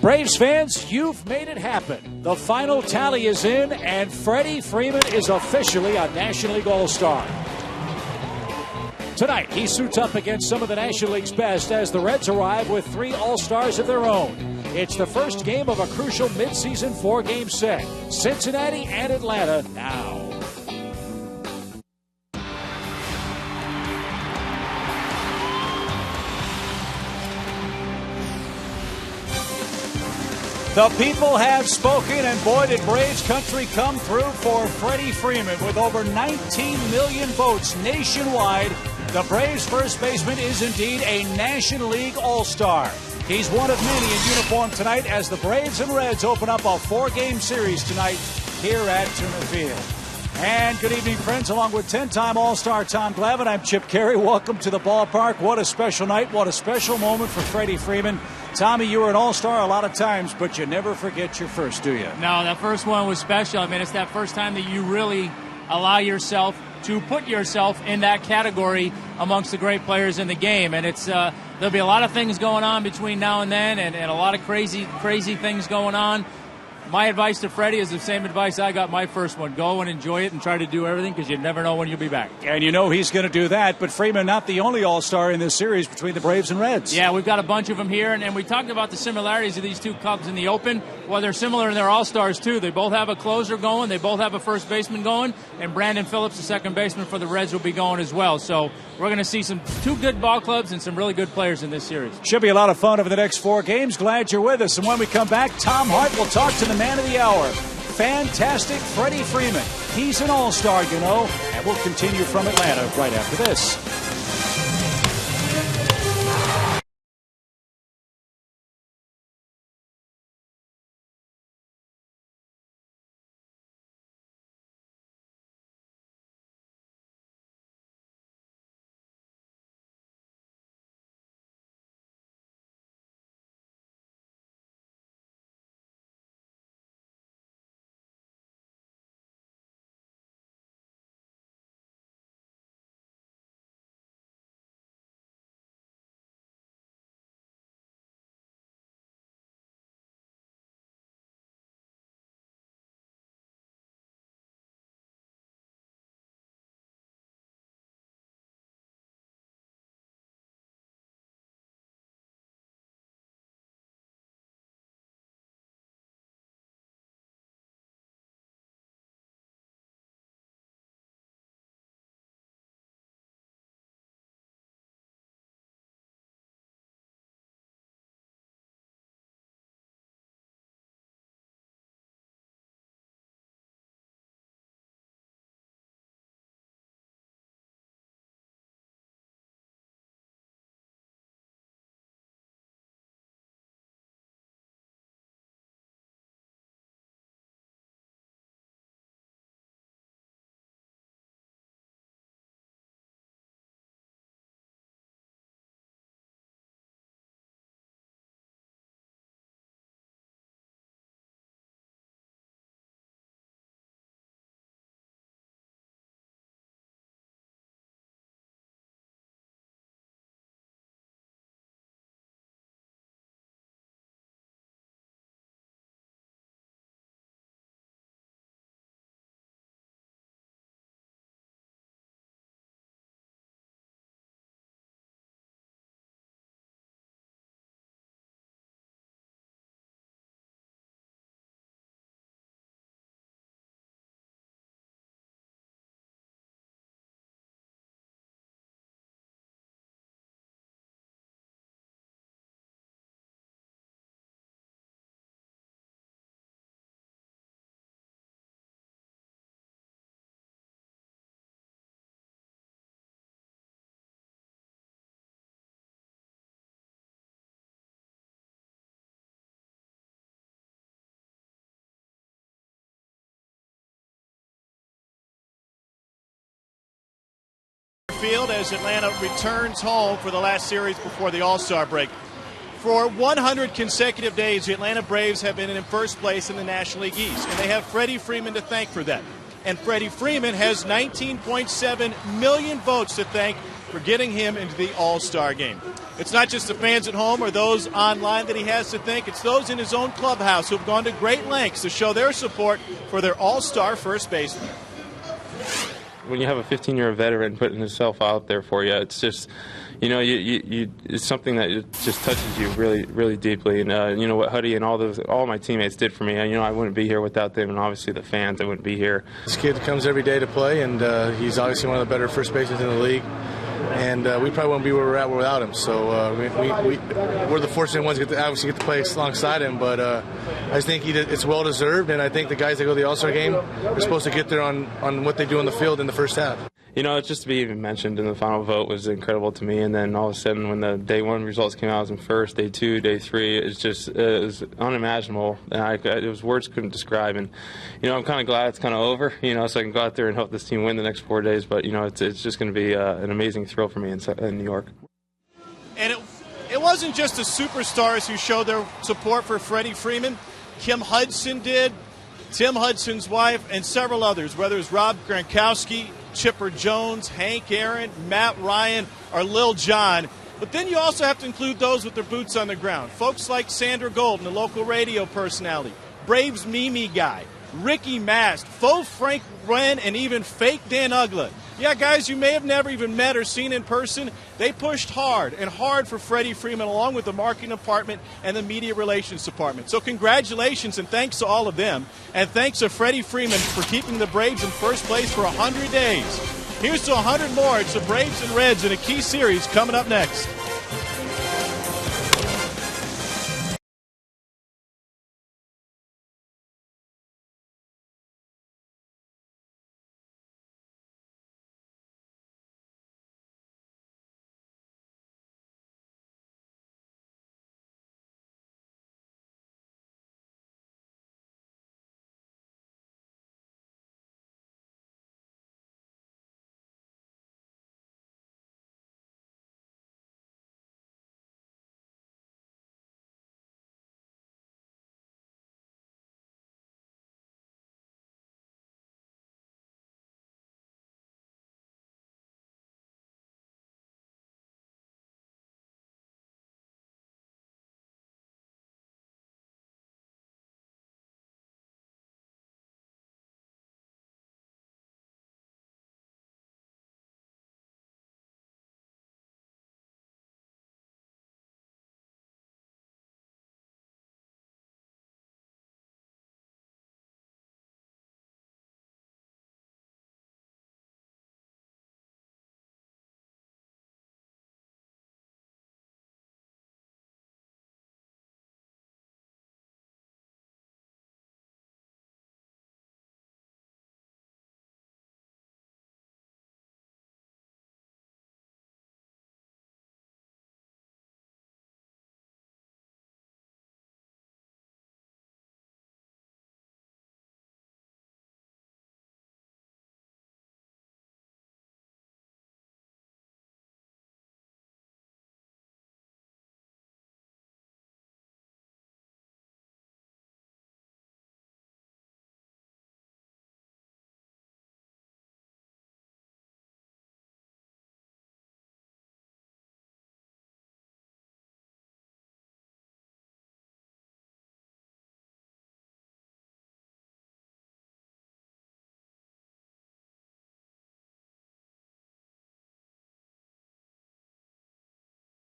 Braves fans, you've made it happen. The final tally is in, and Freddie Freeman is officially a National League All-Star. Tonight, he suits up against some of the National League's best as the Reds arrive with 3 All-Stars of their own. It's the first game of a crucial midseason 4-game set. Cincinnati and Atlanta now. The people have spoken, and boy, did Braves country come through for Freddie Freeman. With over 19 million votes nationwide, the Braves first baseman is indeed a National League All-Star. He's one of many in uniform tonight as the Braves and Reds open up a 4-game series tonight here at Turner Field. And good evening, friends. Along with 10-time All-Star Tom Glavine, I'm Chip Carey. Welcome to the ballpark. What a special night. What a special moment for Freddie Freeman. Tommy, you were an All-Star a lot of times, but you never forget your first, do you? No, that first one was special. I mean, it's that first time that you really allow yourself to put yourself in that category amongst the great players in the game. And it's there'll be a lot of things going on between now and then, and a lot of crazy things going on. My advice to Freddie is the same advice I got my first one. Go and enjoy it and try to do everything because you never know when you'll be back. And you know he's going to do that, but Freeman not the only All-Star in this series between the Braves and Reds. Yeah, we've got a bunch of them here, and we talked about the similarities of these two Cubs in the open. Well, they're similar in their All-Stars, too. They both have a closer going. They both have a first baseman going, and Brandon Phillips, the second baseman for the Reds, will be going as well. So we're going to see two good ball clubs and some really good players in this series. Should be a lot of fun over the next 4 games. Glad you're with us. And when we come back, Tom Hart will talk to the man of the hour. Fantastic Freddie Freeman. He's an All-Star, you know. And we'll continue from Atlanta right after this. Field as Atlanta returns home for the last series before the All-Star break. For 100 consecutive days, the Atlanta Braves have been in first place in the National League East, and they have Freddie Freeman to thank for that. And Freddie Freeman has 19.7 million votes to thank for getting him into the All-Star game. It's not just the fans at home or those online that he has to thank. It's those in his own clubhouse who have gone to great lengths to show their support for their all-star first baseman. When you have a 15-year veteran putting himself out there for you, it's just, it's something that just touches you really, really deeply. And what Huddy and all my teammates did for me, I wouldn't be here without them, and obviously the fans, I wouldn't be here. This kid comes every day to play, and he's obviously one of the better first basemen in the league. And we probably won't be where we're at without him. So we're the fortunate ones to obviously get to play alongside him. But I just think it's well deserved, and I think the guys that go to the All-Star game are supposed to get there on what they do on the field in the first half. Just to be even mentioned in the final vote was incredible to me. And then all of a sudden, when the day one results came out, I was in first. Day two, day three, it was unimaginable. And it was words couldn't describe. And I'm kind of glad it's kind of over. So I can go out there and help this team win the next 4 days. But it's just going to be an amazing thrill for me in New York. And it wasn't just the superstars who showed their support for Freddie Freeman. Kim Hudson did, Tim Hudson's wife, and several others, whether it's Rob Gronkowski, Chipper Jones, Hank Aaron, Matt Ryan, or Lil Jon. But then you also have to include those with their boots on the ground. Folks like Sandra Golden, the local radio personality, Braves Mimi Guy, Ricky Mast, Faux Frank Wren, and even Fake Dan Ugla. Yeah, guys you may have never even met or seen in person. They pushed hard for Freddie Freeman, along with the marketing department and the media relations department. So congratulations and thanks to all of them. And thanks to Freddie Freeman for keeping the Braves in first place for 100 days. Here's to 100 more. It's the Braves and Reds in a key series coming up next.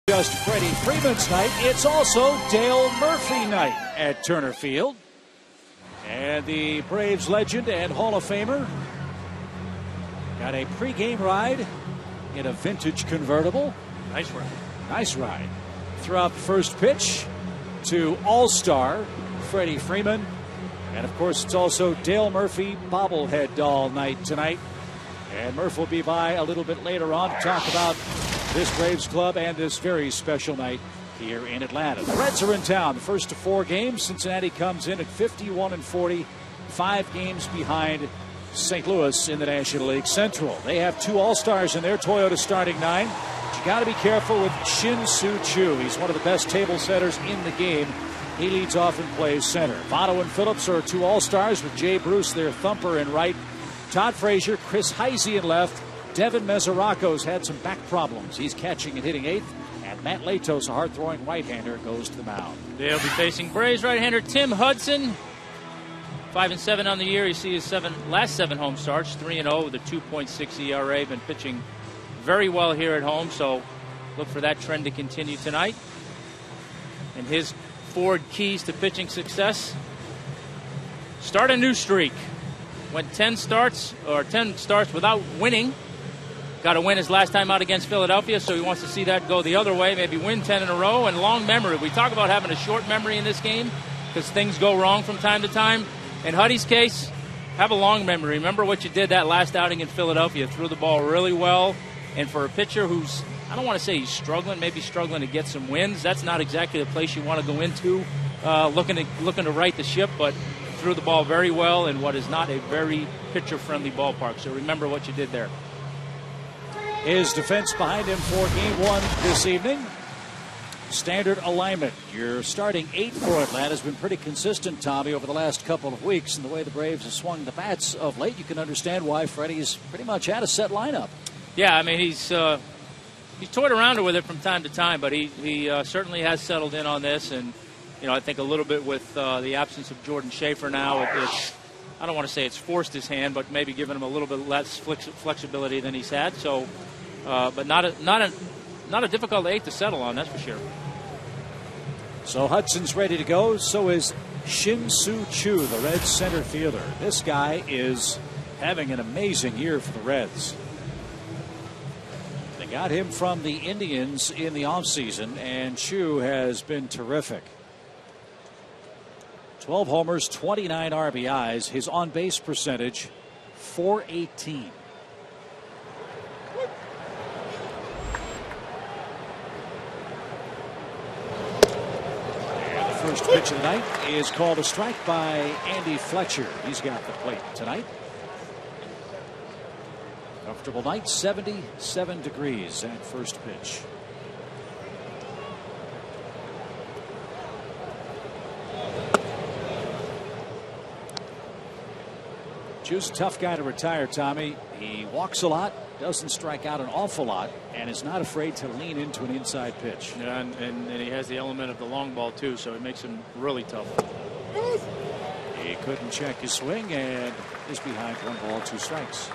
Just Freddie Freeman's night, it's also Dale Murphy night at Turner Field. And the Braves legend and Hall of Famer got a pregame ride in a vintage convertible. Nice ride. Nice ride. Threw out the first pitch to All-Star Freddie Freeman. And of course, it's also Dale Murphy bobblehead doll night tonight. And Murph will be by a little bit later on to talk about this Braves club and this very special night here in Atlanta. The Reds are in town. The first of 4 games. Cincinnati comes in at 51-40, 5 games behind St. Louis in the National League Central. They have 2 All-Stars in their Toyota starting 9. But you got to be careful with Shin-Soo Choo. He's one of the best table setters in the game. He leads off and plays center. Votto and Phillips are 2 All-Stars with Jay Bruce, their thumper, in right. Todd Frazier, Chris Heisey in left. Devin Mesoraco's had some back problems. He's catching and hitting 8th. And And Matt Latos, a hard-throwing right-hander, goes to the mound. They'll be facing Braves right-hander Tim Hudson. 5-7 on the year. You see his last seven home starts, 3-0 with a 2.6 ERA. Been pitching very well here at home, so look for that trend to continue tonight. And his 4 keys to pitching success: start a new streak. Went 10 starts without winning. Got to win his last time out against Philadelphia, so he wants to see that go the other way, maybe win 10 in a row. And long memory. We talk about having a short memory in this game because things go wrong from time to time. In Huddy's case, have a long memory. Remember what you did that last outing in Philadelphia. Threw the ball really well. And for a pitcher who's, I don't want to say he's struggling, maybe struggling to get some wins, that's not exactly the place you want to go into looking to right the ship, but threw the ball very well in what is not a very pitcher-friendly ballpark. So remember what you did there. His defense behind him for Game 1 this evening. Standard alignment. Your starting 8 for Atlanta has been pretty consistent, Tommy, over the last couple of weeks. And the way the Braves have swung the bats of late, you can understand why Freddie's pretty much had a set lineup. Yeah, I mean, he's toyed around with it from time to time, but he certainly has settled in on this. And, I think a little bit with the absence of Jordan Schaefer now, it's, I don't want to say it's forced his hand, but maybe given him a little bit less flexibility than he's had. So, but not a difficult 8 to settle on, that's for sure. So Hudson's ready to go. So is Shin-Soo Choo, the Reds center fielder. This guy is having an amazing year for the Reds. They got him from the Indians in the offseason, and Choo has been terrific. 12 homers, 29 RBIs. His on-base percentage, .418. First pitch of the night is called a strike by Andy Fletcher. He's got the plate tonight. Comfortable night, 77 degrees at first pitch. Choo's a tough guy to retire, Tommy. He walks a lot, doesn't strike out an awful lot, and is not afraid to lean into an inside pitch. Yeah, and he has the element of the long ball, too, so it makes him really tough. He couldn't check his swing and is behind 1 ball, 2 strikes.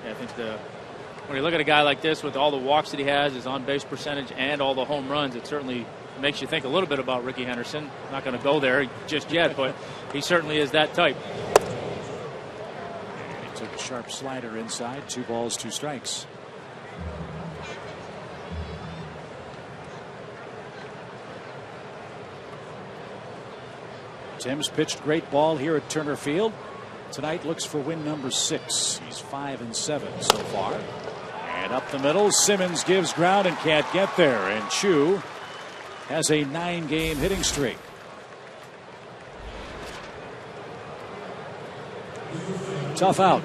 Yeah, I think when you look at a guy like this with all the walks that he has, his on-base percentage, and all the home runs, it certainly makes you think a little bit about Ricky Henderson. Not going to go there just yet, but he certainly is that type. He took a sharp slider inside. 2 balls, 2 strikes. Tim's pitched great ball here at Turner Field. Tonight looks for win number 6. He's 5-7 so far. And up the middle, Simmons gives ground and can't get there. And Choo has a 9-game hitting streak. Tough out.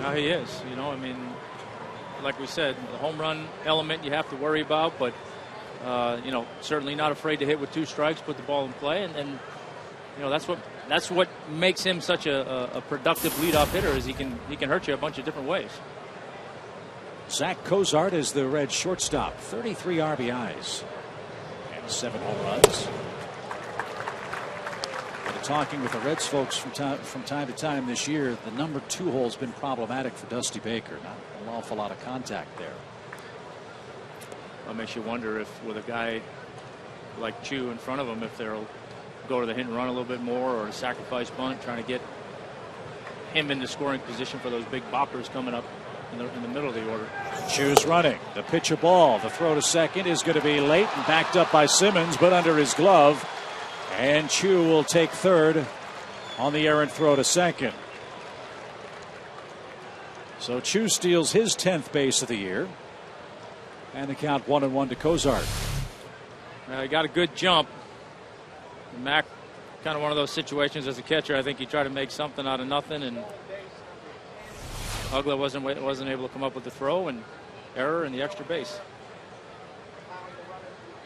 Now he is. I mean, like we said, the home run element you have to worry about, but certainly not afraid to hit with 2 strikes, put the ball in play, and that's what makes him such a productive leadoff hitter, is he can hurt you a bunch of different ways. Zach Cozart is the Red shortstop. 33 RBIs and 7 home runs. But talking with the Reds folks from time to time this year, the number 2 hole's been problematic for Dusty Baker. Not an awful lot of contact there. That makes you wonder if, with a guy like Choo in front of him, if they'll go to the hit and run a little bit more, or a sacrifice bunt, trying to get him into scoring position for those big boppers coming up in the middle of the order. Choo's running. The pitch a ball. The throw to second is going to be late and backed up by Simmons, but under his glove. And Choo will take third on the errant throw to second. So Choo steals his 10th base of the year. And the count 1-1 to Cozart. He got a good jump. Mac, kind of one of those situations as a catcher, I think he tried to make something out of nothing, and Ugla wasn't able to come up with the throw, and error in the extra base.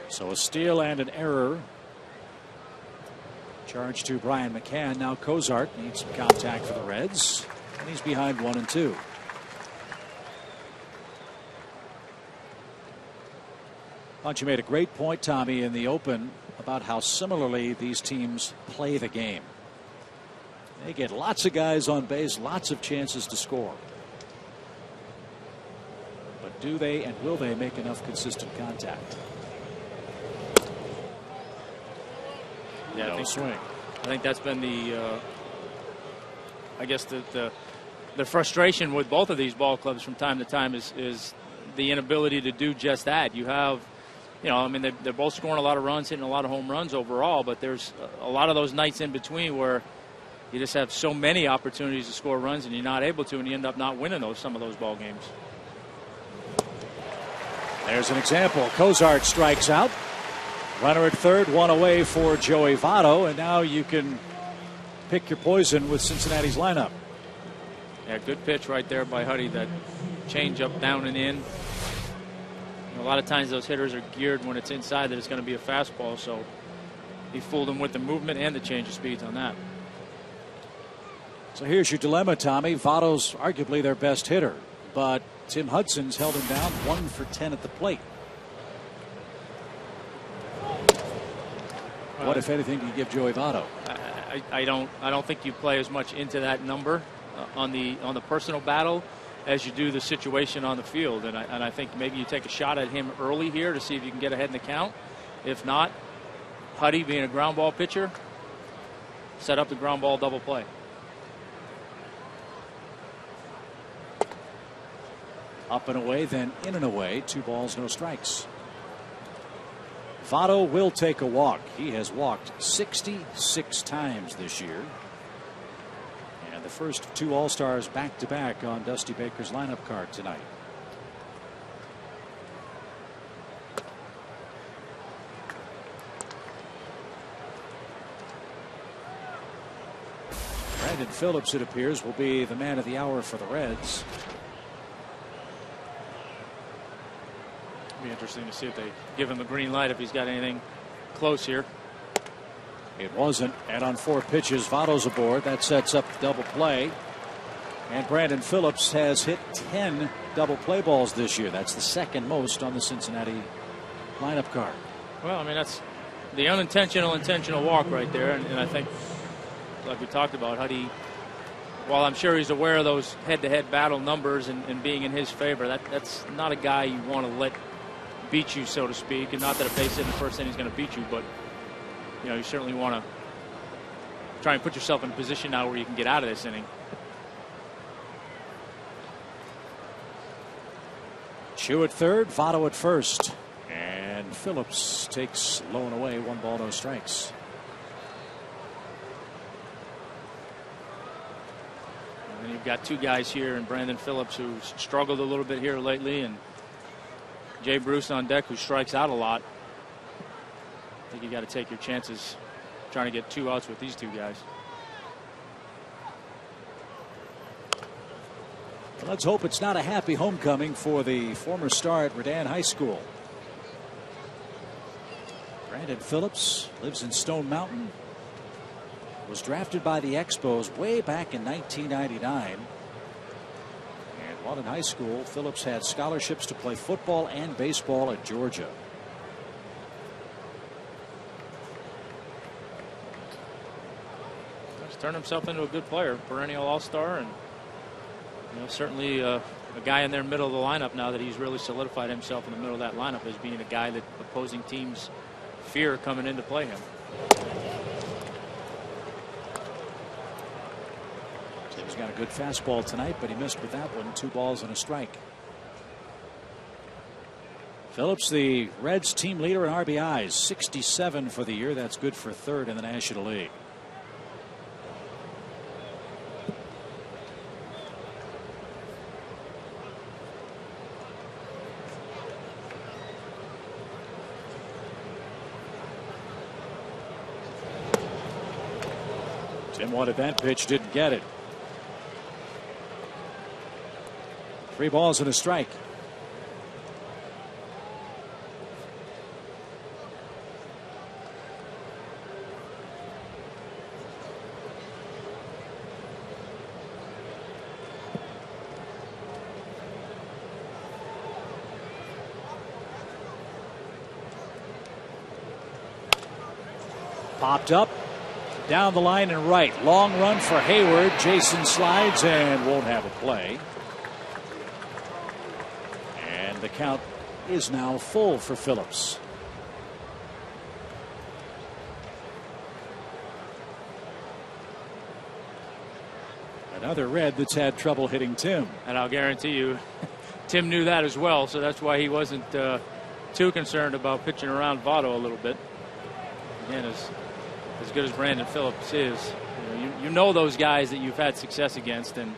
So a steal and an error. Charge to Brian McCann. Now Cozart needs some contact for the Reds, and he's behind 1-2. Bunch, you made a great point, Tommy, in the open about how similarly these teams play the game. They get lots of guys on base, lots of chances to score. But do they and will they make enough consistent contact? Yeah, No swing. I think that's been the, I guess the frustration with both of these ball clubs from time to time is the inability to do just that. You have, I mean, they're both scoring a lot of runs, hitting a lot of home runs overall, but there's a lot of those nights in between where you just have so many opportunities to score runs and you're not able to, and you end up not winning some of those ball games. There's an example. Cozart strikes out. Runner at third, one away for Joey Votto, and now you can pick your poison with Cincinnati's lineup. Yeah, good pitch right there by Huddy. That change up, down and in. A lot of times those hitters are geared when it's inside that it's going to be a fastball, so he fooled him with the movement and the change of speeds on that. So here's your dilemma, Tommy. Votto's arguably their best hitter, but Tim Hudson's held him down 1 for 10 at the plate. What, if anything, do you give Joey Votto? I don't think you play as much into that number on the personal battle as you do the situation on the field, and I think maybe you take a shot at him early here to see if you can get ahead in the count. If not, Huddy, being a ground ball pitcher, set up the ground ball double play. Up and away, then in and away. 2 balls, no strikes. Votto will take a walk. He has walked 66 times this year. And the first 2 All-Stars back-to-back on Dusty Baker's lineup card tonight. Brandon Phillips, it appears, will be the man of the hour for the Reds. Be interesting to see if they give him the green light if he's got anything close here. It wasn't, and on 4 pitches, Votto's aboard. That sets up the double play. And Brandon Phillips has hit 10 double play balls this year. That's the second most on the Cincinnati lineup card. Well, I mean, that's the intentional walk right there, and I think, like we talked about, Huddy, while I'm sure he's aware of those head-to-head battle numbers and being in his favor, that's not a guy you want to let beat you, so to speak. And not that a base hit in the first inning is going to beat you, but you certainly want to try and put yourself in a position now where you can get out of this inning. Chu at third, Votto at first, and Phillips takes low and away. 1 ball, no strikes. And you've got 2 guys here, and Brandon Phillips, who's struggled a little bit here lately, and Jay Bruce on deck, who strikes out a lot. I think you got to take your chances trying to get 2 outs with these 2 guys. Let's hope it's not a happy homecoming for the former star at Redan High School. Brandon Phillips lives in Stone Mountain. Was drafted by the Expos way back in 1999. And while in high school, Phillips had scholarships to play football and baseball at Georgia. He's turned himself into a good player, perennial all-star, and certainly a guy in their middle of the lineup now that he's really solidified himself in the middle of that lineup as being a guy that opposing teams fear coming in to play him. Tim's got a good fastball tonight, but he missed with that one. 2 balls and a strike. Phillips, the Reds team leader in RBIs, 67 for the year. That's good for 3rd in the National League. Tim wanted that pitch, didn't get it. 3 balls and a strike. Popped up, down the line and right. Long run for Hayward. Jason slides and won't have a play. And the count is now full for Phillips. Another Red that's had trouble hitting Tim. And I'll guarantee you, Tim knew that as well, so that's why he wasn't too concerned about pitching around Votto a little bit. Again, as good as Brandon Phillips is, you know those guys that you've had success against, and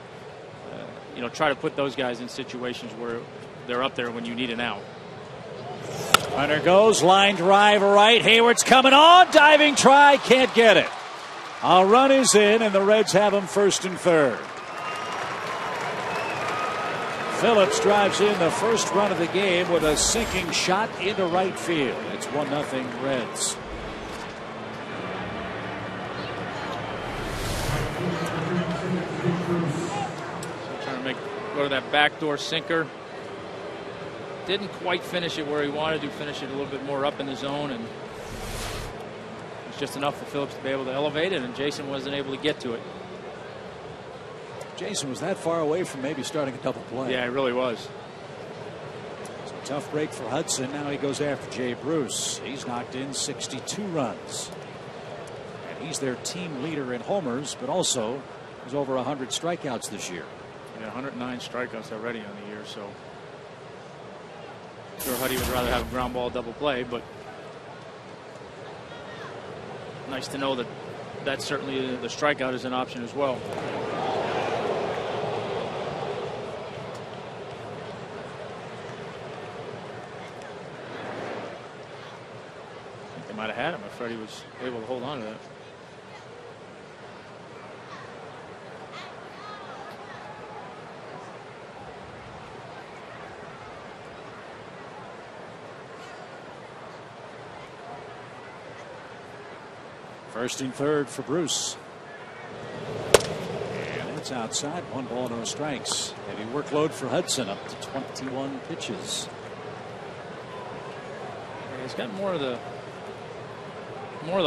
try to put those guys in situations where they're up there when you need an out. Runner goes, line drive right. Hayward's coming on, diving try, can't get it. A run is in, and the Reds have him first and third. Phillips drives in the first run of the game with a sinking shot into right field. It's 1-0 Reds. Trying to go to that backdoor sinker. Didn't quite finish it where he wanted to finish it, a little bit more up in the zone, and it's just enough for Phillips to be able to elevate it, and Jason wasn't able to get to it. Jason was that far away from maybe starting a double play. Yeah, it really was. It's a tough break for Hudson. Now he goes after Jay Bruce. He's knocked in 62 runs. And he's their team leader in homers, but also has over 100 strikeouts this year. Yeah, 109 strikeouts already on the year, so I'm sure Huddy would rather have a ground ball double play, but nice to know that certainly the strikeout is an option as well. Might have had him if Freddie was able to hold on to that. First and third for Bruce. And it's outside. 1 ball, no strikes. Heavy workload for Hudson, up to 21 pitches. Yeah, he's got more of the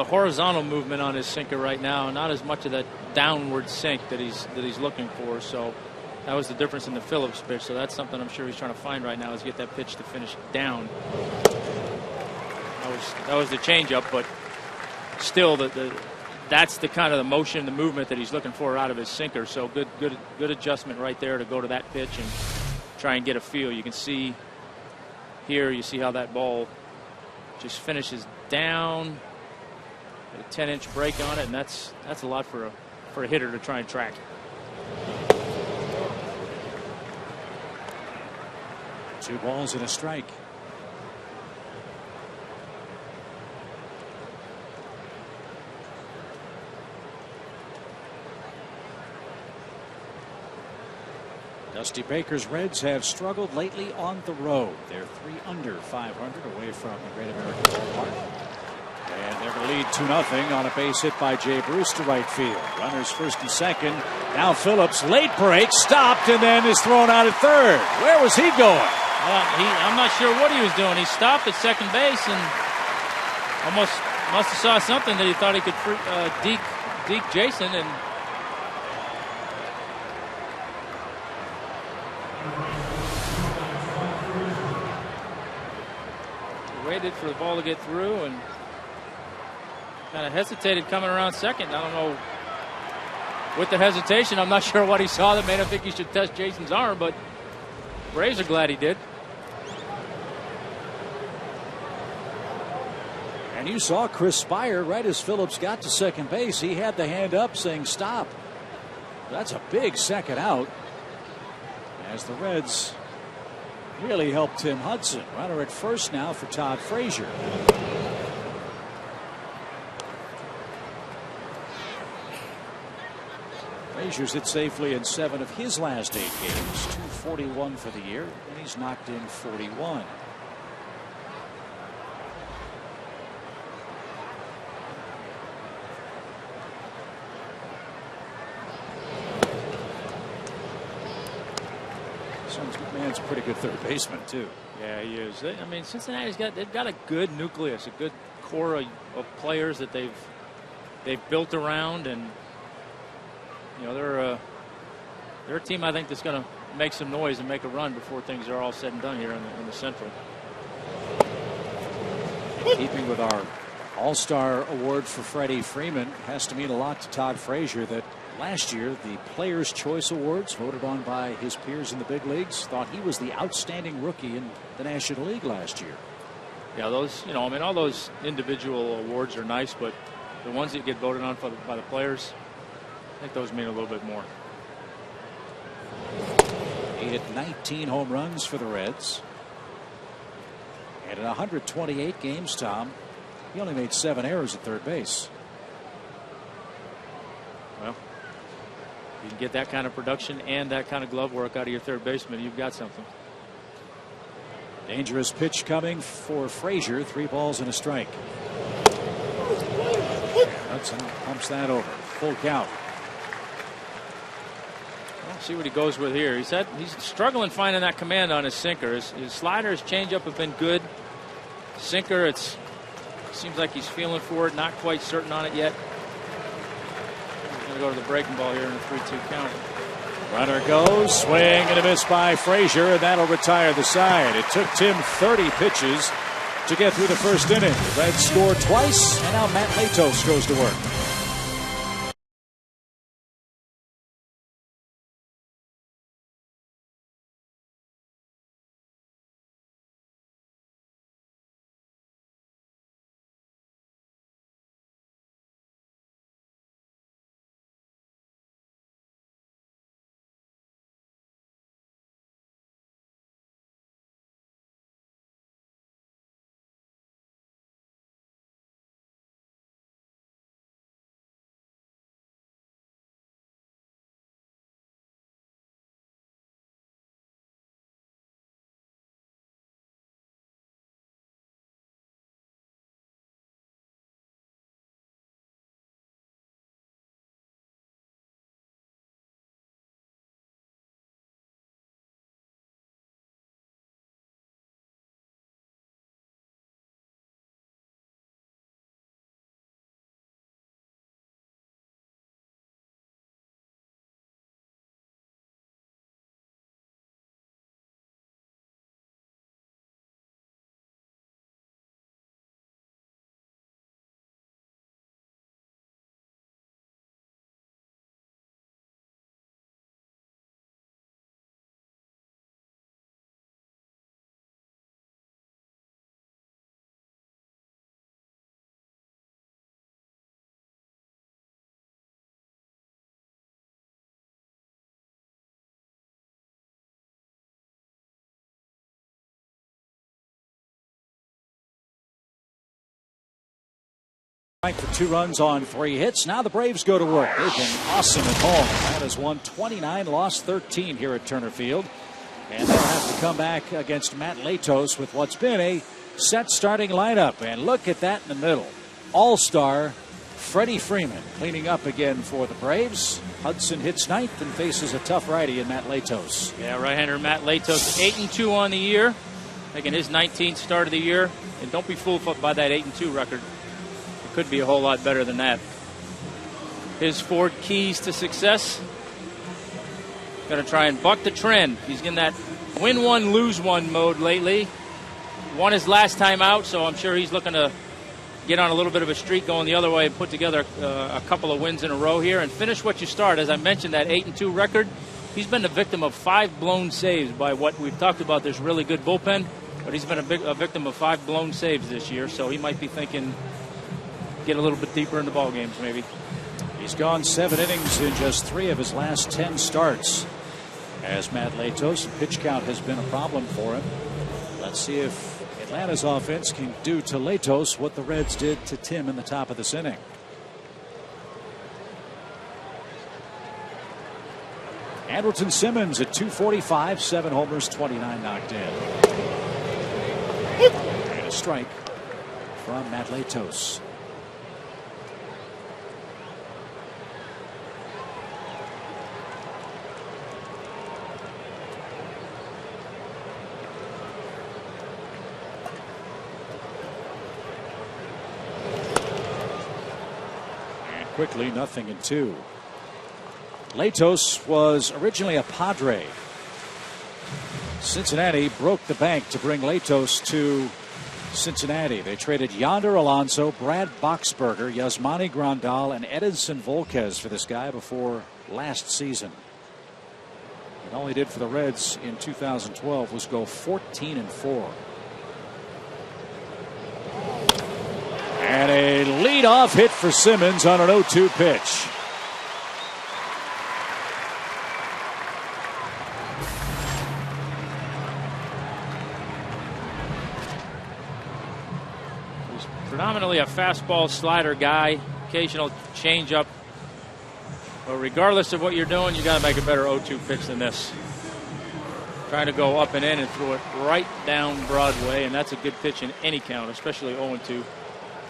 horizontal movement on his sinker right now, not as much of that downward sink that he's looking for. So that was the difference in the Phillips pitch. So that's something I'm sure he's trying to find right now, is get that pitch to finish down. That was the changeup, but still that's the kind of the motion, the movement that he's looking for out of his sinker. So good adjustment right there to go to that pitch and try and get a feel. You can see here, you see how that ball just finishes down. A 10-inch break on it, and that's a lot for a hitter to try and track. Two balls and a strike. Dusty Baker's Reds have struggled lately on the road. They're 3 under 500 away from the Great American Ballpark. And they're going to lead 2-0 on a base hit by Jay Bruce to right field. Runners first and second. Now Phillips, late break, stopped, and then is thrown out at third. Where was he going? I'm not sure what he was doing. He stopped at second base and almost must have saw something that he thought he could deke Jason, and waited for the ball to get through and kind of hesitated coming around second. I don't know, with the hesitation, I'm not sure what he saw that made him think he should test Jason's arm, but Braves are glad he did. And you saw Chris Spire, right as Phillips got to second base, he had the hand up saying stop. That's a big second out, as the Reds really helped Tim Hudson. Runner at first now for Todd Frazier. Frazier's hit safely in 7 of his last 8 games. 241 for the year, and he's knocked in 41. McMahon's a pretty good third baseman too. Yeah, he is. I mean, Cincinnati's they've got a good nucleus, a good core of players that they've they've built around, and you know they're a team I think that's going to make some noise and make a run before things are all said and done here in the Central. Keeping with our All-Star Award for Freddie Freeman, has to mean a lot to Todd Frazier that last year the Players' Choice Awards, voted on by his peers in the big leagues, thought he was the outstanding rookie in the National League last year. Yeah, those, I mean, all those individual awards are nice, but the ones that get voted on by the players, I think those mean a little bit more. He hit 19 home runs for the Reds. And in 128 games, Tom, he only made 7 errors at third base. Well, you can get that kind of production and that kind of glove work out of your third baseman, you've got something. Dangerous pitch coming for Frazier. 3 balls and a strike. Hudson pumps that over. Full count. Well, see what he goes with here. He's struggling finding that command on his sinker. His slider, his changeup have been good. Sinker, it seems like he's feeling for it. Not quite certain on it yet. He's going to go to the breaking ball here in a 3-2 count. Runner goes, swing and a miss by Frazier, and that'll retire the side. It took Tim 30 pitches to get through the first inning. The Reds score twice, and now Matt Latos goes to work. For 2 runs on 3 hits. Now the Braves go to work. They've been awesome at home. That has won 29, lost 13 here at Turner Field. And they'll have to come back against Matt Latos with what's been a set starting lineup. And look at that in the middle. All-Star Freddie Freeman cleaning up again for the Braves. Hudson hits 9th and faces a tough righty in Matt Latos. Yeah, right-hander Matt Latos, 8-2 on the year, making his 19th start of the year. And don't be fooled by that 8-2 record. Could be a whole lot better than that. His 4 keys to success. Going to try and buck the trend. He's in that win one, lose one mode lately. Won his last time out, so I'm sure he's looking to get on a little bit of a streak going the other way and put together a couple of wins in a row here and finish what you start. As I mentioned, that 8-2 record, he's been the victim of 5 blown saves by what we've talked about, this really good bullpen, but he's been a victim of 5 blown saves this year, so he might be thinking get a little bit deeper in the ball games maybe. He's gone 7 innings in just 3 of his last 10 starts as Matt Latos. Pitch count has been a problem for him. Let's see if Atlanta's offense can do to Latos what the Reds did to Tim in the top of this inning. Andrelton Simmons at 245, 7 homers, 29 knocked in. And a strike from Matt Latos. quickly, 0-2. Latos was originally a Padre. Cincinnati broke the bank to bring Latos to Cincinnati. They traded Yonder Alonso, Brad Boxberger, Yasmani Grandal, and Edinson Volquez for this guy before last season. And all he did for the Reds in 2012 was go 14-4. And a leadoff hit for Simmons on an 0-2 pitch. He's predominantly a fastball slider guy, occasional changeup. But regardless of what you're doing, you got to make a better 0-2 pitch than this. Trying to go up and in and throw it right down Broadway, and that's a good pitch in any count, especially 0-2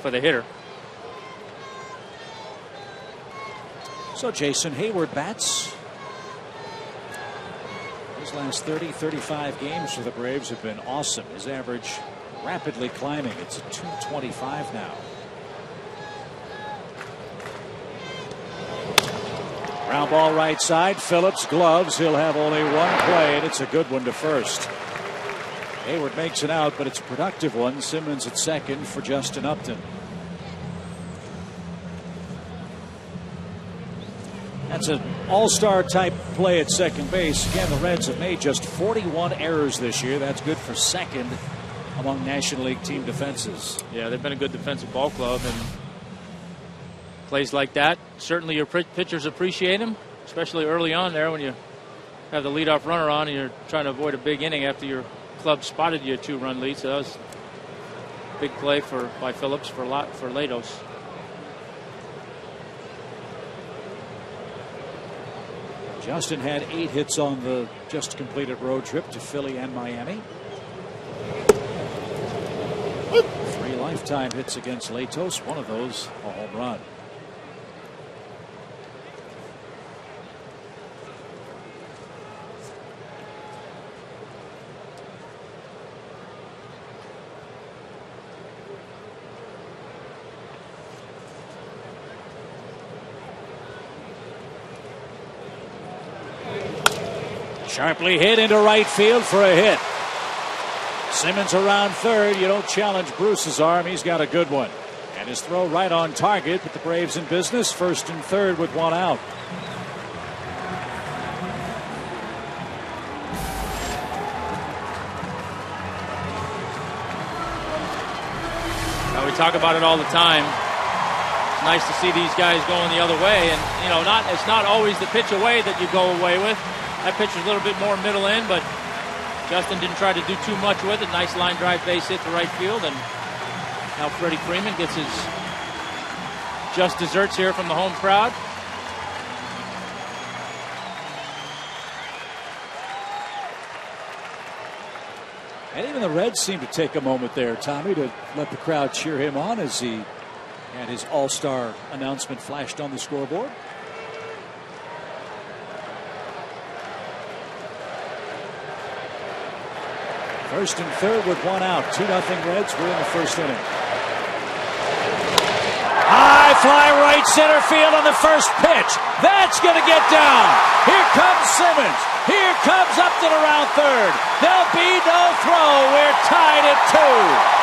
for the hitter. So Jason Hayward bats. His last 30-35 games for the Braves have been awesome. His average rapidly climbing. It's a 225 now. Ground ball right side. Phillips gloves. He'll have only one play, and it's a good one to first. Hayward makes it out, but it's a productive one. Simmons at second for Justin Upton. That's an all-star type play at second base. Again, the Reds have made just 41 errors this year. That's good for second among National League team defenses. Yeah, they've been a good defensive ball club, and plays like that, certainly your pitchers appreciate them, especially early on there when you have the leadoff runner on and you're trying to avoid a big inning after your club spotted you a 2-run lead. So that was a big play by Phillips for Latos. Justin had 8 hits on the just completed road trip to Philly and Miami. 3 lifetime hits against Latos, one of those a home run. Sharply hit into right field for a hit. Simmons around third. You don't challenge Bruce's arm. He's got a good one. And his throw right on target. But the Braves in business. First and third with 1 out. Now, we talk about it all the time. It's nice to see these guys going the other way. And, it's not always the pitch away that you go away with. That pitch was a little bit more middle in, but Justin didn't try to do too much with it. Nice line drive base hit to right field, and now Freddie Freeman gets his just desserts here from the home crowd. And even the Reds seem to take a moment there, Tommy, to let the crowd cheer him on as he had his all-star announcement flashed on the scoreboard. First and third with 1 out. 2-0 Reds. We're in the first inning. High fly right center field on the first pitch. That's going to get down. Here comes Simmons. Here comes Upton around third. There'll be no throw. We're tied at 2.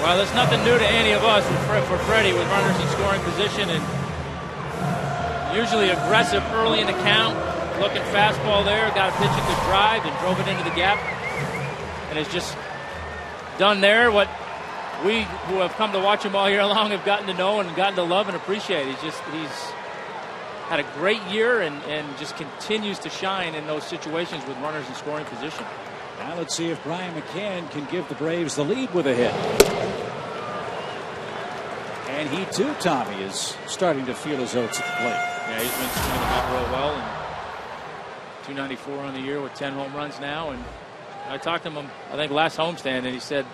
Well, there's nothing new to any of us for Freddie with runners in scoring position, and usually aggressive early in the count. Looking fastball there, got a pitch at the drive and drove it into the gap, and has just done there what we who have come to watch him all year long have gotten to know and gotten to love and appreciate. He's had a great year and just continues to shine in those situations with runners in scoring position. Now let's see if Brian McCann can give the Braves the lead with a hit. And he too, Tommy, is starting to feel his oats at the plate. Yeah, he's been swinging the bat real well. And 294 on the year with 10 home runs now. And I talked to him, I think, last homestand, and he said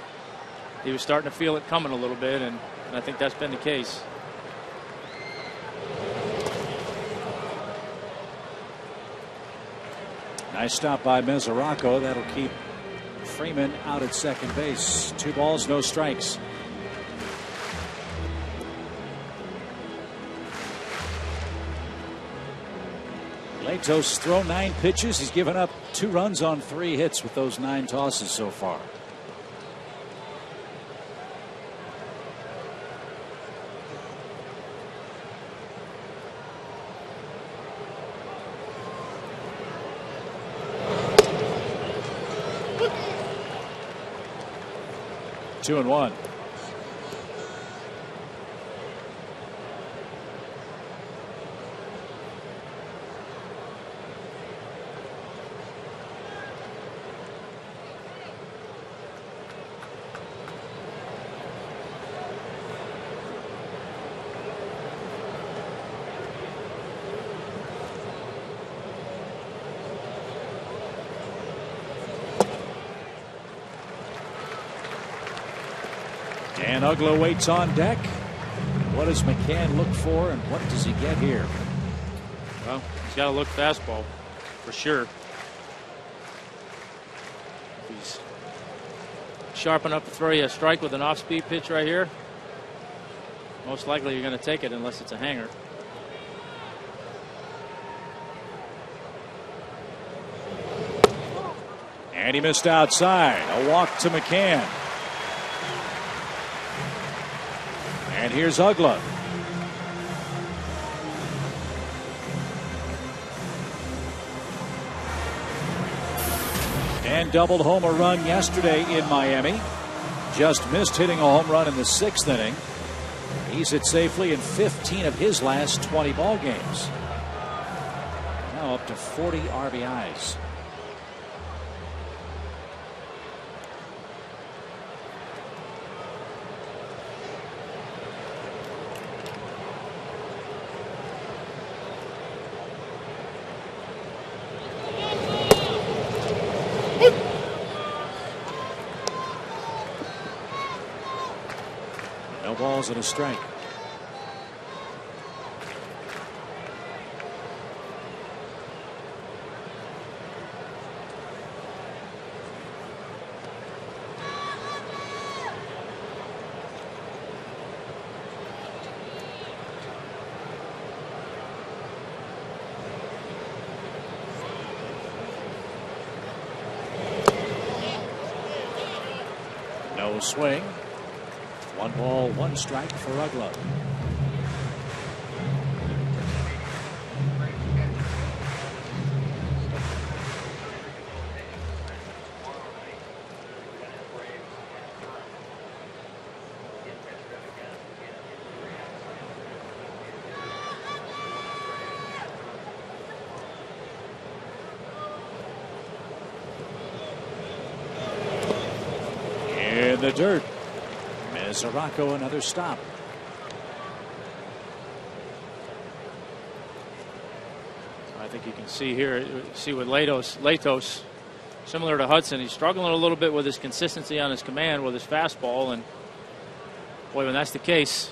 he was starting to feel it coming a little bit, and I think that's been the case. Nice stop by Mesoraco. That'll keep Freeman out at second base. 2 balls, no strikes. Latos thrown 9 pitches. He's given up 2 runs on 3 hits with those 9 tosses so far. Two and one. And Uglo waits on deck. What does McCann look for, and what does he get here? Well, he's got to look fastball for sure. He's sharp enough to throw you a strike with an off-speed pitch right here. Most likely you're going to take it unless it's a hanger. And he missed outside. A walk to McCann. And here's Ugla. And doubled home a run yesterday in Miami. Just missed hitting a home run in the 6th inning. He's hit safely in 15 of his last 20 ball games. Now up to 40 RBIs. No balls and a strike. No swing. 1 ball, 1 strike for Ugla. In the dirt. Mesoraco, another stop. I think you can see here, see with Latos, similar to Hudson, he's struggling a little bit with his consistency on his command with his fastball. And boy, when that's the case,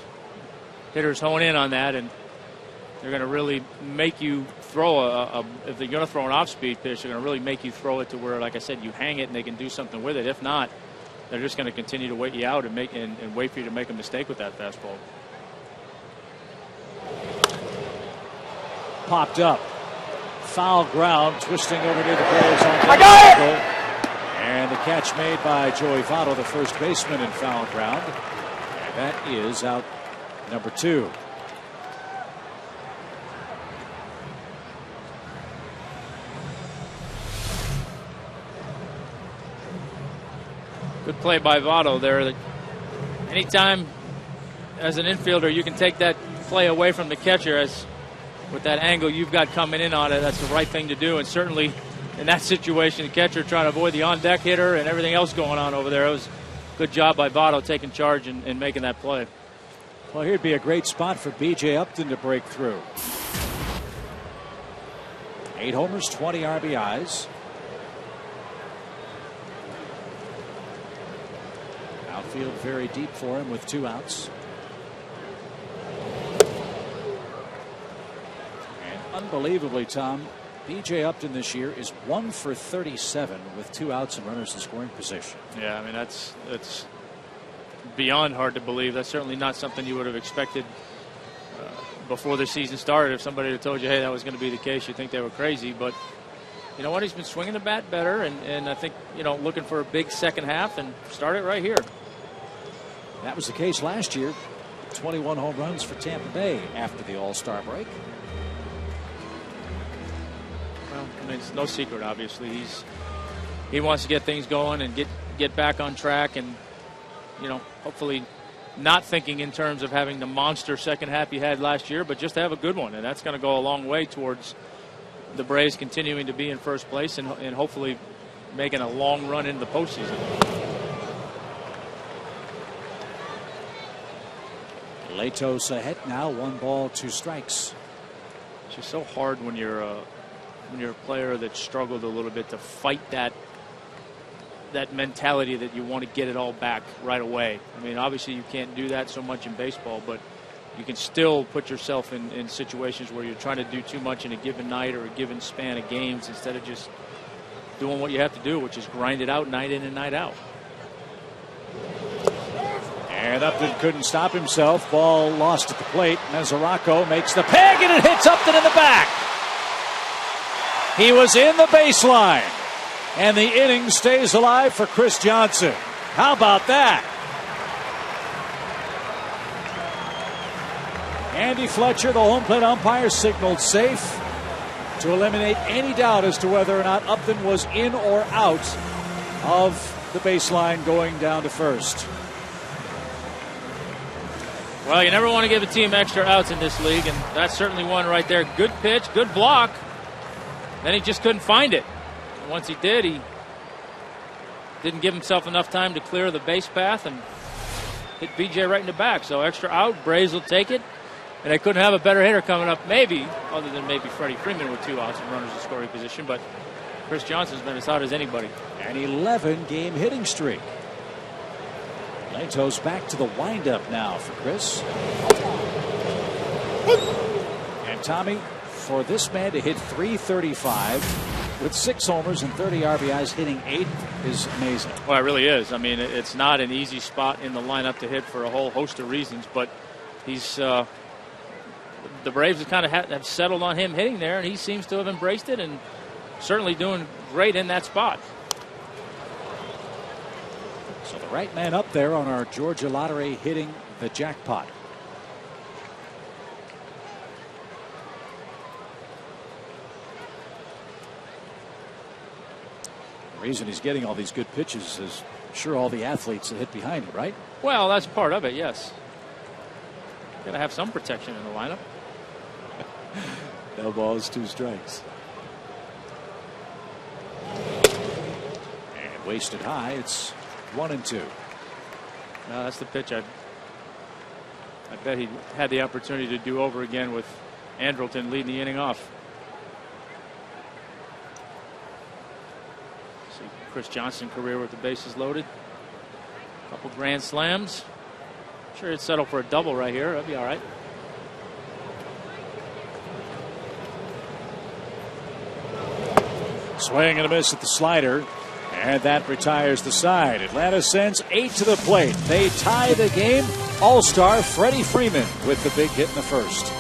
hitters hone in on that, and they're going to really make you throw if they're going to throw an off-speed pitch, they're going to really make you throw it to where, like I said, you hang it and they can do something with it. If not, they're just going to continue to wait you out and wait for you to make a mistake with that fastball. Popped up. Foul ground, twisting over near the Braves on Mesoraco. And the catch made by Joey Votto, the first baseman, in foul ground. And that is out number 2. Good play by Votto there. Anytime as an infielder you can take that play away from the catcher, as with that angle you've got coming in on it, that's the right thing to do. And certainly in that situation, the catcher trying to avoid the on-deck hitter and everything else going on over there. It was a good job by Votto taking charge and making that play. Well, here'd be a great spot for B.J. Upton to break through. 8 homers, 20 RBIs. Outfield very deep for him with 2 outs. And unbelievably, Tom, B.J. Upton this year is 1 for 37 with 2 outs and runners in scoring position. Yeah, I mean, that's beyond hard to believe. That's certainly not something you would have expected before the season started. If somebody had told you, hey, that was going to be the case, you'd think they were crazy. But you know what? He's been swinging the bat better, and I think, you know, looking for a big second half and start it right here. That was the case last year. 21 home runs for Tampa Bay after the All-Star break. Well, I mean, it's no secret, obviously. He wants to get things going and get back on track, and, you know, hopefully not thinking in terms of having the monster second half he had last year, but just to have a good one. And that's going to go a long way towards the Braves continuing to be in first place and hopefully making a long run into the postseason. Latos ahead now, 1 ball, 2 strikes. It's just so hard when you're a player that struggled a little bit to fight that mentality that you want to get it all back right away. I mean, obviously you can't do that so much in baseball, but you can still put yourself in situations where you're trying to do too much in a given night or a given span of games instead of just doing what you have to do, which is grind it out night in and night out. And Upton couldn't stop himself. Ball lost at the plate. Mesoraco makes the peg, and it hits Upton in the back. He was in the baseline, and the inning stays alive for Chris Johnson. How about that? Andy Fletcher, the home plate umpire, signaled safe to eliminate any doubt as to whether or not Upton was in or out of the baseline going down to first. Well, you never want to give a team extra outs in this league, and that's certainly one right there. Good pitch, good block. Then he just couldn't find it. And once he did, he didn't give himself enough time to clear the base path and hit BJ right in the back. So extra out, Braves will take it. And they couldn't have a better hitter coming up, maybe, other than maybe Freddie Freeman with 2 outs and runners in scoring position. But Chris Johnson's been as hot as anybody. An 11-game hitting streak. Latos back to the windup now for Chris. And Tommy, for this man to hit .335 with 6 homers and 30 RBIs, hitting 8 is amazing. Well, it really is. I mean, it's not an easy spot in the lineup to hit for a whole host of reasons, but he's the Braves have kind of have settled on him hitting there, and he seems to have embraced it and certainly doing great in that spot. So the right man up there on our Georgia lottery hitting the jackpot. The reason he's getting all these good pitches is sure all the athletes that hit behind him, right? Well, that's part of it, yes. Got to have some protection in the lineup. No balls, 2 strikes. And wasted high. It's 1-2. No, that's the pitch I bet he had the opportunity to do over again with Andrelton leading the inning off. See Chris Johnson career with the bases loaded. Couple grand slams. Sure, he'd settle for a double right here. That'd be all right. Swing and a miss at the slider. And that retires the side. Atlanta sends 8 to the plate. They tie the game. All-star Freddie Freeman with the big hit in the first.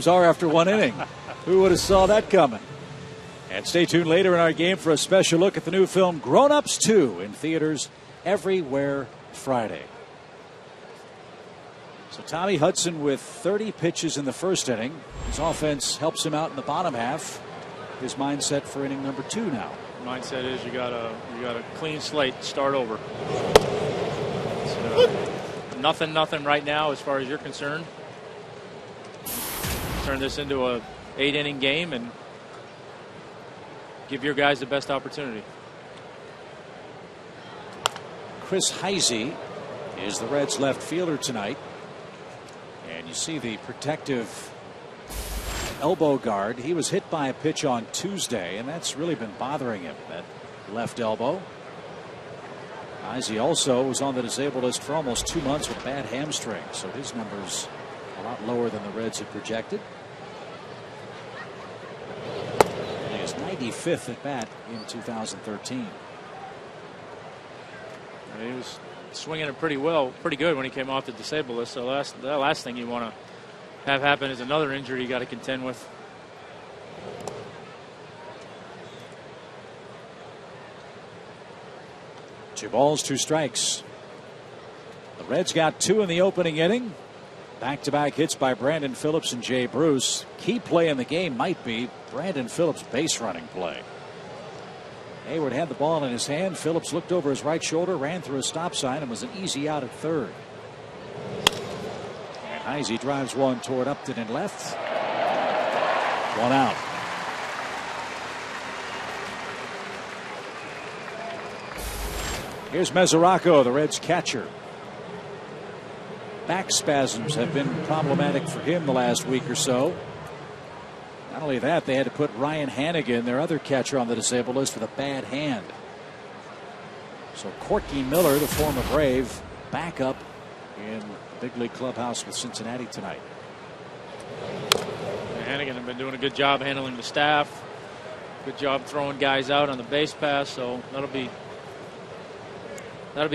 Braves are after one inning. Who would have saw that coming? And stay tuned later in our game for a special look at the new film Grown Ups 2 in theaters everywhere Friday. So Tommy Hudson with 30 pitches in the first inning. His offense helps him out in the bottom half. His mindset for inning number 2 now. Mindset is you got a clean slate, start over. Nothing right now as far as you're concerned. Turn this into a 8-inning game and give your guys the best opportunity. Chris Heisey is the Reds' left fielder tonight. And you see the protective elbow guard. He was hit by a pitch on Tuesday, and that's really been bothering him, that left elbow. Heisey also was on the disabled list for almost 2 months with a bad hamstring, so his number's a lot lower than the Reds had projected. And his 95th at bat in 2013. He was swinging it pretty good when he came off the disabled list. So the last thing you want to have happen is another injury you got to contend with. 2 balls, 2 strikes. The Reds got 2 in the opening inning. Back-to-back hits by Brandon Phillips and Jay Bruce. Key play in the game might be Brandon Phillips' base running play. Hayward had the ball in his hand. Phillips looked over his right shoulder, ran through a stop sign, and was an easy out at third. And Heisey drives one toward Upton and left. 1 out. Here's Mesoraco, the Reds' catcher. Back spasms have been problematic for him the last week or so. Not only that, they had to put Ryan Hannigan, their other catcher, on the disabled list with a bad hand. So Corky Miller, the former Brave, back up in the big league clubhouse with Cincinnati tonight. Hannigan has been doing a good job handling the staff. Good job throwing guys out on the base pass. So that'll be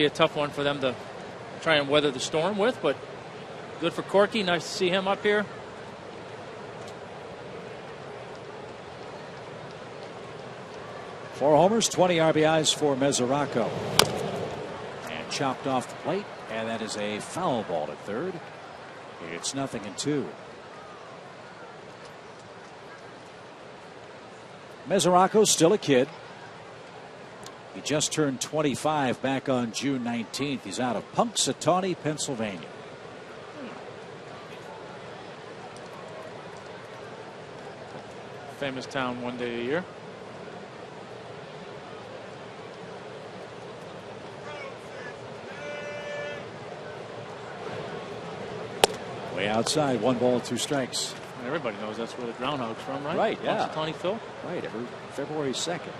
a tough one for them to try and weather the storm with. But good for Corky. Nice to see him up here. Four homers, 20 RBIs for Mesoraco. And chopped off the plate, and that is a foul ball at third. It's 0-2. Mesoraco's still a kid. He just turned 25 back on June 19th. He's out of Punxsutawney, Pennsylvania. Famous town one day a year. Way outside, 1 ball, 2 strikes. Everybody knows that's where the groundhog's from, right? Right, yeah. Punxsutawney Phil? Right, every February 2nd.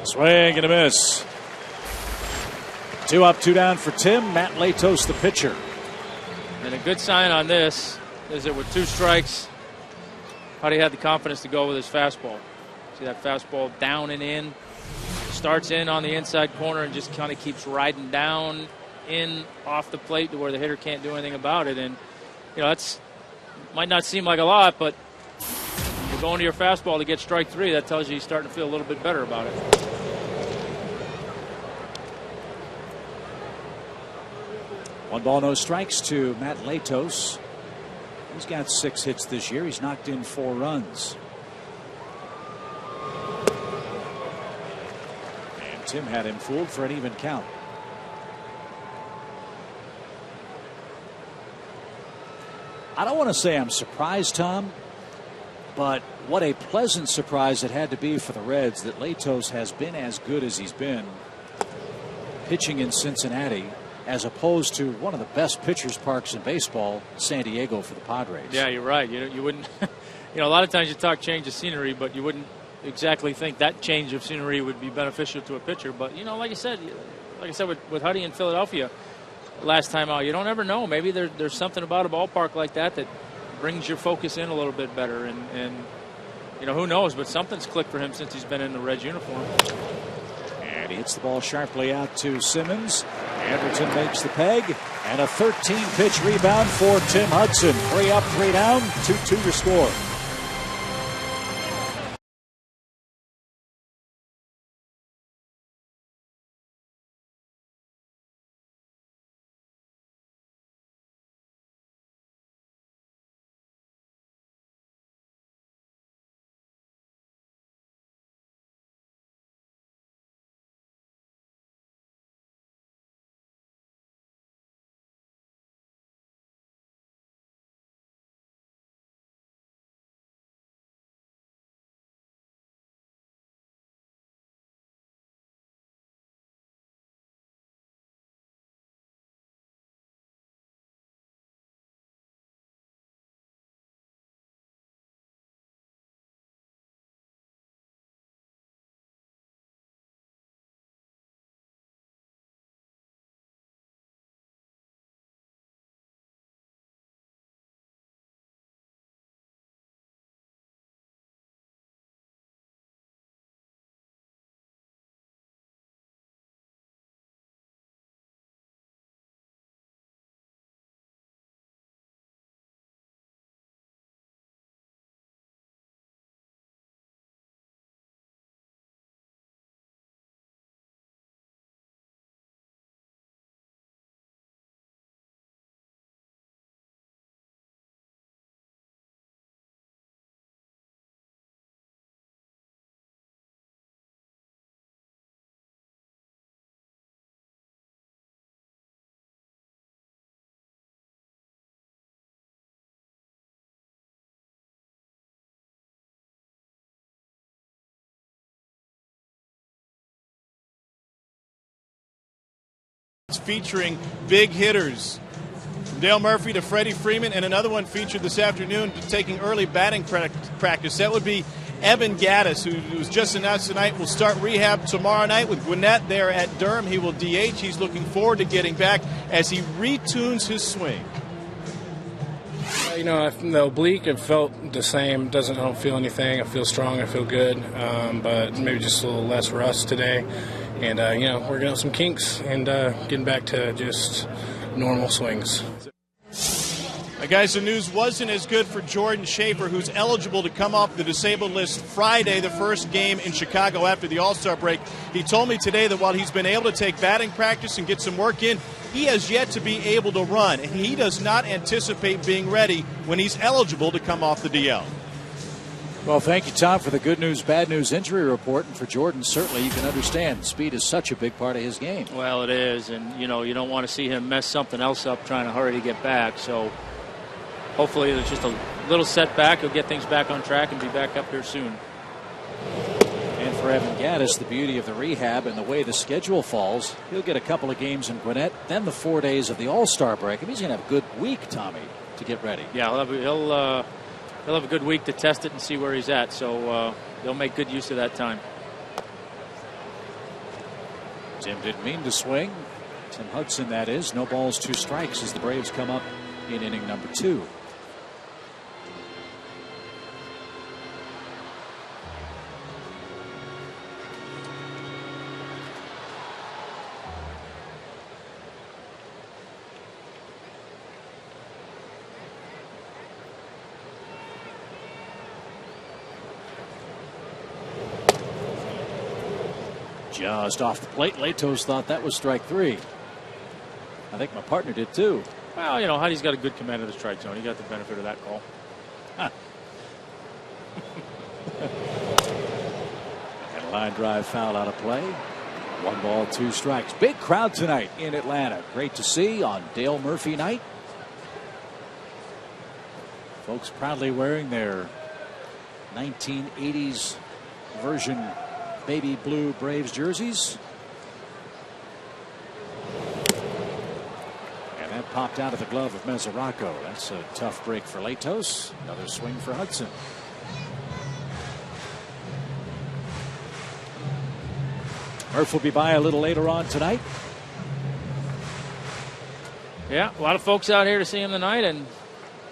Swing and a miss. 2 up, 2 down for Tim. Matt Latos, the pitcher. And a good sign on this is that with 2 strikes, Huddy had the confidence to go with his fastball. See that fastball down and in. Starts in on the inside corner and just kind of keeps riding down in off the plate to where the hitter can't do anything about it. And, you know, that's might not seem like a lot, but you're going to your fastball to get strike 3. That tells you he's starting to feel a little bit better about it. One ball, no strikes to Matt Latos. He's got 6 hits this year. He's knocked in 4 runs. And Tim had him fooled for an even count. I don't want to say I'm surprised, Tom, but what a pleasant surprise it had to be for the Reds that Latos has been as good as he's been pitching in Cincinnati, as opposed to one of the best pitchers parks in baseball, San Diego, for the Padres. Yeah, you're right. You wouldn't, a lot of times you talk change of scenery, but you wouldn't exactly think that change of scenery would be beneficial to a pitcher. But, like I said with Huddy in Philadelphia last time out, you don't ever know. Maybe there's something about a ballpark like that brings your focus in a little bit better. And who knows, but something's clicked for him since he's been in the Reds uniform. And he hits the ball sharply out to Simmons. Anderton makes the peg. And a 13-pitch rebound for Tim Hudson. 3 up, 3 down, 2-2 to score. Featuring big hitters. From Dale Murphy to Freddie Freeman, and another one featured this afternoon taking early batting practice. That would be Evan Gaddis, who was just announced tonight, will start rehab tomorrow night with Gwinnett there at Durham. He will DH. He's looking forward to getting back as he retunes his swing. You know, the oblique, it felt the same. I don't feel anything. I feel strong. I feel good. But maybe just a little less rust today. And, you know, working out some kinks and getting back to just normal swings. Guys, the news wasn't as good for Jordan Schaefer, who's eligible to come off the disabled list Friday, the first game in Chicago after the All-Star break. He told me today that while he's been able to take batting practice and get some work in, he has yet to be able to run, and he does not anticipate being ready when he's eligible to come off the DL. Well, thank you, Tom, for the good news, bad news injury report. And for Jordan, certainly you can understand speed is such a big part of his game. Well, it is. And, you know, you don't want to see him mess something else up trying to hurry to get back. So hopefully it's just a little setback. He'll get things back on track and be back up here soon. And for Evan Gaddis, the beauty of the rehab and the way the schedule falls, he'll get a couple of games in Gwinnett, then the 4 days of the All-Star break. And he's going to have a good week, Tommy, to get ready. Yeah, he'll have a good week to test it and see where he's at. So they'll make good use of that time. Tim didn't mean to swing. Tim Hudson, that is. No balls, 2 strikes as the Braves come up in inning number 2. Just off the plate. Latos thought that was strike 3. I think my partner did too. Well, you know, Huddy's got a good command of the strike zone. He got the benefit of that call. Huh. And a line drive foul out of play. 1 ball, 2 strikes. Big crowd tonight in Atlanta. Great to see on Dale Murphy night. Folks proudly wearing their 1980s version baby blue Braves jerseys. And that popped out of the glove of Mesoraco. That's a tough break for Latos. Another swing for Hudson. Murph will be by a little later on tonight. Yeah, a lot of folks out here to see him tonight, and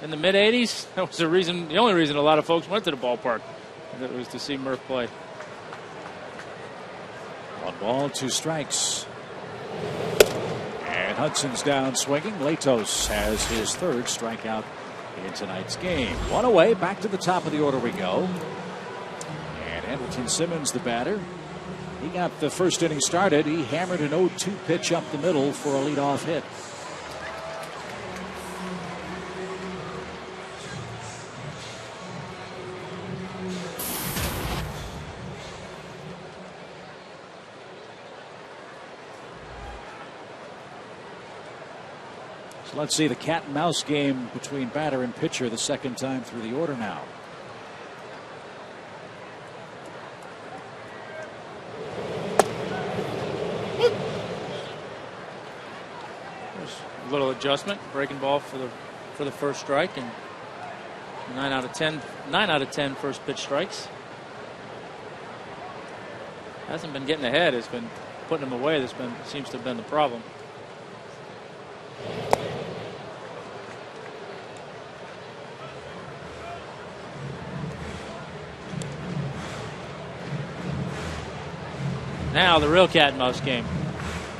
in the mid-'80s, that was the only reason a lot of folks went to the ballpark. That was to see Murph play. 1 ball, 2 strikes. And Hudson's down swinging. Latos has his 3rd strikeout in tonight's game. 1 away, back to the top of the order we go. And Andrelton Simmons, the batter. He got the first inning started. He hammered an 0-2 pitch up the middle for a leadoff hit. So let's see the cat and mouse game between batter and pitcher the second time through the order now. A little adjustment, breaking ball for the first strike, and 9 out of 10 first pitch strikes. Hasn't been getting ahead. It's been putting him away. Seems to have been the problem. Now the real cat and mouse game.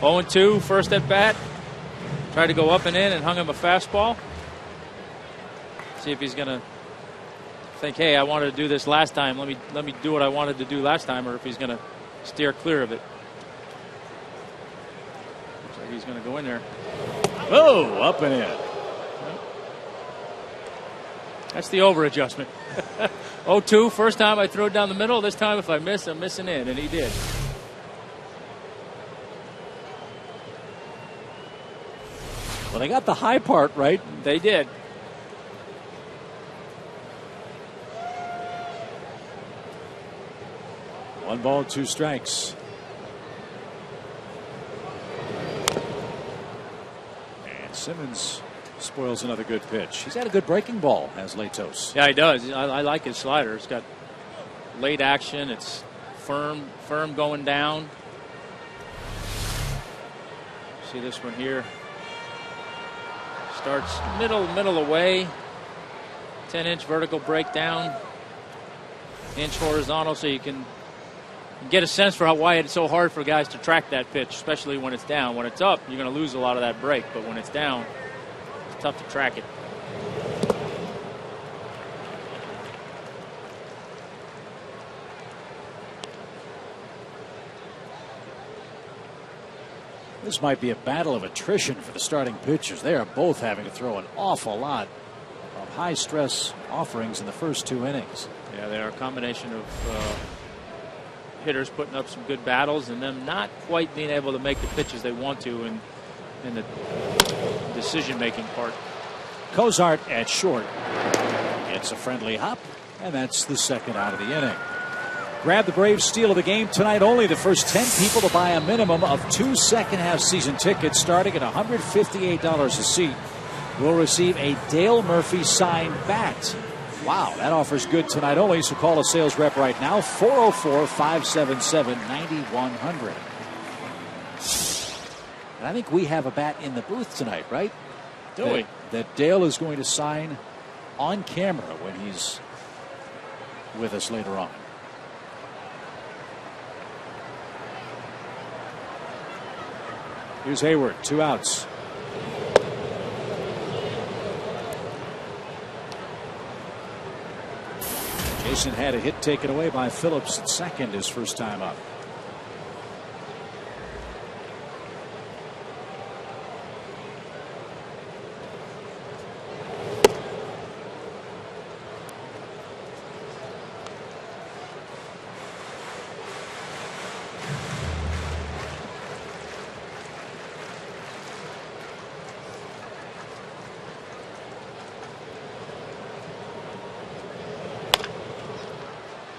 0-2, first at bat. Tried to go up and in and hung him a fastball. See if he's going to think, hey, I wanted to do this last time. Let me do what I wanted to do last time, or if he's going to steer clear of it. Looks like he's going to go in there. Oh, up and in. That's the over adjustment. 0-2, first time I threw it down the middle. This time if I miss, I'm missing in, and he did. Well, they got the high part right. They did. One ball, 2 strikes. And Simmons spoils another good pitch. He's had a good breaking ball, has Latos. Yeah, he does. I like his slider. It's got late action. It's firm going down. See this one here. Starts middle away. 10-inch vertical breakdown. Inch horizontal, so you can get a sense for why it's so hard for guys to track that pitch, especially when it's down. When it's up, you're going to lose a lot of that break, but when it's down, it's tough to track it. This might be a battle of attrition for the starting pitchers. They are both having to throw an awful lot of high-stress offerings in the first 2 innings. Yeah, they are a combination of hitters putting up some good battles and them not quite being able to make the pitches they want to in the decision-making part. Cozart at short gets a friendly hop, and that's the second out of the inning. Grab the Braves steal of the game tonight. Only the first 10 people to buy a minimum of 2 second-half season tickets starting at $158 a seat will receive a Dale Murphy signed bat. Wow, that offer's good tonight only, so call a sales rep right now, 404-577-9100. And I think we have a bat in the booth tonight, right? Do we? That Dale is going to sign on camera when he's with us later on. Here's Hayward, 2 outs. Jason had a hit taken away by Phillips at second his first time up.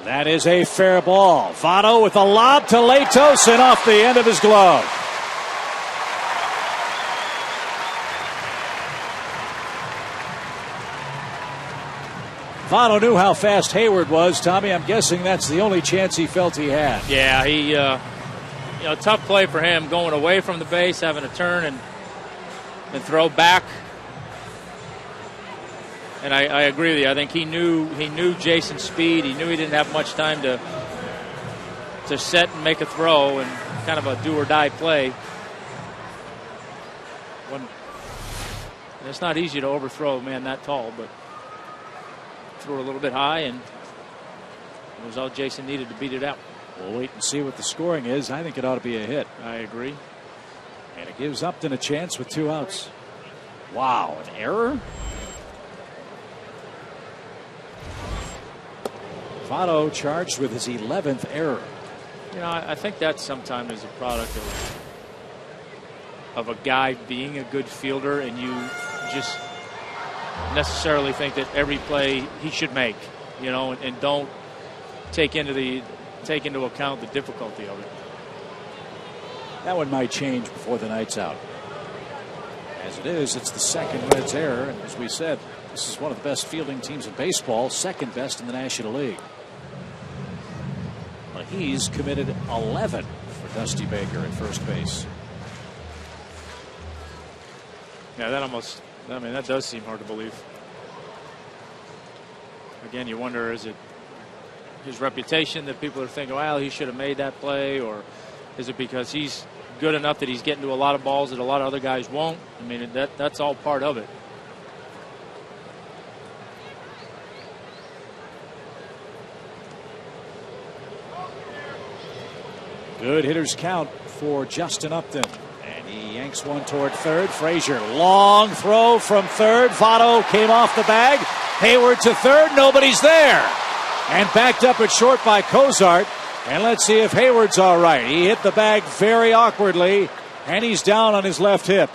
That is a fair ball. Votto with a lob to Latos and off the end of his glove. Votto knew how fast Hayward was. Tommy, I'm guessing that's the only chance he felt he had. Yeah, he, tough play for him, going away from the base, having to turn and throw back. And I agree with you. I think he knew Jason's speed. He knew he didn't have much time to set and make a throw, and kind of a do-or-die play. It's not easy to overthrow a man that tall, but threw it a little bit high, and it was all Jason needed to beat it out. We'll wait and see what the scoring is. I think it ought to be a hit. I agree. And it gives Upton a chance with 2 outs. Wow, an error? Votto charged with his 11th error. You know, I think that sometimes is a product of a guy being a good fielder, and you just necessarily think that every play he should make, you know, and don't take into account the difficulty of it. That one might change before the night's out. As it is, it's the second Reds error, and as we said, this is one of the best fielding teams in baseball, second best in the National League. Well, he's committed 11 for Dusty Baker at first base. Yeah, that does seem hard to believe. Again, you wonder, is it his reputation that people are thinking, well, he should have made that play, or is it because he's good enough that he's getting to a lot of balls that a lot of other guys won't? I mean, that's all part of it. Good hitter's count for Justin Upton. And he yanks one toward third. Frazier, long throw from third. Votto came off the bag. Hayward to third. Nobody's there. And backed up at short by Cozart. And let's see if Hayward's all right. He hit the bag very awkwardly, and he's down on his left hip.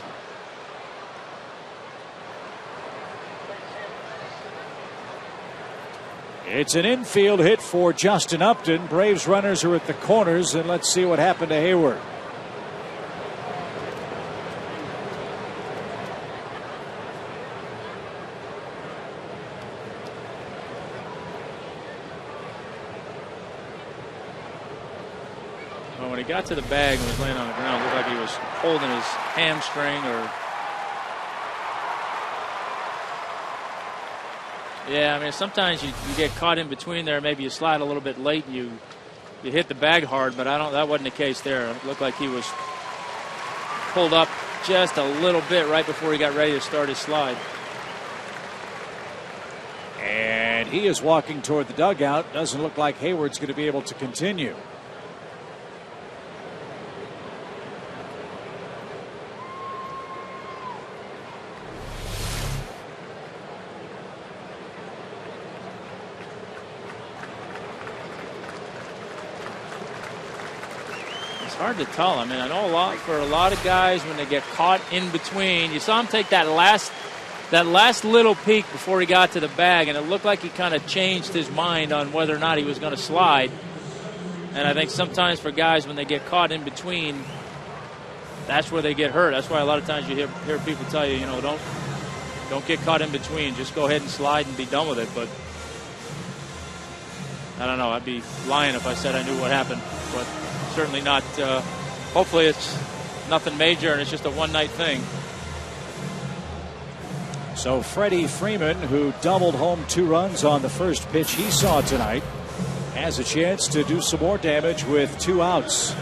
It's an infield hit for Justin Upton. Braves runners are at the corners, and let's see what happened to Hayward. Well, when he got to the bag and was laying on the ground, it looked like he was holding his hamstring or... Yeah, I mean, sometimes you get caught in between there. Maybe you slide a little bit late and you hit the bag hard, but that wasn't the case there. It looked like he was pulled up just a little bit right before he got ready to start his slide. And he is walking toward the dugout. Doesn't look like Hayward's going to be able to continue. Hard to tell. I mean, I know for a lot of guys when they get caught in between. You saw him take that last little peek before he got to the bag, and it looked like he kind of changed his mind on whether or not he was going to slide. And I think sometimes for guys when they get caught in between, that's where they get hurt. That's why a lot of times you hear people tell you, don't get caught in between. Just go ahead and slide and be done with it. But I don't know. I'd be lying if I said I knew what happened. But certainly not. Hopefully it's nothing major and it's just a one-night thing. So Freddie Freeman, who doubled home 2 runs on the first pitch he saw tonight, has a chance to do some more damage with 2 outs.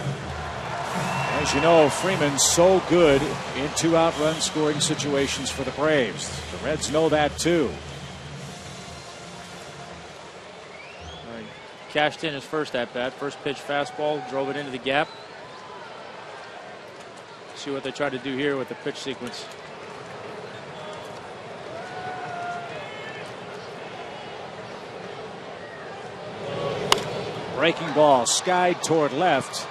As you know, Freeman's so good in 2-out run scoring situations for the Braves. The Reds know that too. Cashed in his first at-bat. First pitch fastball, drove it into the gap. See what they try to do here with the pitch sequence. Breaking ball, skied toward left.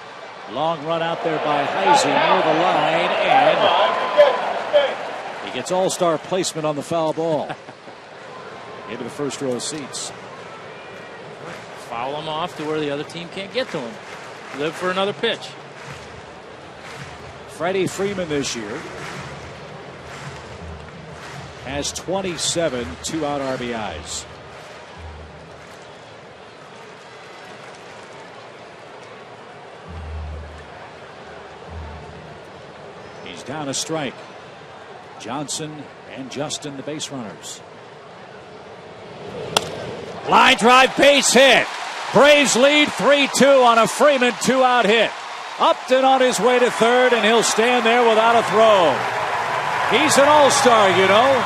Long run out there by Heisey near the line, and he gets all-star placement on the foul ball. Into the first row of seats. Foul him off to where the other team can't get to him. Live for another pitch. Freddie Freeman this year has 27 2-out RBIs. He's down a strike. Johnson and Justin, the base runners. Line drive, base hit. Braves lead 3-2 on a Freeman 2-out hit. Upton on his way to third, and he'll stand there without a throw. He's an all-star, you know.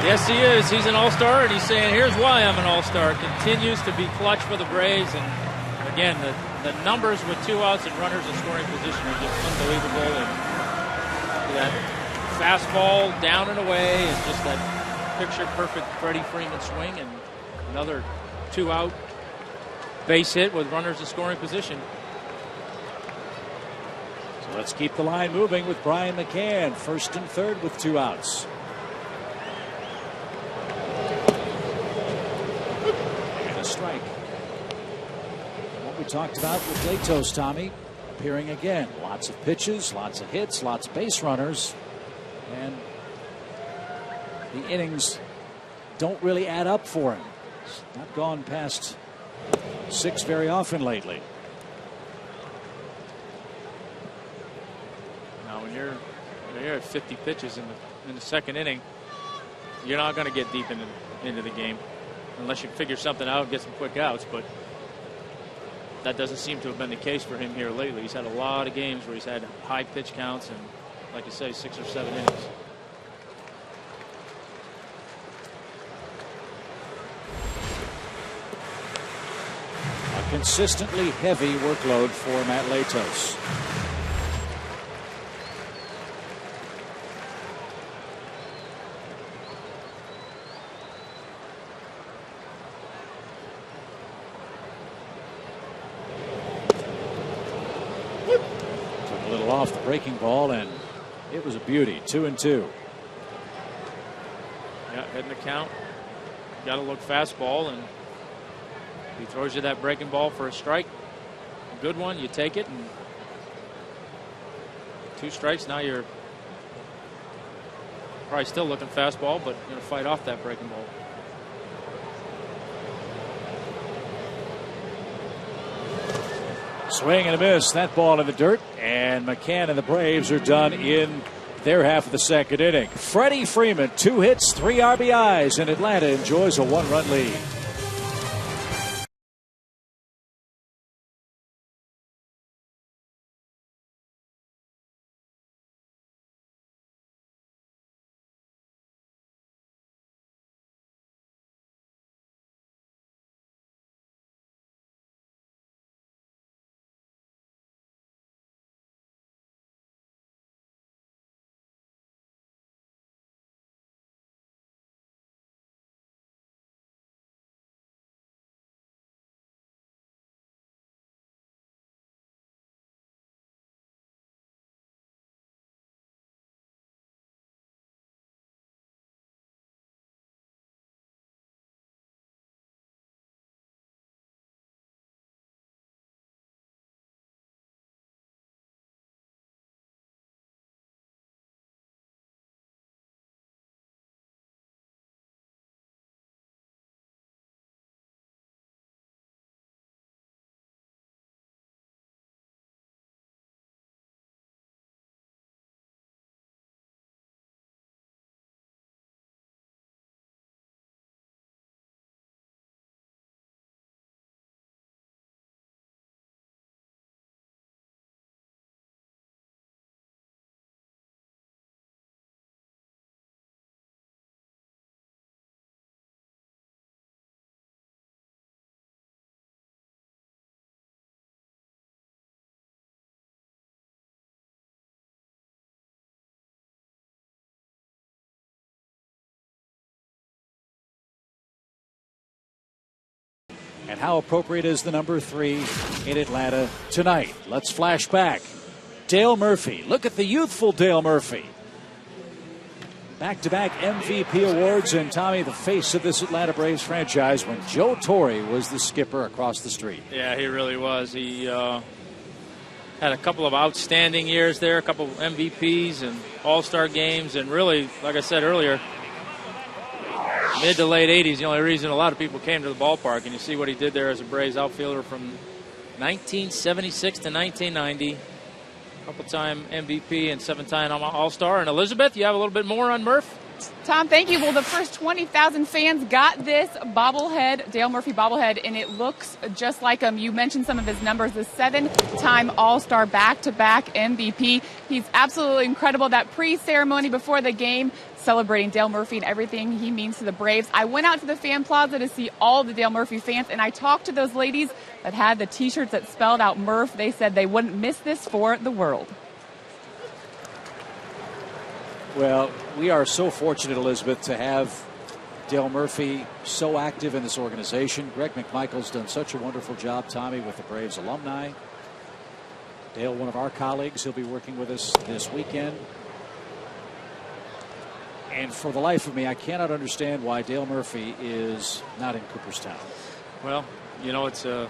Yes, he is. He's an all-star, and he's saying, here's why I'm an all-star. Continues to be clutch for the Braves, and again, the numbers with 2 outs and runners in scoring position are just unbelievable. And that fastball down and away, and just that picture-perfect Freddie Freeman swing, and another 2-out base hit with runners in scoring position. So let's keep the line moving with Brian McCann, first and third with 2 outs. And a strike. What we talked about with Latos, Tommy, appearing again. Lots of pitches, lots of hits, lots of base runners, and the innings don't really add up for him. He's not gone past 6 very often lately. Now, when you're at 50 pitches in the second inning, you're not going to get deep into the game unless you figure something out and get some quick outs. But that doesn't seem to have been the case for him here lately. He's had a lot of games where he's had high pitch counts and, like you say, 6 or 7 innings. Consistently heavy workload for Matt Latos. Took a little off the breaking ball, and it was a beauty. 2-2. Yeah, heading the count. Got to look fastball, and he throws you that breaking ball for a strike. A good one, you take it, and 2 strikes. Now you're probably still looking fastball, but you're going to fight off that breaking ball. Swing and a miss. That ball in the dirt, and McCann and the Braves are done in their half of the second inning. Freddie Freeman, 2 hits, 3 RBIs, and Atlanta enjoys a 1-run lead. And how appropriate is the number 3 in Atlanta tonight? Let's flash back. Dale Murphy. Look at the youthful Dale Murphy. Back-to-back MVP awards, and Tommy, the face of this Atlanta Braves franchise when Joe Torre was the skipper across the street. Yeah, he really was. He had a couple of outstanding years there, a couple of MVPs and all-star games, and really, like I said earlier, mid to late 80s, the only reason a lot of people came to the ballpark, and you see what he did there as a Braves outfielder from 1976 to 1990. Couple-time MVP and 7-time All-Star. And Elizabeth, you have a little bit more on Murph? Tom, thank you. Well, the first 20,000 fans got this bobblehead, Dale Murphy bobblehead, and it looks just like him. You mentioned some of his numbers, the 7-time All-Star back-to-back MVP. He's absolutely incredible. That pre-ceremony before the game, celebrating Dale Murphy and everything he means to the Braves. I went out to the fan plaza to see all the Dale Murphy fans, and I talked to those ladies that had the T-shirts that spelled out Murph. They said they wouldn't miss this for the world. Well, we are so fortunate, Elizabeth, to have Dale Murphy so active in this organization. Greg McMichael's done such a wonderful job, Tommy, with the Braves alumni. Dale, one of our colleagues, he'll be working with us this weekend. And for the life of me, I cannot understand why Dale Murphy is not in Cooperstown. Well, you know, it's a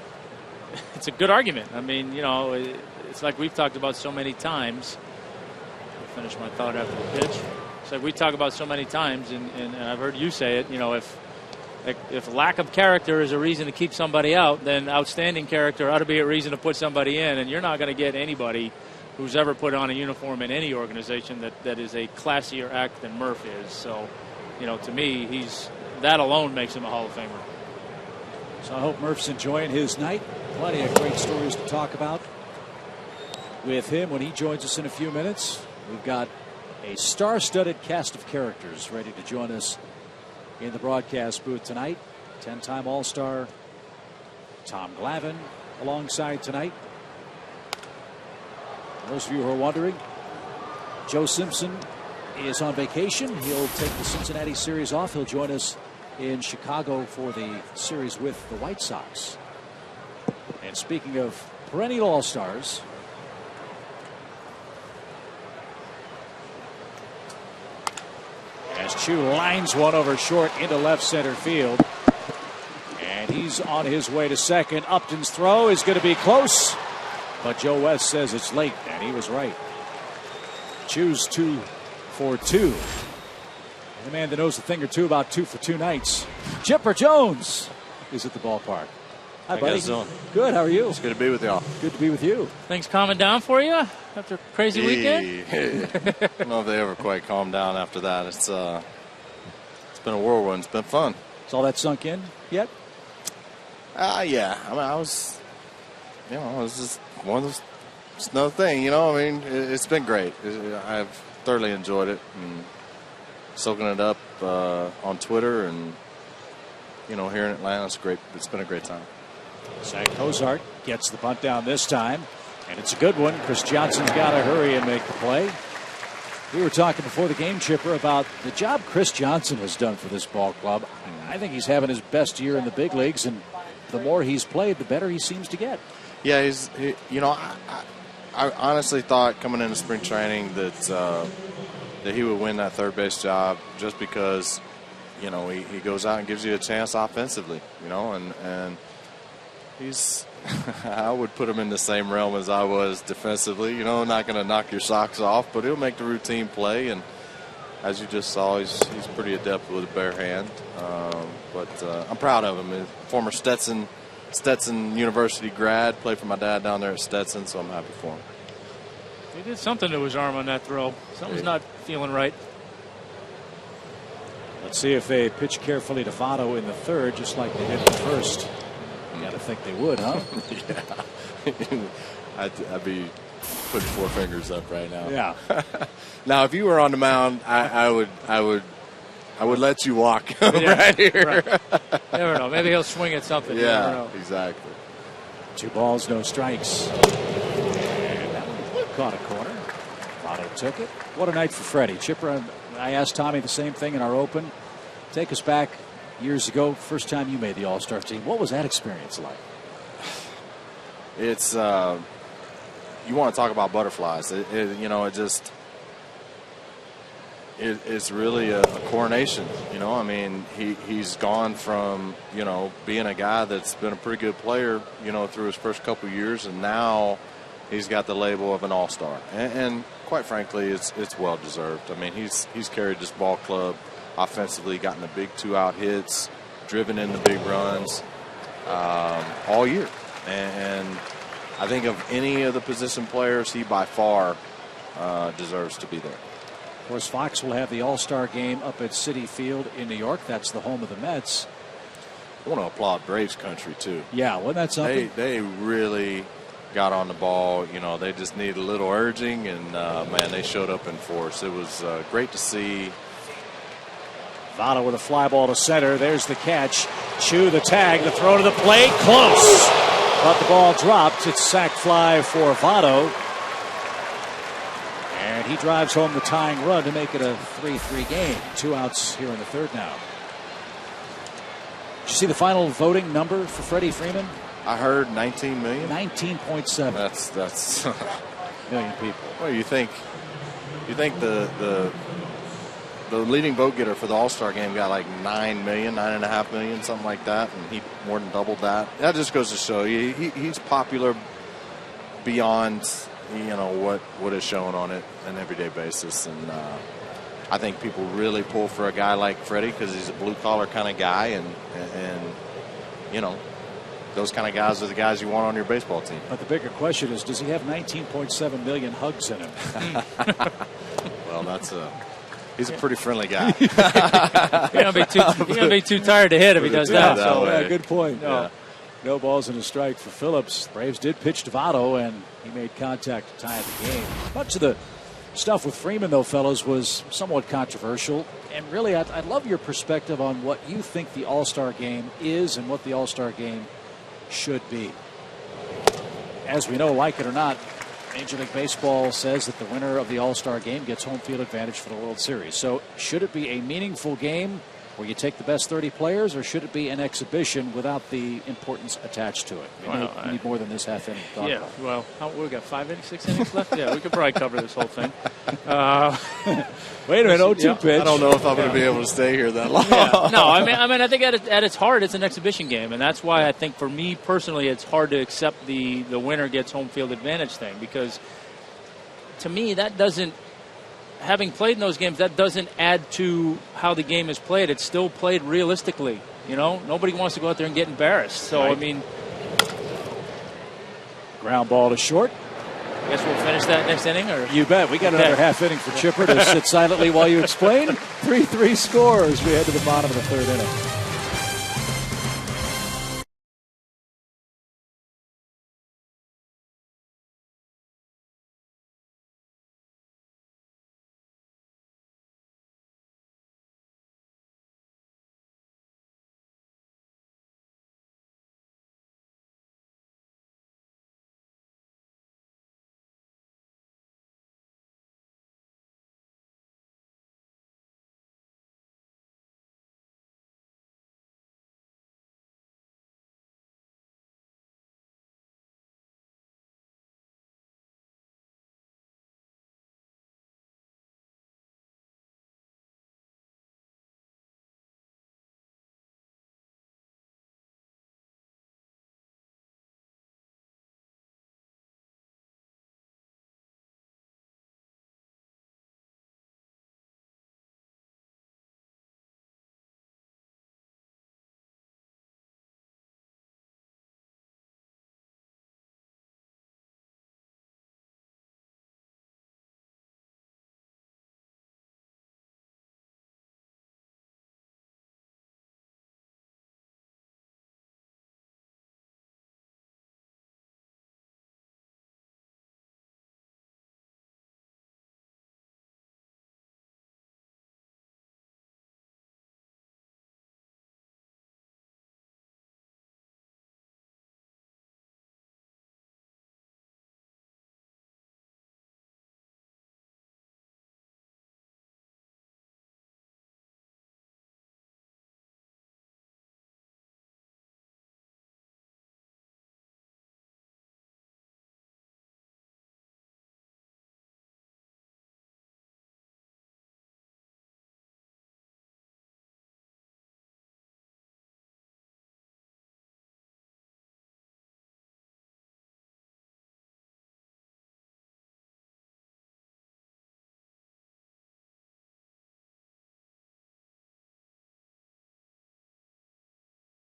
good argument. I mean, you know, it's like we've talked about so many times. I'll finish my thought after the pitch. It's like we talk about so many times, and I've heard you say it, you know, if lack of character is a reason to keep somebody out, then outstanding character ought to be a reason to put somebody in, and you're not going to get anybody who's ever put on a uniform in any organization that is a classier act than Murph is. So, you know, to me, that alone makes him a Hall of Famer. So I hope Murph's enjoying his night. Plenty of great stories to talk about with him when he joins us in a few minutes. We've got a star-studded cast of characters ready to join us in the broadcast booth tonight. 10-time All-Star Tom Glavine alongside tonight. For those of you who are wondering, Joe Simpson is on vacation. He'll take the Cincinnati series off. He'll join us in Chicago for the series with the White Sox. And speaking of perennial All-Stars, as Chu lines one over short into left center field. And he's on his way to second. Upton's throw is going to be close, but Joe West says it's late, and he was right. Chu's 2 for 2. The man that knows a thing or two about 2 for 2 nights, Chipper Jones, is at the ballpark. Hi, buddy. Good. How are you? It's good to be with y'all. Good to be with you. Things calming down for you after a crazy weekend? I don't know if they ever quite calmed down after that. It's been a whirlwind. It's been fun. Is all that sunk in yet? Yeah. I mean, it was just one of those. It's another thing, you know. I mean, it's been great. I've thoroughly enjoyed it and soaking it up on Twitter and, you know, here in Atlanta. It's great. It's been a great time. Zach Cozart gets the bunt down this time, and it's a good one. Chris Johnson's got to hurry and make the play. We were talking before the game, Chipper, about the job Chris Johnson has done for this ball club. I think he's having his best year in the big leagues, and the more he's played, the better he seems to get. Yeah, you know, I honestly thought coming into spring training that he would win that third base job just because, you know, he goes out and gives you a chance offensively, you know, and he's I would put him in the same realm as I was defensively, you know, not going to knock your socks off, but he'll make the routine play, and as you just saw, he's pretty adept with a bare hand. But I'm proud of him. Former Stetson University grad, played for my dad down there at Stetson, so I'm happy for him. He did something to his arm on that throw. Something's not feeling right. Let's see if they pitch carefully to Votto in the third, just like they did in the first. You got to think they would, huh? Yeah. I'd be putting 4 fingers up right now. Yeah. Now, if you were on the mound, I would let you walk right here. Right. Never know. Maybe he'll swing at something. Yeah, never know. Exactly. 2 balls, no strikes. And that one caught a corner. Votto took it. What a night for Freddie. Chipper, I asked Tommy the same thing in our open. Take us back years ago, first time you made the All-Star team. What was that experience like? It's you want to talk about butterflies. It's really a coronation. You know, I mean, he's gone from, you know, being a guy that's been a pretty good player, you know, through his first couple years, and now he's got the label of an all-star. And quite frankly, it's well deserved. I mean, he's carried this ball club offensively, gotten the big 2-out hits, driven in the big runs all year. And I think of any of the position players, he by far deserves to be there. Of course, Fox will have the All-Star game up at Citi Field in New York. That's the home of the Mets. I want to applaud Braves country, too. Yeah, wasn't that something? They really got on the ball. You know, they just needed a little urging, and, man, they showed up in force. It was great to see. Votto with a fly ball to center. There's the catch. Chu the tag. The throw to the plate. Close. But the ball dropped. It's sac fly for Votto. And he drives home the tying run to make it a 3-3 game. 2 outs here in the third now. Did you see the final voting number for Freddie Freeman? I heard 19 million. 19.7. That's million people. Well, you think the leading vote getter for the All-Star game got like 9 million, 9.5 million, something like that, and he more than doubled that. That just goes to show you he's popular beyond what is shown on it an everyday basis, and I think people really pull for a guy like Freddie because he's a blue-collar kind of guy, and those kind of guys are the guys you want on your baseball team. But the bigger question is, does he have 19.7 million hugs in him? Well, he's a pretty friendly guy. He'll be too tired to hit if he does that. So, good point. No balls and a strike for Phillips. Braves did pitch to Votto, and he made contact to tie the game. Much of the stuff with Freeman, though, fellas, was somewhat controversial. And really, I'd love your perspective on what you think the All-Star game is and what the All-Star game should be. As we know, like it or not, Major League Baseball says that the winner of the All-Star game gets home field advantage for the World Series. So should it be a meaningful game where you take the best 30 players, or should it be an exhibition without the importance attached to it? We need more than this half inning. Well, we've got 5 innings, 6 innings left. Yeah, we could probably cover this whole thing. Wait a minute, 0-2 pitch. I don't know if I'm going to be able to stay here that long. Yeah. No, I mean, I think at its heart, it's an exhibition game, and that's why I think for me personally, it's hard to accept the winner gets home field advantage thing, because to me that doesn't. Having played in those games, that doesn't add to how the game is played. It's still played realistically. Nobody wants to go out there and get embarrassed. So, right. I mean, ground ball to short. I guess we'll finish that next inning, or you bet. We got another half inning for Chipper to sit silently while you explain. 3-3 scores. We head to the bottom of the third inning.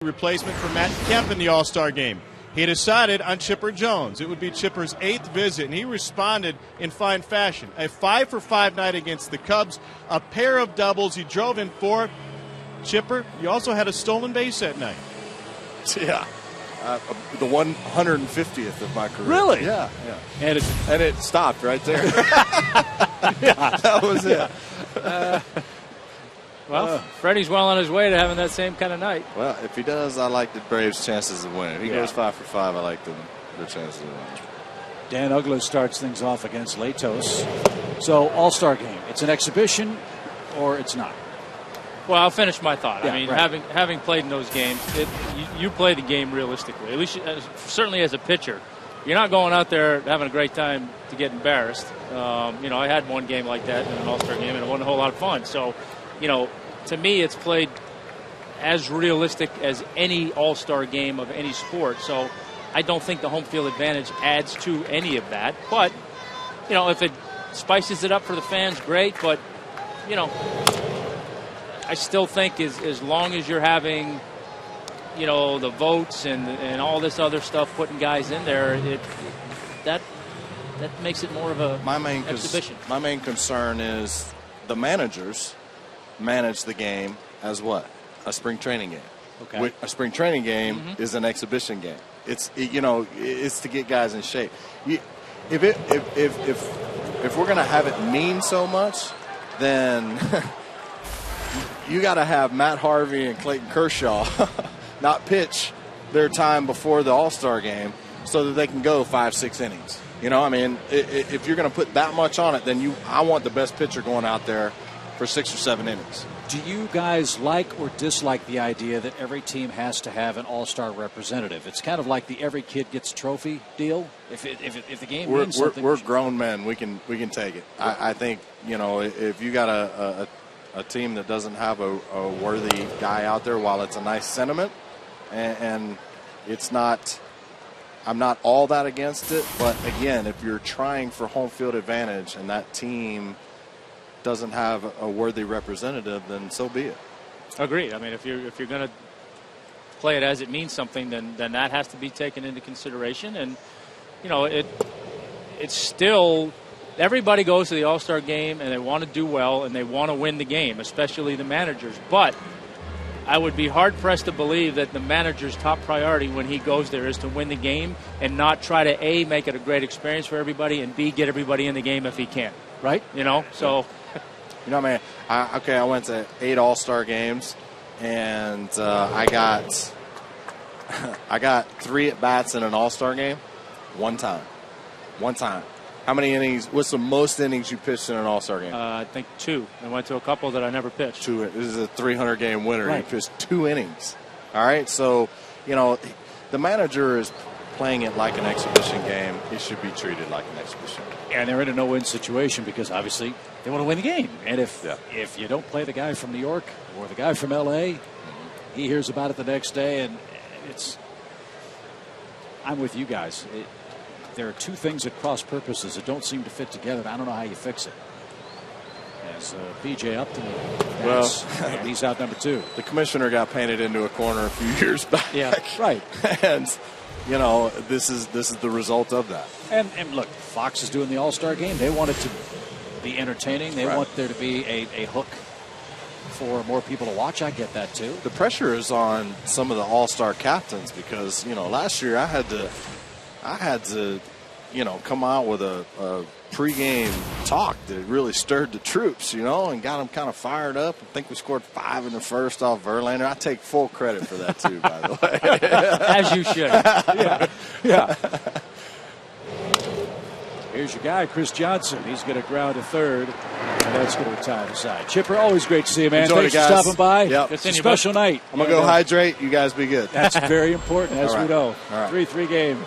Replacement for Matt Kemp in the All-Star game. He decided on Chipper Jones. It would be Chipper's 8th visit, and he responded in fine fashion. A 5-for-5 night against the Cubs, a pair of doubles. He drove in 4. Chipper, you also had a stolen base that night. Yeah. The 150th of my career. Really? Yeah. And it stopped right there. yeah, that was it. Well, Freddie's well on his way to having that same kind of night. Well, if he does, I like the Braves' chances of winning. If he Yeah. goes 5-for-5, I like their chances of winning. Dan Uggla starts things off against Latos. So, All-Star game. It's an exhibition or it's not? Well, I'll finish my thought. Yeah, I mean, right. having played in those games, you play the game realistically. At least, certainly as a pitcher, you're not going out there having a great time to get embarrassed. I had one game like that in an All-Star game, and it wasn't a whole lot of fun. So, to me, it's played as realistic as any All-Star game of any sport. So, I don't think the home field advantage adds to any of that. But, if it spices it up for the fans, great. But, I still think as long as you're having, the votes and all this other stuff, putting guys in there, that makes it more of a exhibition. My main concern is the managers manage the game as what? A spring training game. Okay. A spring training game is an exhibition game. It's to get guys in shape. If we're gonna have it mean so much, then you got to have Matt Harvey and Clayton Kershaw not pitch their time before the All-Star game so that they can go 5-6 innings. If you're going to put that much on it, then I want the best pitcher going out there for 6 or 7 innings. Do you guys like or dislike the idea that every team has to have an all-star representative? It's kind of like the every kid gets a trophy deal. If the game means something, we're grown men. We can take it. I think if you got a team that doesn't have a worthy guy out there, while it's a nice sentiment, and it's not. I'm not all that against it, but again, if you're trying for home field advantage and that team doesn't have a worthy representative, then so be it. Agreed. I mean, if you're going to play it as it means something, then that has to be taken into consideration. And it's still, everybody goes to the All-Star game and they want to do well and they want to win the game, especially the managers. But I would be hard-pressed to believe that the manager's top priority when he goes there is to win the game and not try to, A, make it a great experience for everybody, and B, get everybody in the game if he can. Right? So... I went to 8 All-Star games, and I got 3 at-bats in an All-Star game one time. How many innings? What's the most innings you pitched in an All-Star game? I think 2. I went to a couple that I never pitched. 2. This is a 300-game winner. Right. You pitched 2 innings. All right? So, the manager is playing it like an exhibition game. It should be treated like an exhibition game. And they're in a no-win situation because obviously they want to win the game. And if you don't play the guy from New York or the guy from L.A., he hears about it the next day, and I'm with you guys. There are 2 things at cross purposes that don't seem to fit together. I don't know how you fix it. As B.J. Upton, and he's out number 2. The commissioner got painted into a corner a few years back. Yeah, right. And this is the result of that. And look, Fox is doing the All-Star game. They want it to be entertaining. They want there to be a hook for more people to watch. I get that too. The pressure is on some of the All-Star captains because last year I had to come out with a pregame talk that really stirred the troops, and got them kind of fired up. I think we scored 5 in the first off Verlander. I take full credit for that too, by the way. As you should. Yeah. Here's your guy, Chris Johnson. He's going to ground to third, and that's going to tie the side. Chipper, always great to see you, man. Enjoy Thanks it, for guys. stopping by. Yep. It's a special night. I'm going to go hydrate. You guys be good. That's very important, as we know. All right. 3-3 game.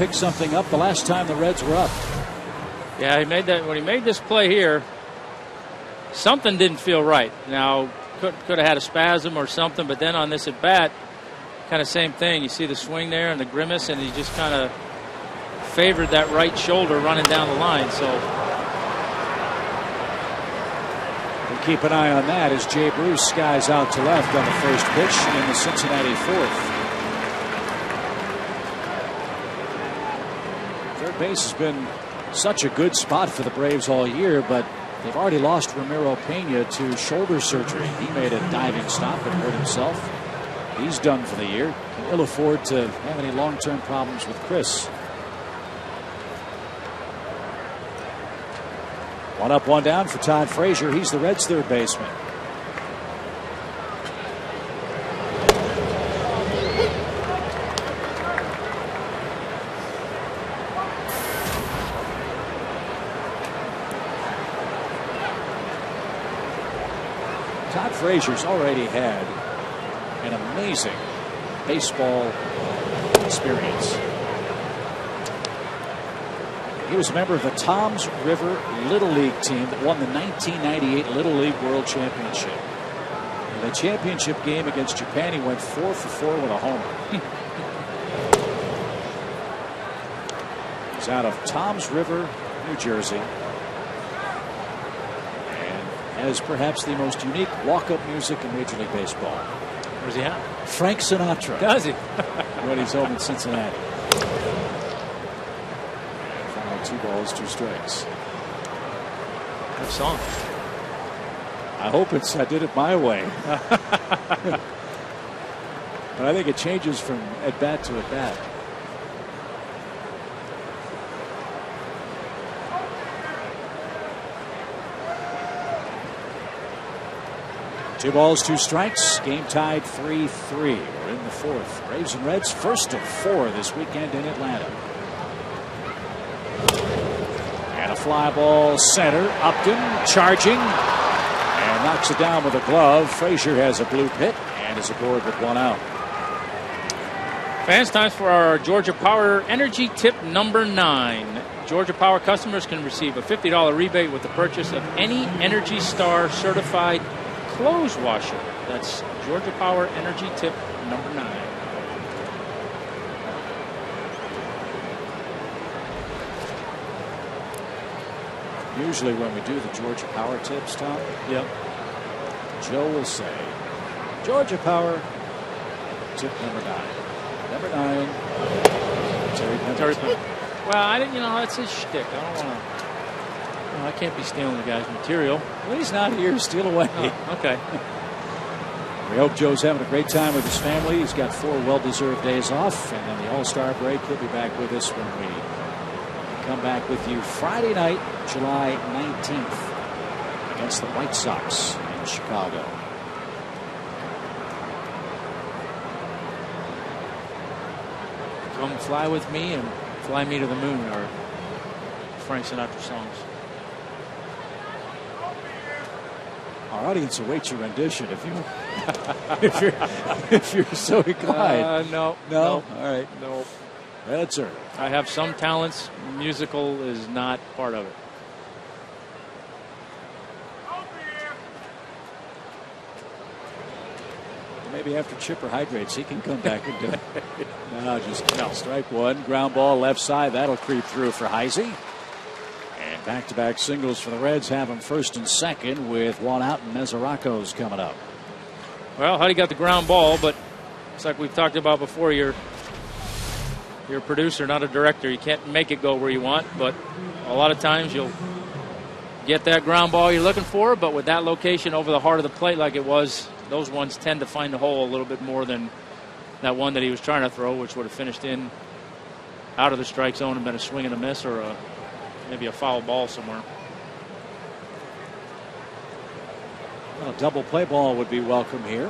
pick something up the last time the Reds were up. Yeah, he made that when he made this play here. Something didn't feel right. Now, could have had a spasm or something, but then on this at bat, kind of same thing. You see the swing there and the grimace, and he just kind of favored that right shoulder running down the line. So we'll keep an eye on that as Jay Bruce skies out to left on the first pitch in the Cincinnati fourth. Third base has been such a good spot for the Braves all year, but they've already lost Ramiro Pena to shoulder surgery. He made a diving stop and hurt himself. He's done for the year. Can ill afford to have any long-term problems with Chris. One up, one down for Todd Frazier. He's the Reds' third baseman. Todd Frazier's already had an amazing baseball experience. He was a member of the Toms River Little League team that won the 1998 Little League World Championship. In the championship game against Japan, he went 4 for 4 with a homer. He's out of Toms River, New Jersey. As perhaps the most unique walk-up music in Major League Baseball. Where's he at? Frank Sinatra. Does he? When he's home in Cincinnati. Final 2 balls, 2 strikes. Good song. I hope it's I Did It My Way. But I think it changes from at bat to at bat. Two balls, 2 strikes. Game tied 3-3. We're in the fourth. Braves and Reds first of 4 this weekend in Atlanta. And a fly ball center. Upton charging and knocks it down with a glove. Frazier has a blue pit and is aboard with 1 out. Fans, time for our Georgia Power Energy Tip number 9. Georgia Power customers can receive a $50 rebate with the purchase of any Energy Star certified clothes washer. That's Georgia Power Energy Tip number 9. Usually when we do the Georgia Power tips, Tom, yep, Joe will say, Georgia Power tip number 9. Number 9, Terry Pendleton. Well, I didn't. That's his shtick. I don't want to. I can't be stealing the guy's material. Well, he's not here to steal away. Oh, okay. We hope Joe's having a great time with his family. He's got 4 well-deserved days off, and then the All-Star break. He'll be back with us when we come back with you Friday night, July 19th, against the White Sox in Chicago. Come Fly With Me and Fly Me to the Moon are Frank Sinatra songs. Our audience awaits your rendition if you're so inclined. No. All right. No. That's sir. I have some talents. Musical is not part of it. Maybe after Chipper hydrates, he can come back and do it. No. Strike 1. Ground ball left side. That'll creep through for Heisey. And back-to-back singles for the Reds have him first and second with 1 out, and Mesoraco's coming up. Well, Huddy got the ground ball, but it's like we've talked about before. You're a producer, not a director. You can't make it go where you want, but a lot of times you'll get that ground ball you're looking for, but with that location over the heart of the plate like it was, those ones tend to find the hole a little bit more than that one that he was trying to throw, which would have finished in out of the strike zone and been a swing and a miss or maybe a foul ball somewhere. Well, a double play ball would be welcome here.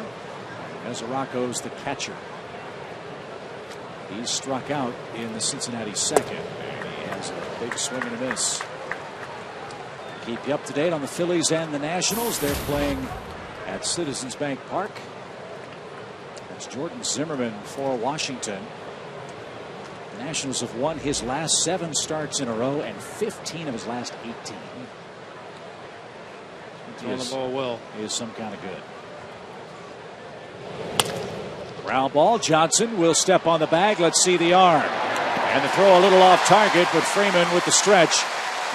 Mesoraco's the catcher. He's struck out in the Cincinnati second, and he has a big swing and a miss. Keep you up to date on the Phillies and the Nationals. They're playing at Citizens Bank Park. That's Jordan Zimmerman for Washington. Nationals have won his last 7 starts in a row and 15 of his last 18. Throwing the ball well. He is some kind of good. Ground ball. Johnson will step on the bag. Let's see the arm. And the throw a little off target, but Freeman with the stretch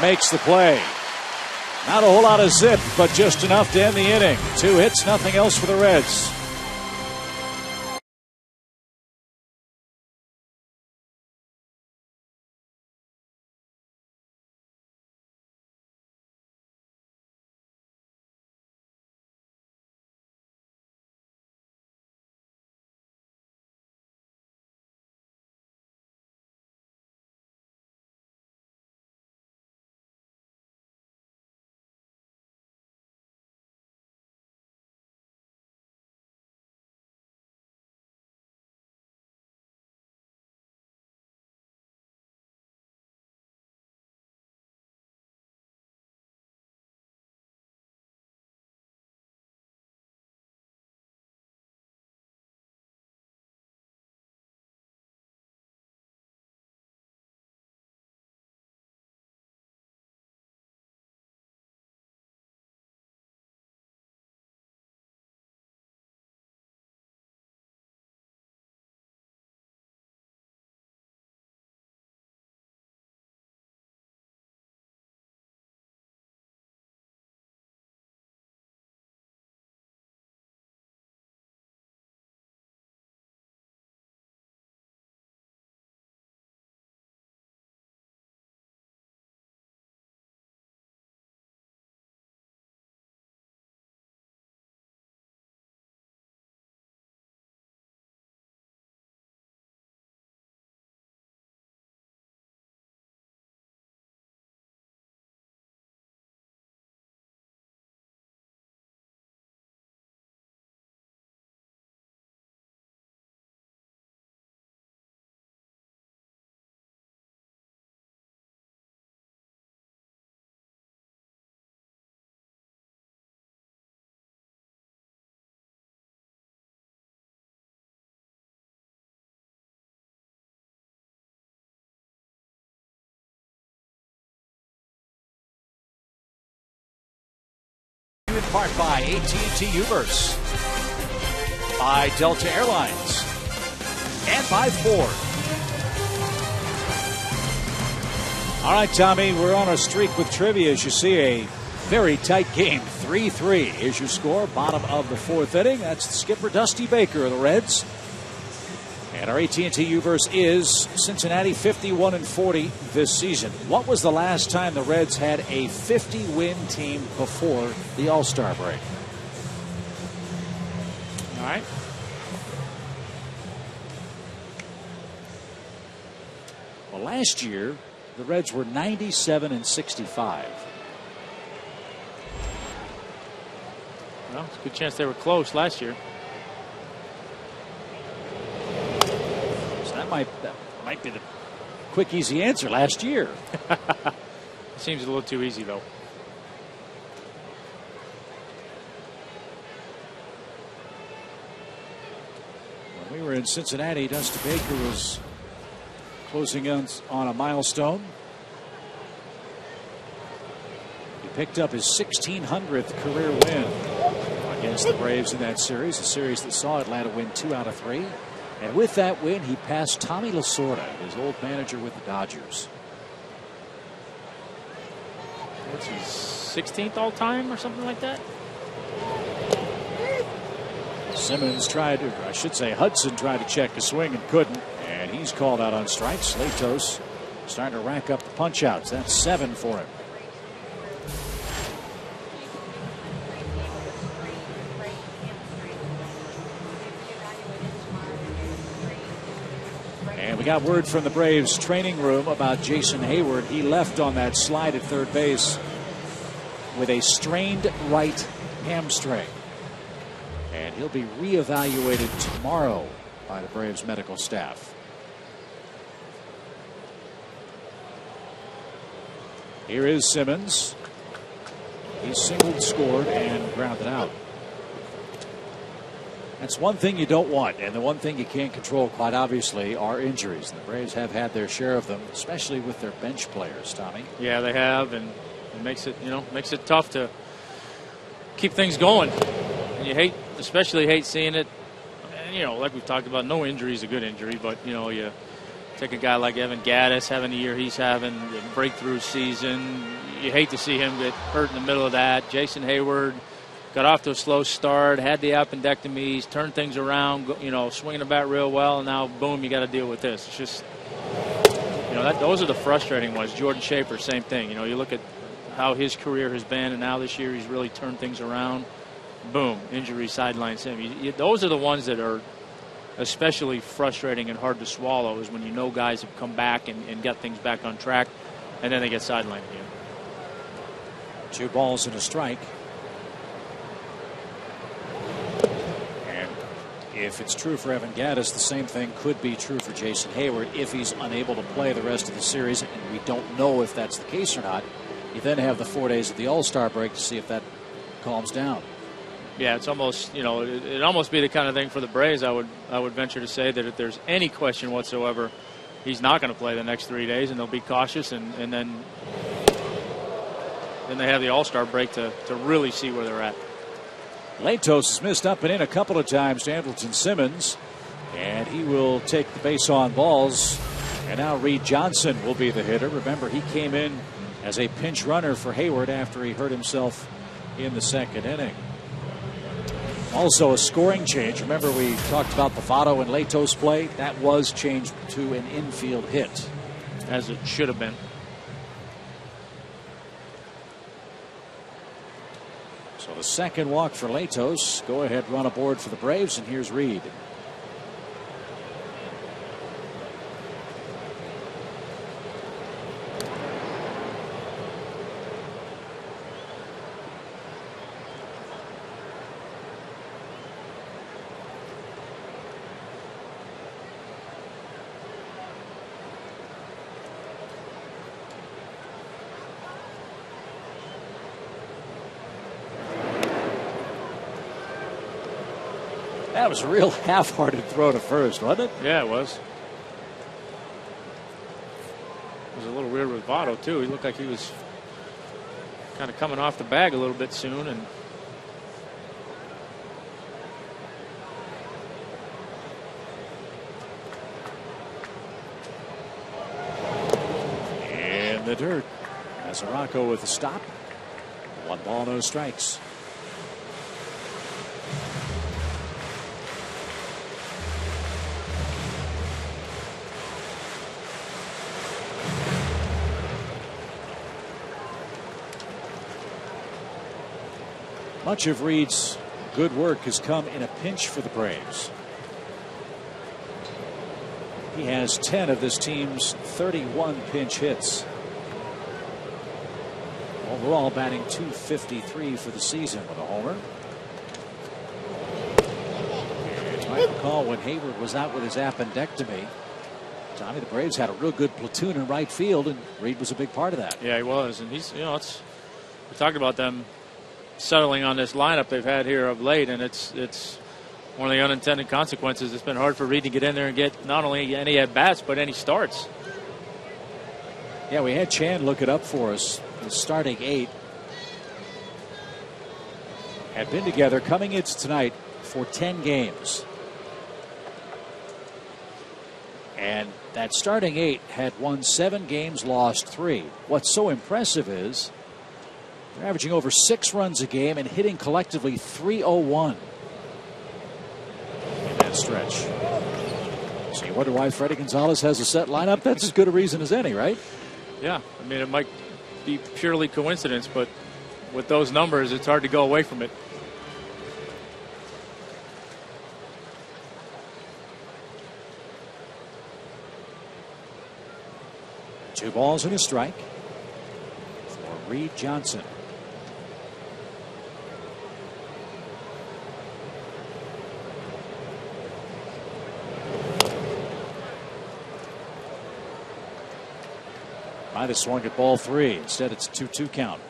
makes the play. Not a whole lot of zip, but just enough to end the inning. 2 hits, nothing else for the Reds. In part by AT&T Uverse, by Delta Airlines, and by Ford. All right, Tommy, we're on a streak with trivia. As you see, a very tight game. 3-3 is your score. Bottom of the 4th inning. That's the skipper, Dusty Baker of the Reds. And our AT&T Uverse is Cincinnati 51-40 this season. What was the last time the Reds had a 50-win team before the All-Star break? All right. Well, last year, the Reds were 97-65. Well, it's a good chance they were close last year. That might be the quick, easy answer. Last year. Seems a little too easy, though. When we were in Cincinnati, Dusty Baker was closing in on a milestone. He picked up his 1600th career win against the Braves in that series, a series that saw Atlanta win 2 out of 3. And with that win, he passed Tommy Lasorda, his old manager with the Dodgers. What's his 16th all-time or something like that? Simmons tried to, I should say Hudson tried to check the swing and couldn't. And he's called out on strikes. Latos starting to rack up the punch-outs. That's 7 for him. And we got word from the Braves training room about Jason Hayward. He left on that slide at third base with a strained right hamstring. And he'll be reevaluated tomorrow by the Braves medical staff. Here is Simmons. He singled, scored, and grounded out. That's one thing you don't want, and the one thing you can't control, quite obviously, are injuries. The Braves have had their share of them, especially with their bench players, Tommy. Yeah, they have, and it makes it tough to keep things going. And you especially hate seeing it. And, like we've talked about, no injury is a good injury, but you take a guy like Evan Gattis having the year he's having, the breakthrough season. You hate to see him get hurt in the middle of that. Jason Hayward got off to a slow start, had the appendectomies, turned things around, swinging the bat real well, and now, boom, you got to deal with this. It's just, those are the frustrating ones. Jordan Schaefer, same thing. You look at how his career has been, and now this year he's really turned things around. Boom, injury sidelines him. Those are the ones that are especially frustrating and hard to swallow, is when guys have come back and got things back on track, and then they get sidelined again. 2 balls and a strike. If it's true for Evan Gattis, the same thing could be true for Jason Hayward if he's unable to play the rest of the series, and we don't know if that's the case or not. You then have the 4 days of the All-Star break to see if that calms down. Yeah, it's almost, it'd almost be the kind of thing for the Braves. I would venture to say that if there's any question whatsoever, he's not going to play the next 3 days, and they'll be cautious, and then they have the All-Star break to really see where they're at. Latos has missed up and in a couple of times to Andrelton Simmons, and he will take the base on balls. And now Reed Johnson will be the hitter. Remember, he came in as a pinch runner for Hayward after he hurt himself in the 2nd inning. Also a scoring change. Remember, we talked about the Votto and Latos play. That was changed to an infield hit, as it should have been. So the 2nd walk for Latos. Go ahead, run aboard for the Braves, and here's Reed. That was a real half-hearted throw to first, wasn't it? Yeah, it was. It was a little weird with Votto, too. He looked like he was kind of coming off the bag a little bit soon. In the dirt. Mazzaraco with a stop. 1 ball, no strikes. Much of Reed's good work has come in a pinch for the Braves. He has 10 of this team's 31 pinch hits. Overall, batting .253 for the season with a homer. And you might recall when Hayward was out with his appendectomy, Tommy, the Braves had a real good platoon in right field, and Reed was a big part of that. Yeah, he was. And he's, we talked about them settling on this lineup they've had here of late, and it's one of the unintended consequences. It's been hard for Reed to get in there and get not only any at-bats, but any starts. Yeah, we had Chan look it up for us. The starting 8 had been together coming into tonight for 10 games. And that starting 8 had won 7 games, lost 3. What's so impressive is they're averaging over 6 runs a game and hitting collectively .301 in that stretch. So you wonder why Freddie Gonzalez has a set lineup? That's as good a reason as any, right? Yeah, I mean, it might be purely coincidence, but with those numbers, it's hard to go away from it. Two balls and a strike for Reed Johnson. Might have swung at ball 3. Instead, it's a 2-2 count.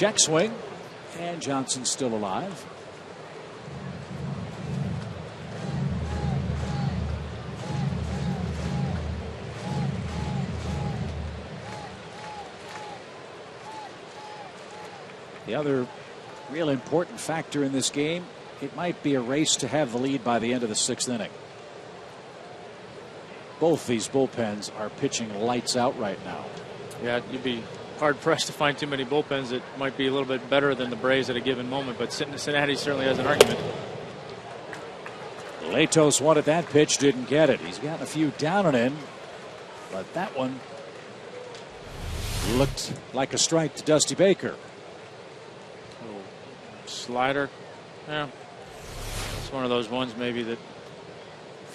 check swing, and Johnson's still alive. The other real important factor in this game, it might be a race to have the lead by the end of the 6th inning. Both these bullpens are pitching lights out right now. Yeah, you'd be hard-pressed to find too many bullpens that might be a little bit better than the Braves at a given moment, but Cincinnati certainly has an argument. Latos wanted that pitch, didn't get it. He's gotten a few down and in, but that one looked like a strike to Dusty Baker. Slider. Yeah. It's one of those ones maybe that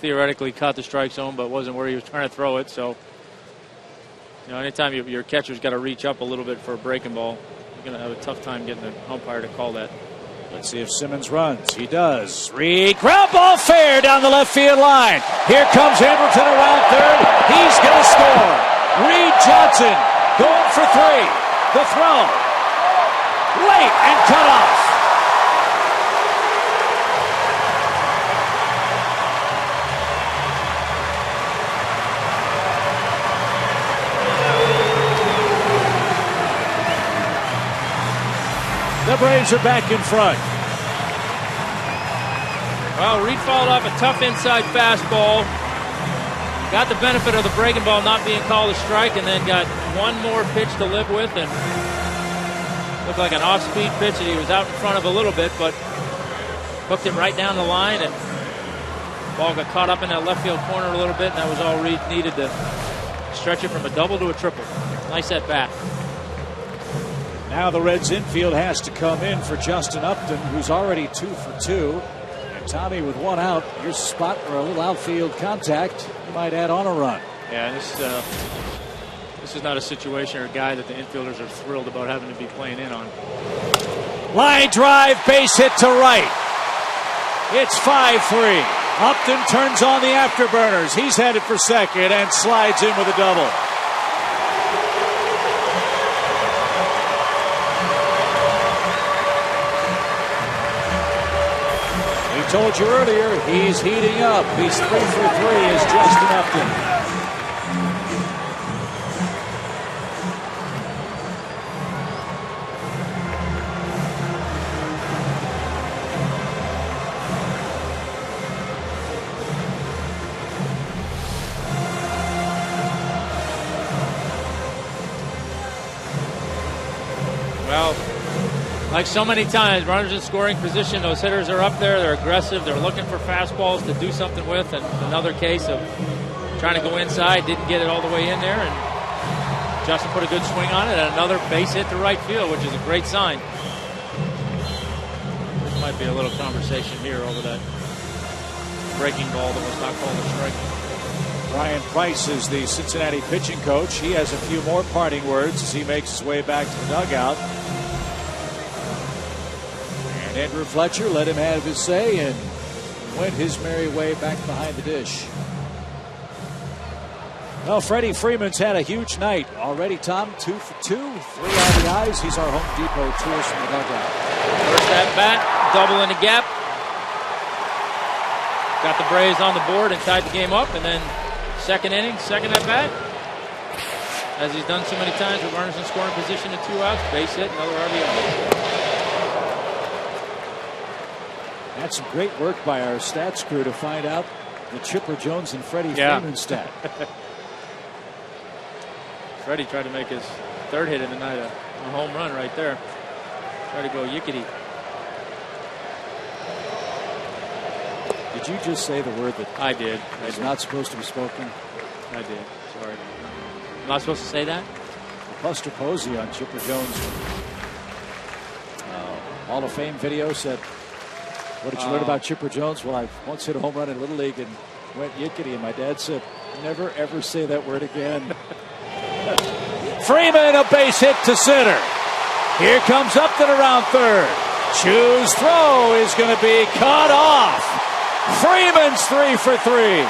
theoretically caught the strike zone but wasn't where he was trying to throw it. So, you know, anytime your catcher's got to reach up a little bit for a breaking ball, you're going to have a tough time getting the umpire to call that. Let's see if Simmons runs. He does. Reed, ground ball fair down the left field line. Here comes Hamilton around third. He's going to score. Reed Johnson going for 3. The throw. Late and cut off. The Braves are back in front. Well, Reed fouled off a tough inside fastball. Got the benefit of the breaking ball not being called a strike, and then got one more pitch to live with, and looked like an off-speed pitch that he was out in front of a little bit, but hooked it right down the line, and ball got caught up in that left field corner a little bit, and that was all Reed needed to stretch it from a double to a triple. Nice at bat. Now the Reds infield has to come in for Justin Upton, who's already 2 for 2. And Tommy, with 1 out, here's a spot where a little outfield contact might add on a run. Yeah, this is not a situation or a guy that the infielders are thrilled about having to be playing in on. Line drive, base hit to right. It's 5-3. Upton turns on the afterburners. He's headed for second and slides in with a double. Told you earlier, he's heating up. He's 3 for 3 as Justin Upton. Well, like so many times, runners in scoring position, those hitters are up there, they're aggressive, they're looking for fastballs to do something with, and another case of trying to go inside, didn't get it all the way in there, and Justin put a good swing on it, and another base hit to right field, which is a great sign. There might be a little conversation here over that breaking ball that was not called a strike. Brian Price is the Cincinnati pitching coach. He has a few more parting words as he makes his way back to the dugout. Andrew Fletcher let him have his say and went his merry way back behind the dish. Well, Freddie Freeman's had a huge night already, Tom. 2 for 2, 3 RBIs. He's our Home Depot tourist from the dugout. First at bat, double in the gap. Got the Braves on the board and tied the game up, and then second inning, second at bat. As he's done so many times with runners in scoring position and 2 outs, base hit, another RBI. That's some great work by our stats crew to find out the Chipper Jones and Freddie Freeman stat. Freddie tried to make his 3rd hit in the night, a home run right there. Tried to go yickety. Did you just say the word that I did? is not supposed to be spoken? I did. Sorry. Am I supposed to say that? Buster Posey on Chipper Jones' Hall of Fame video said, "What did you learn about Chipper Jones?" Well, I once hit a home run in Little League and went yickety, and my dad said, "Never ever say that word again." Freeman, a base hit to center. Here comes Upton around third. Chu's throw is going to be cut off. Freeman's 3 for 3.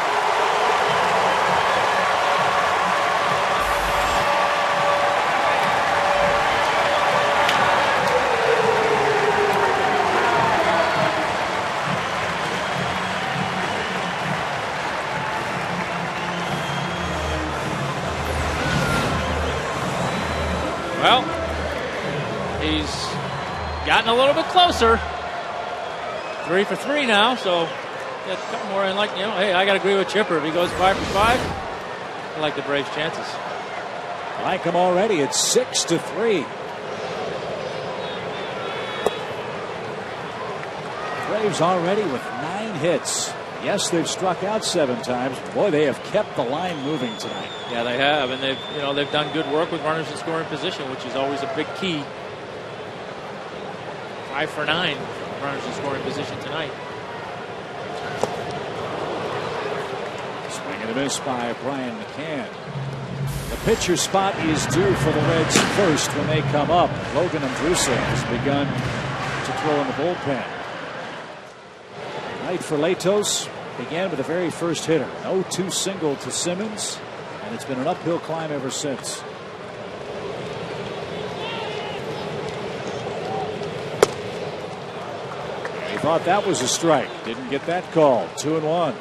getting a little bit closer. 3 for 3 now, so get a couple more. And like, you know, hey, I got to agree with Chipper. If he goes 5 for 5, I like the Braves' chances. I like him already. It's 6-3. Braves already with 9 hits. Yes, they've struck out 7 times. Boy, they have kept the line moving tonight. Yeah, they have, and they've done good work with runners in scoring position, which is always a big key. 5 for 9 runners in scoring position tonight. Swing and a miss by Brian McCann. The pitcher spot is due for the Reds first when they come up. Logan Andrusa has begun to throw in the bullpen. Night for Latos began with the very first hitter. 0-2 single to Simmons, and it's been an uphill climb ever since. He thought that was a strike. Didn't get that call. 2-1.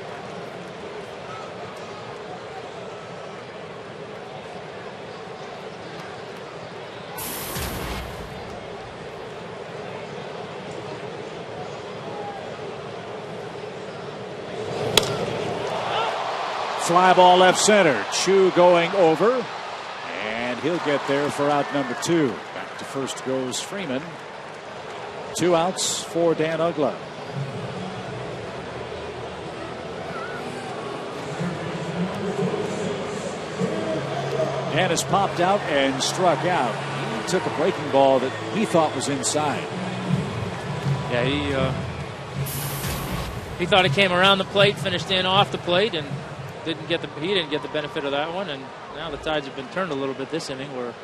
Fly ball left center. Chu going over, and he'll get there for out number 2. Back to first goes Freeman. 2 outs for Dan Uggla. Dan has popped out and struck out. He took a breaking ball that he thought was inside. Yeah, he thought it came around the plate, finished in off the plate, and he didn't get the benefit of that one. And now the tides have been turned a little bit this inning, where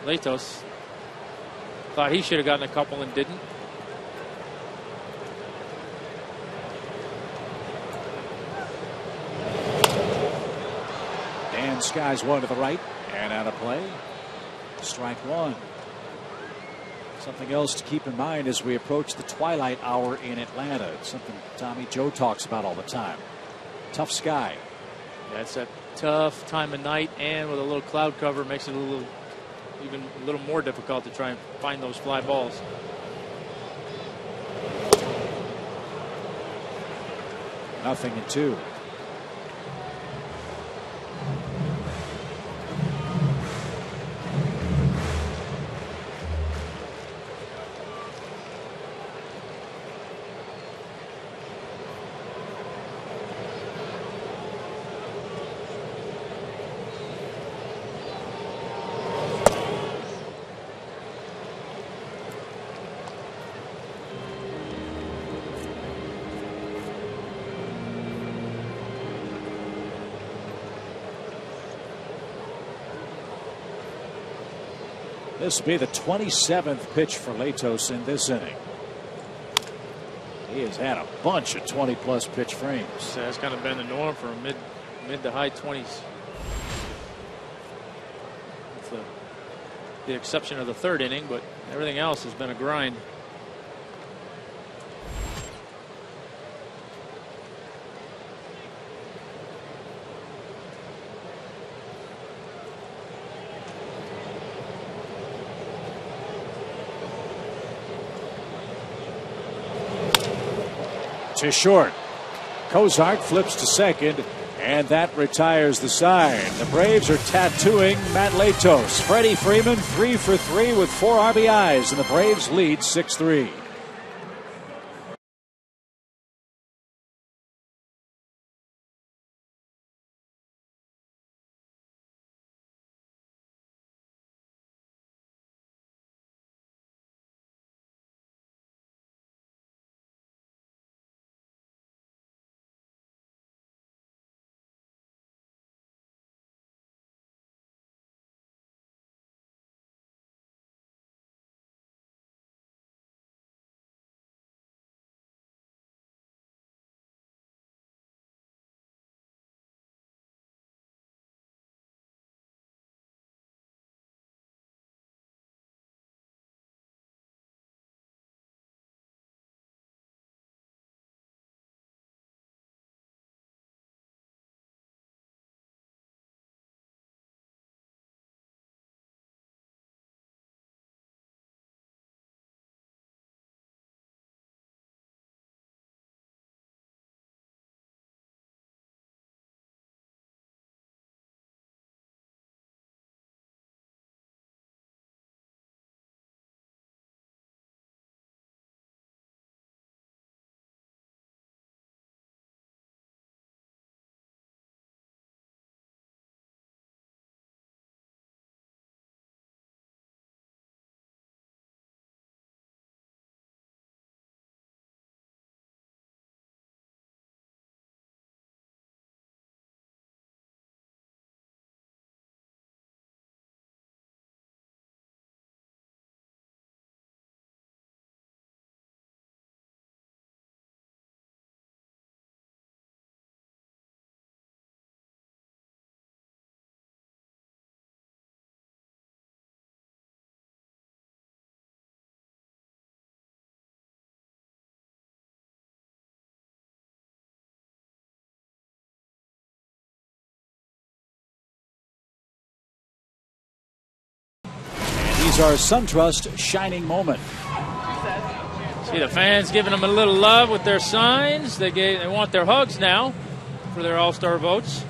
Latos thought he should have gotten a couple and didn't. Dan skies one to the right and out of play. Strike 1. Something else to keep in mind as we approach the twilight hour in Atlanta. It's something Tommy Joe talks about all the time. Tough sky. Yeah, it's that tough time of night, and with a little cloud cover makes it even a little more difficult to try and find those fly balls. Nothing in 2. This will be the 27th pitch for Latos in this inning. He has had a bunch of 20-plus pitch frames. So that's kind of been the norm for mid to high 20s. With the exception of the 3rd inning, but everything else has been a grind. To short. Cozart flips to second, and that retires the side. The Braves are tattooing Matt Latos. Freddie Freeman 3 for 3 with 4 RBIs, and the Braves lead 6-3. He's our SunTrust shining moment. See the fans giving them a little love with their signs. They want their hugs now for their All-Star votes.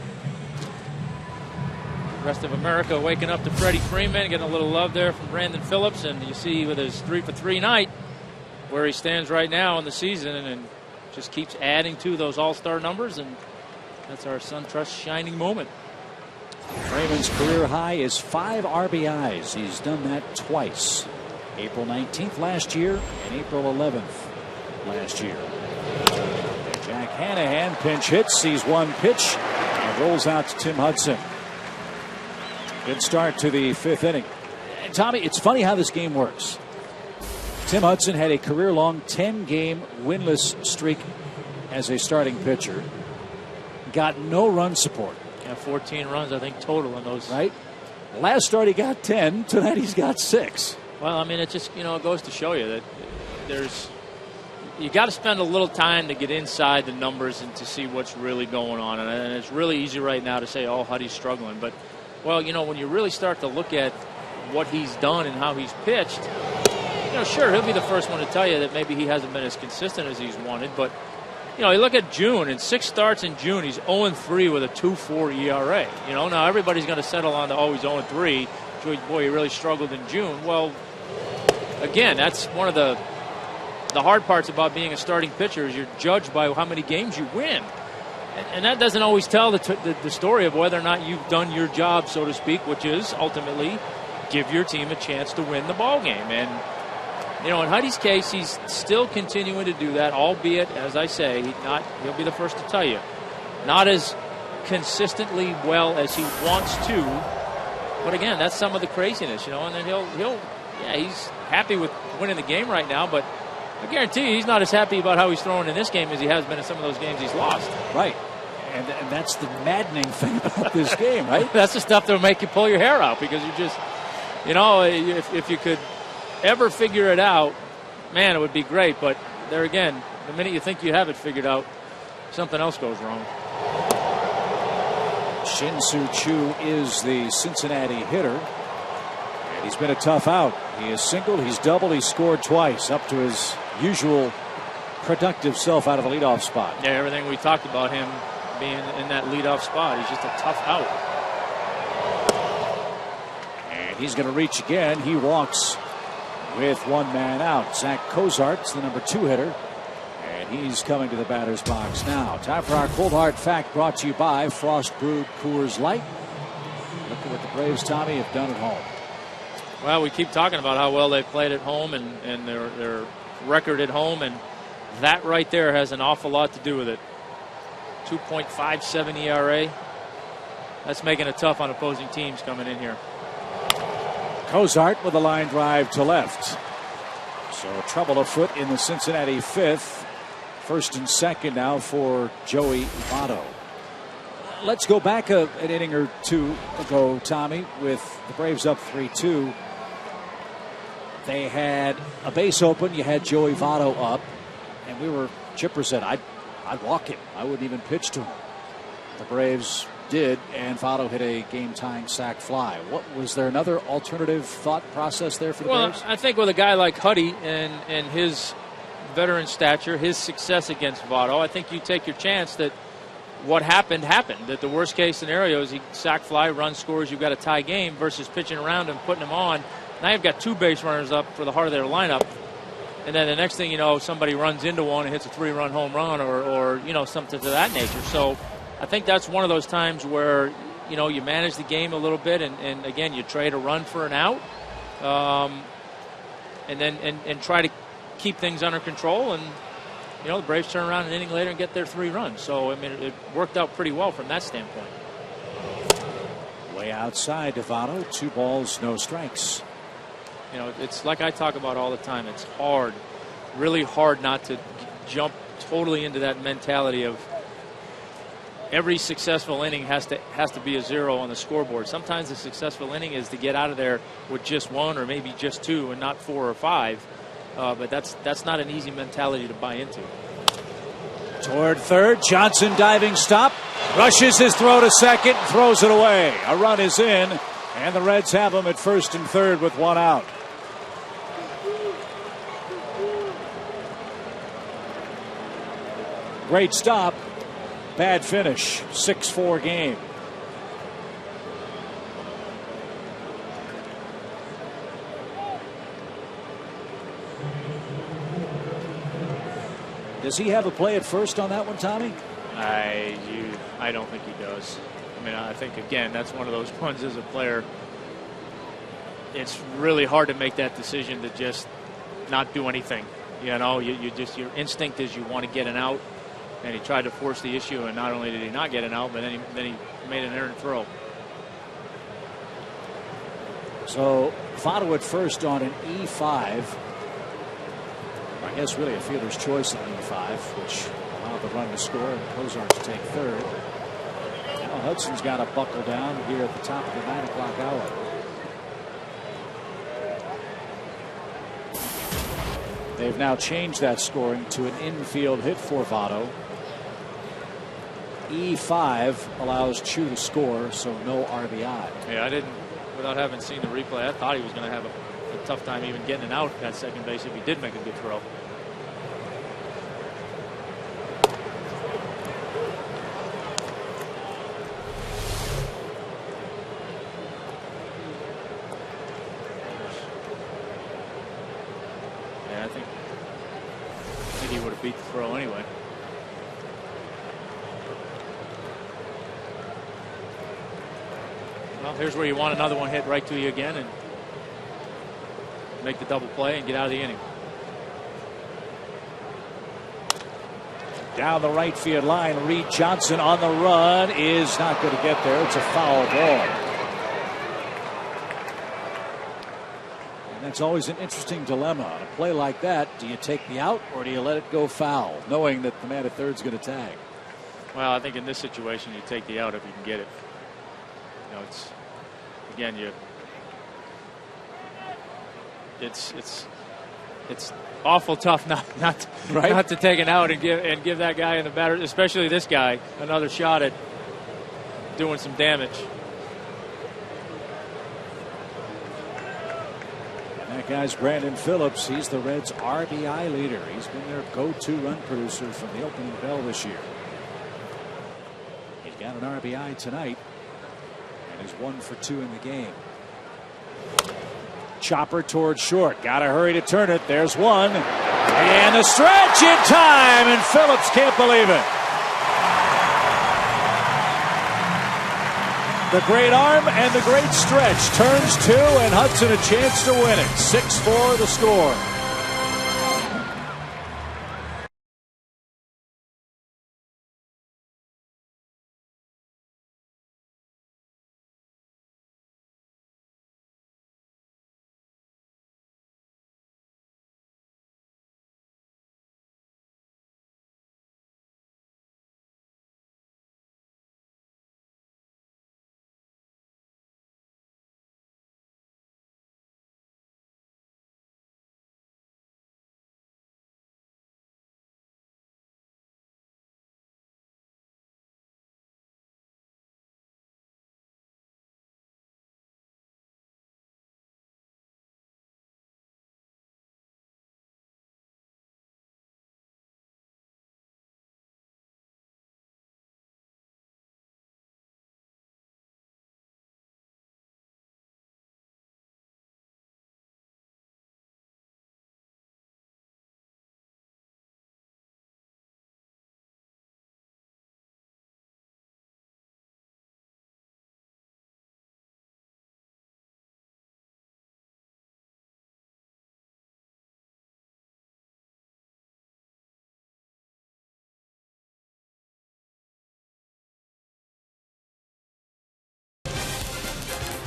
The rest of America waking up to Freddie Freeman, getting a little love there from Brandon Phillips, and you see with his 3-for-3 night where he stands right now in the season, and just keeps adding to those All-Star numbers, and that's our SunTrust shining moment. Freeman's career high is 5 RBIs. He's done that twice. April 19th last year and April 11th last year. And Jack Hanahan pinch hits, sees one pitch, and rolls out to Tim Hudson. Good start to the 5th inning. And Tommy, it's funny how this game works. Tim Hudson had a career-long 10-game winless streak as a starting pitcher. Got no run support. Yeah, 14 runs, I think, total in those. Right? Last start he got 10. Tonight he's got 6. Well, I mean, it just, it goes to show you that you got to spend a little time to get inside the numbers and to see what's really going on. And it's really easy right now to say, oh, Huddy's struggling. But, well, when you really start to look at what he's done and how he's pitched, sure, he'll be the first one to tell you that maybe he hasn't been as consistent as he's wanted. But, you look at June, in 6 starts in June, he's 0-3 with a 2.4 ERA. Now everybody's going to settle on he's 0-3. Boy, he really struggled in June. Well, again, that's one of the hard parts about being a starting pitcher is you're judged by how many games you win. And that doesn't always tell the story of whether or not you've done your job, so to speak, which is ultimately give your team a chance to win the ball game. And in Huddy's case, he's still continuing to do that, albeit, as I say, he'll be the first to tell you, not as consistently well as he wants to. But again, that's some of the craziness, and then he's happy with winning the game right now, but I guarantee you he's not as happy about how he's throwing in this game as he has been in some of those games he's lost. Right. And that's the maddening thing about this game, right? That's the stuff that'll make you pull your hair out because you just, if you could ever figure it out, man, it would be great. But there again, the minute you think you have it figured out, something else goes wrong. Shin-Soo Choo is the Cincinnati hitter. And he's been a tough out. He has singled, he's doubled, he's scored twice, up to his usual productive self out of the leadoff spot. Yeah, everything we talked about him being in that leadoff spot. He's just a tough out. And he's going to reach again. He walks with 1 man out. Zach Cozart's the number 2 hitter. And he's coming to the batter's box now. Time for our Cold Hard Fact, brought to you by Frost Brewed Coors Light. Look at what the Braves, Tommy, have done at home. Well, we keep talking about how well they played at home and their record at home, and that right there has an awful lot to do with it. 2.57 ERA. That's making it tough on opposing teams coming in here. Cozart with a line drive to left. So trouble afoot in the Cincinnati 5th. 1st and 2nd now for Joey Votto. Let's go back an inning or two ago, Tommy, with the Braves up 3-2. They had a base open. You had Joey Votto up, and Chipper said, I'd walk him. I wouldn't even pitch to him. The Braves did, and Votto hit a game-tying sac fly. Was there another alternative thought process there for the Braves? Well, I think with a guy like Huddy and his veteran stature, his success against Votto, I think you take your chance that what happened. That the worst-case scenario is he sac fly, run scores, you've got a tie game, versus pitching around and putting him on. Now you've got 2 base runners up for the heart of their lineup. And then the next thing you know, somebody runs into one and hits a 3-run home run or something to that nature. So I think that's one of those times where, you manage the game a little bit and again, you trade a run for an out and try to keep things under control. And, the Braves turn around an inning later and get their 3 runs. So, I mean, it worked out pretty well from that standpoint. Way outside to Votto, 2 balls, no strikes. It's like I talk about all the time. It's hard, really hard not to jump totally into that mentality of every successful inning has to be a 0 on the scoreboard. Sometimes a successful inning is to get out of there with just 1 or maybe just 2 and not 4 or 5. But that's not an easy mentality to buy into. Toward third, Johnson diving stop, rushes his throw to second, throws it away. A run is in, And the Reds have him at first and third with one out. Great stop. Bad finish. 6-4 game. Does he have a play at first on that one, Tommy? I don't think he does. I mean, I think, again, that's one of those ones as a player. It's really hard to make that decision to just not do anything. You know, your instinct is you want to get an out, and he tried to force the issue, and not only did he not get an out, but then he made an errant throw. So Votto at first on an E5. I guess really a fielder's choice on E5, which allowed the run to score, and Cozart to take third. Now Hudson's got to buckle down here at the top of the 9 o'clock hour. They've now changed that scoring to an infield hit for Votto. E5 allows Chu to score, so no RBI. Yeah, I didn't, without having seen the replay, I thought he was going to have a tough time even getting an out at second base if he did make a good throw. Yeah, I think he would have beat the throw anyway. Well, here's where you want another one hit right to you again and make the double play and get out of the inning. Down the right field line, Reed Johnson on the run is not going to get there. It's a foul ball. And that's always an interesting dilemma. On a play like that, do you take the out or do you let it go foul, knowing that the man at third is going to tag? Well, I think in this situation, you take the out if you can get it. You know, it's, again, it's awful tough not to take an out and give that guy in the batter, especially this guy, another shot at doing some damage. That guy's Brandon Phillips. He's the Reds' RBI leader. He's been their go-to run producer from the opening bell this year. He's got an RBI tonight and is 1 for 2 in the game. Chopper towards short. Got to hurry to turn it. There's one. And a stretch in time, and Phillips can't believe it. The great arm and the great stretch turns 2, and Hudson a chance to win it. 6-4 the score.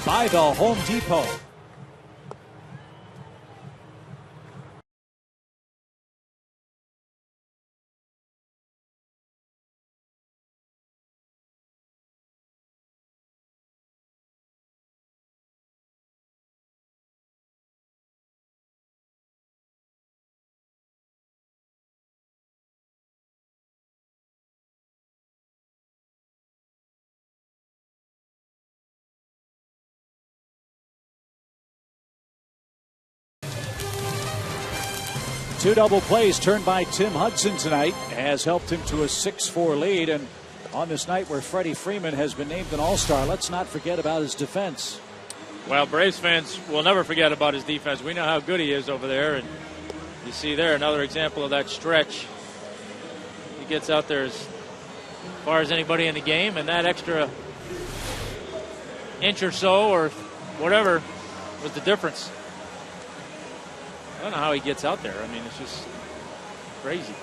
By the Home Depot. 2 double plays turned by Tim Hudson tonight has helped him to a 6-4 lead. And on this night where Freddie Freeman has been named an All-Star, let's not forget about his defense. Well, Braves fans will never forget about his defense. We know how good he is over there. And you see there another example of that stretch. He gets out there as far as anybody in the game, and that extra inch or so or whatever was the difference. I don't know how he gets out there. I mean, it's just crazy.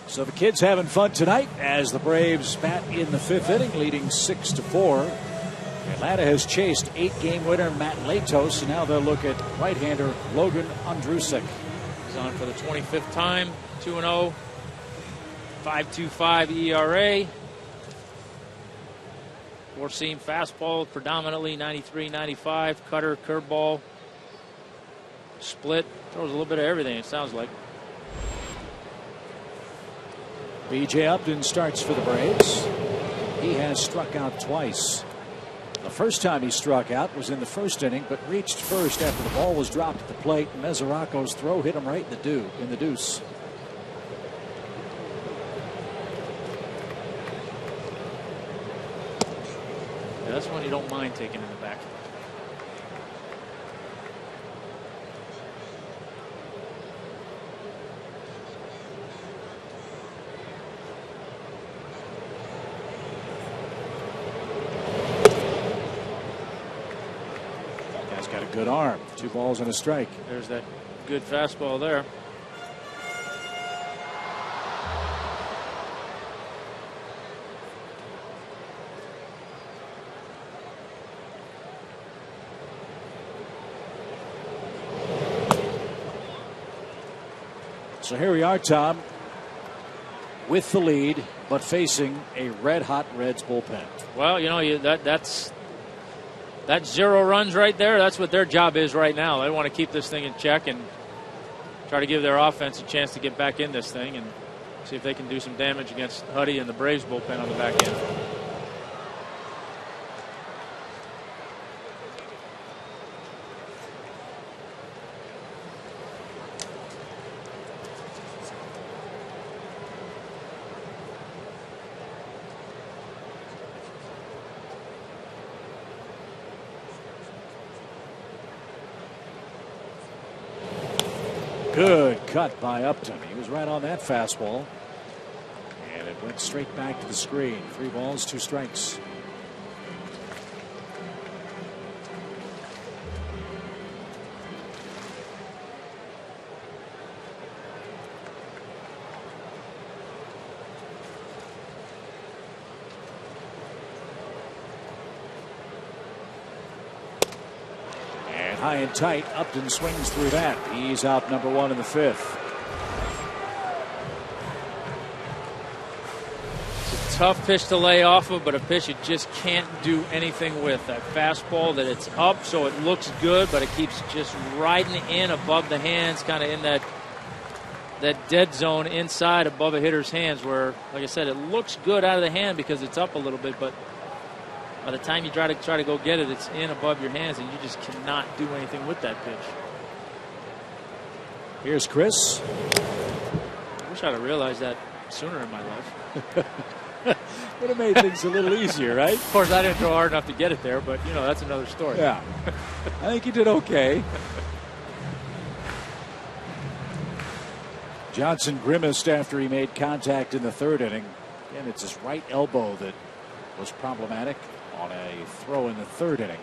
So the kids having fun tonight as the Braves bat in the 5th inning, leading 6-4. Atlanta has chased 8-game winner Matt Latos, and now they'll look at right-hander Logan Ondrusek. He's on for the 25th time, 2-0, 5.25 ERA. Four-seam fastball, predominantly 93, 95, cutter, curveball, split. Throws a little bit of everything, it sounds like. B.J. Upton starts for the Braves. He has struck out twice. The first time he struck out was in the 1st inning, but reached first after the ball was dropped at the plate. Mesoraco's throw hit him right in the deuce. Yeah, that's one you don't mind taking in the back. Got a good arm. 2 balls and a strike. There's that good fastball there. So here we are, Tom, with the lead, but facing a red-hot Reds bullpen. Well, you know, that's 0 runs right there. That's what their job is right now. They want to keep this thing in check and try to give their offense a chance to get back in this thing and see if they can do some damage against Huddy and the Braves bullpen on the back end. Good cut by Upton. He was right on that fastball. And it went straight back to the screen. 3 balls, 2 strikes. High and tight. Upton swings through that. He's out number 1 in the 5th. It's a tough pitch to lay off of, but a pitch you just can't do anything with. That fastball that it's up so it looks good, but it keeps just riding in above the hands, kind of in that dead zone inside above a hitter's hands where, like I said, it looks good out of the hand because it's up a little bit, but by the time you try to go get it, it's in above your hands, and you just cannot do anything with that pitch. Here's Chris. I wish I'd have realized that sooner in my life. Would have made things a little easier, right? Of course, I didn't throw hard enough to get it there, but, you know, that's another story. Yeah. I think he did okay. Johnson grimaced after he made contact in the 3rd inning. Again, it's his right elbow that was problematic on a throw in the 3rd inning.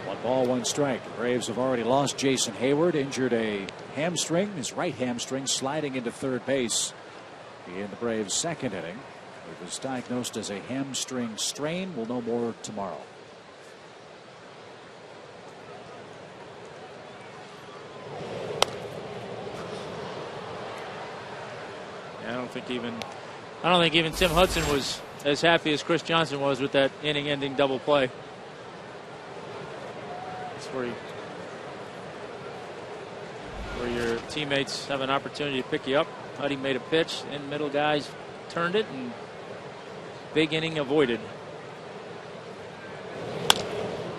1 ball, 1 strike. The Braves have already lost Jason Hayward, injured a hamstring, his right hamstring, sliding into 3rd base in the Braves' 2nd inning. It was diagnosed as a hamstring strain. We'll know more tomorrow. I don't think even Tim Hudson was as happy as Chris Johnson was with that inning-ending double play. That's where your teammates have an opportunity to pick you up. Huddy made a pitch, and middle guys turned it, and big inning avoided.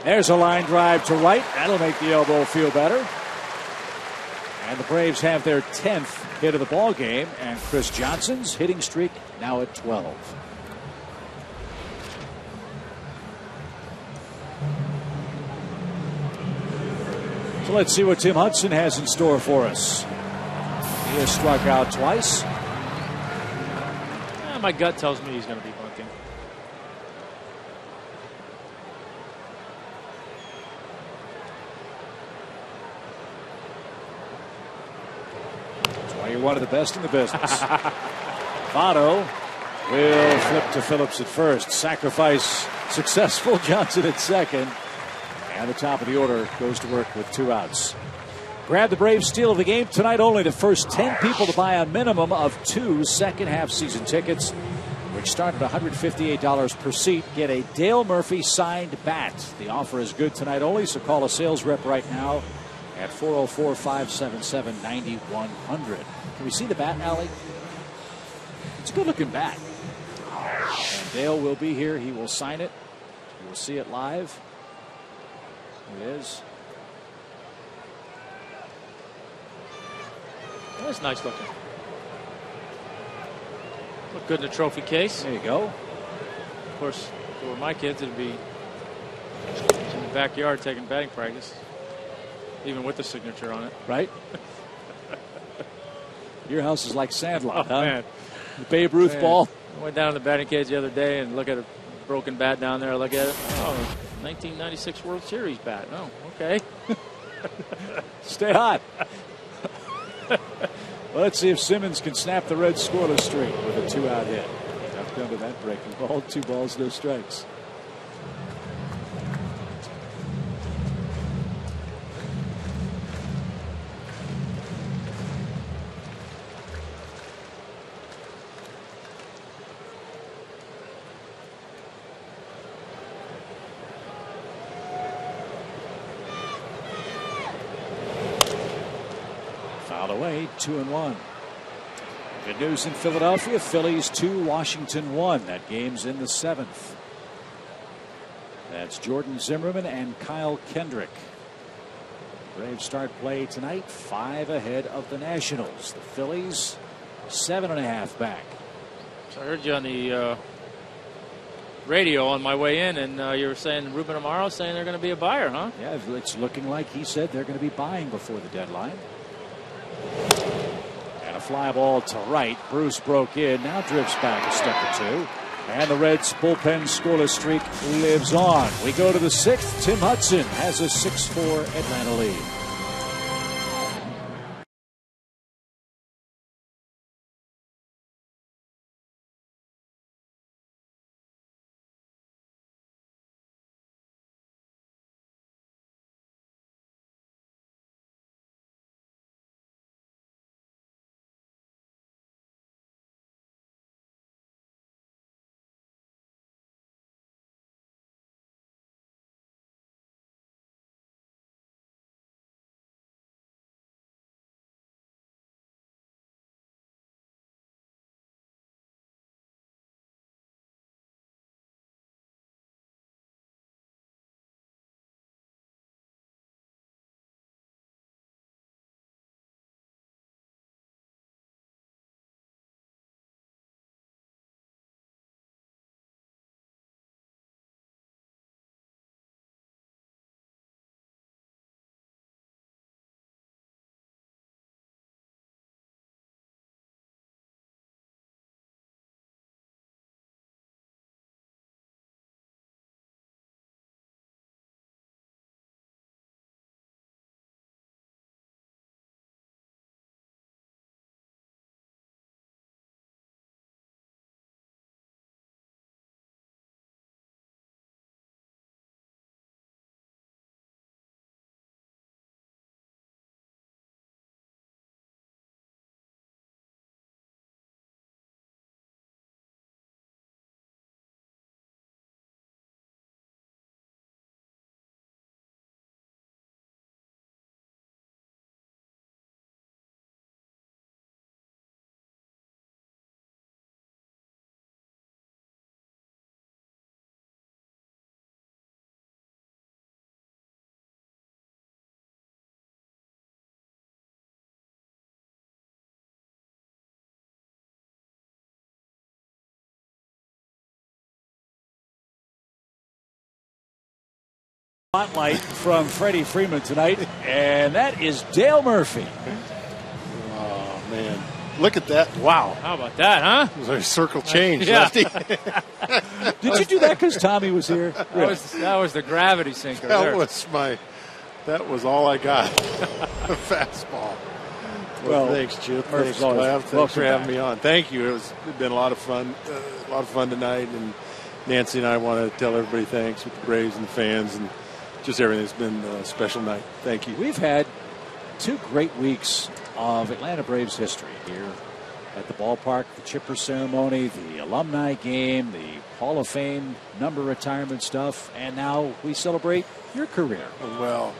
There's a line drive to right. That'll make the elbow feel better. And the Braves have their 10th hit of the ball game, and Chris Johnson's hitting streak now at 12. So let's see what Tim Hudson has in store for us. He has struck out twice. My gut tells me he's going to be bunting. That's why you're one of the best in the business. Votto will flip to Phillips at first. Sacrifice successful. Johnson at second. And the top of the order goes to work with 2 outs. Grab the Braves steal of the game tonight only. The first 10 people to buy a minimum of 2 second-half season tickets, which start at $158 per seat, get a Dale Murphy signed bat. The offer is good tonight only, so call a sales rep right now at 404-577-9100. Can we see the bat, Allie? It's a good-looking bat. And Dale will be here. He will sign it. You will see it live. Here it is. That's nice looking. Look good in the trophy case. There you go. Of course, if it were my kids, it'd be in the backyard taking batting practice, even with the signature on it. Right? Your house is like Sandlot, huh? Man. The Babe Ruth ball. I went down to the batting cage the other day and look at a broken bat down there. I look at it. Oh, 1996 World Series bat. Oh, okay. Stay hot. Well, let's see if Simmons can snap the Reds' scoreless streak with a 2-out hit. Ducked under that breaking ball. 2 balls, no strikes. Away, 2-1. Good news in Philadelphia. Phillies 2, Washington 1. That game's in the 7th. That's Jordan Zimmerman and Kyle Kendrick. Braves start play tonight 5 ahead of the Nationals. The Phillies 7.5 back. So I heard you on the radio on my way in, and you were saying Ruben Amaro saying they're going to be a buyer, huh? Yeah, it's looking like he said they're going to be buying before the deadline. And a fly ball to right. Bruce broke in. Now drifts back a step or 2. And the Reds' bullpen scoreless streak lives on. We go to the 6th. Tim Hudson has a 6-4 Atlanta lead. Spotlight from Freddie Freeman tonight, and that is Dale Murphy. Oh, man. Look at that. Wow. How about that, huh? It was a circle change, Yeah. Lefty. Did you do that because Tommy was here? That was the gravity sinker. That was all I got. A fastball. Well, thanks, Chip. Thanks, Clive. Thanks for having me on. Thank you. It's been a lot of fun. Tonight, and Nancy and I want to tell everybody thanks with the Braves and the fans and just everything. It's been a special night. Thank you. We've had 2 great weeks of Atlanta Braves history here at the ballpark, the Chipper ceremony, the alumni game, the Hall of Fame number retirement stuff, and now we celebrate your career. Well,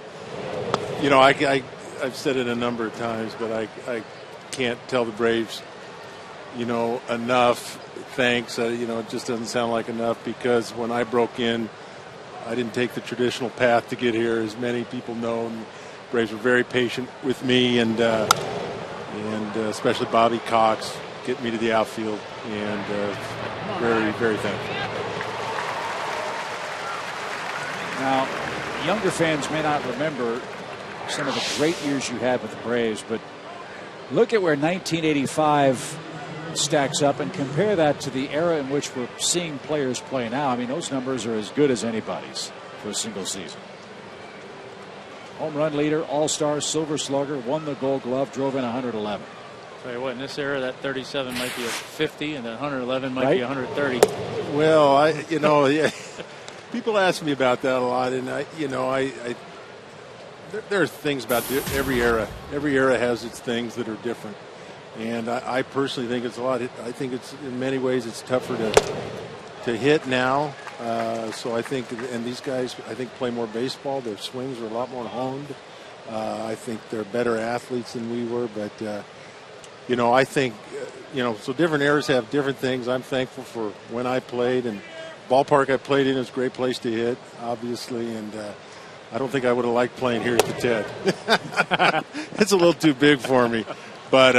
you know, I've said it a number of times, but I can't tell the Braves, you know, enough thanks. You know, it just doesn't sound like enough, because when I broke in, I didn't take the traditional path to get here, as many people know. And the Braves were very patient with me, and especially Bobby Cox, getting me to the outfield, and very, very thankful. Now, younger fans may not remember some of the great years you had with the Braves, but look at where 1985 stacks up and compare that to the era in which we're seeing players play now. I mean, those numbers are as good as anybody's for a single season. Home run leader, all-star, silver slugger, won the Gold Glove, drove in 111. Tell you what, in this era, that 37 might be a 50, and that 111 might be 130. Well, yeah, people ask me about that a lot, and there are things about every era. Every era has its things that are different, and I personally think it's a lot. I think it's, in many ways, it's tougher to hit now. So I think, and these guys, I think, play more baseball. Their swings are a lot more honed. I think they're better athletes than we were, but I think, so different eras have different things. I'm thankful for when I played, and ballpark I played in is a great place to hit, obviously, and I don't think I would have liked playing here at the TED. It's a little too big for me, but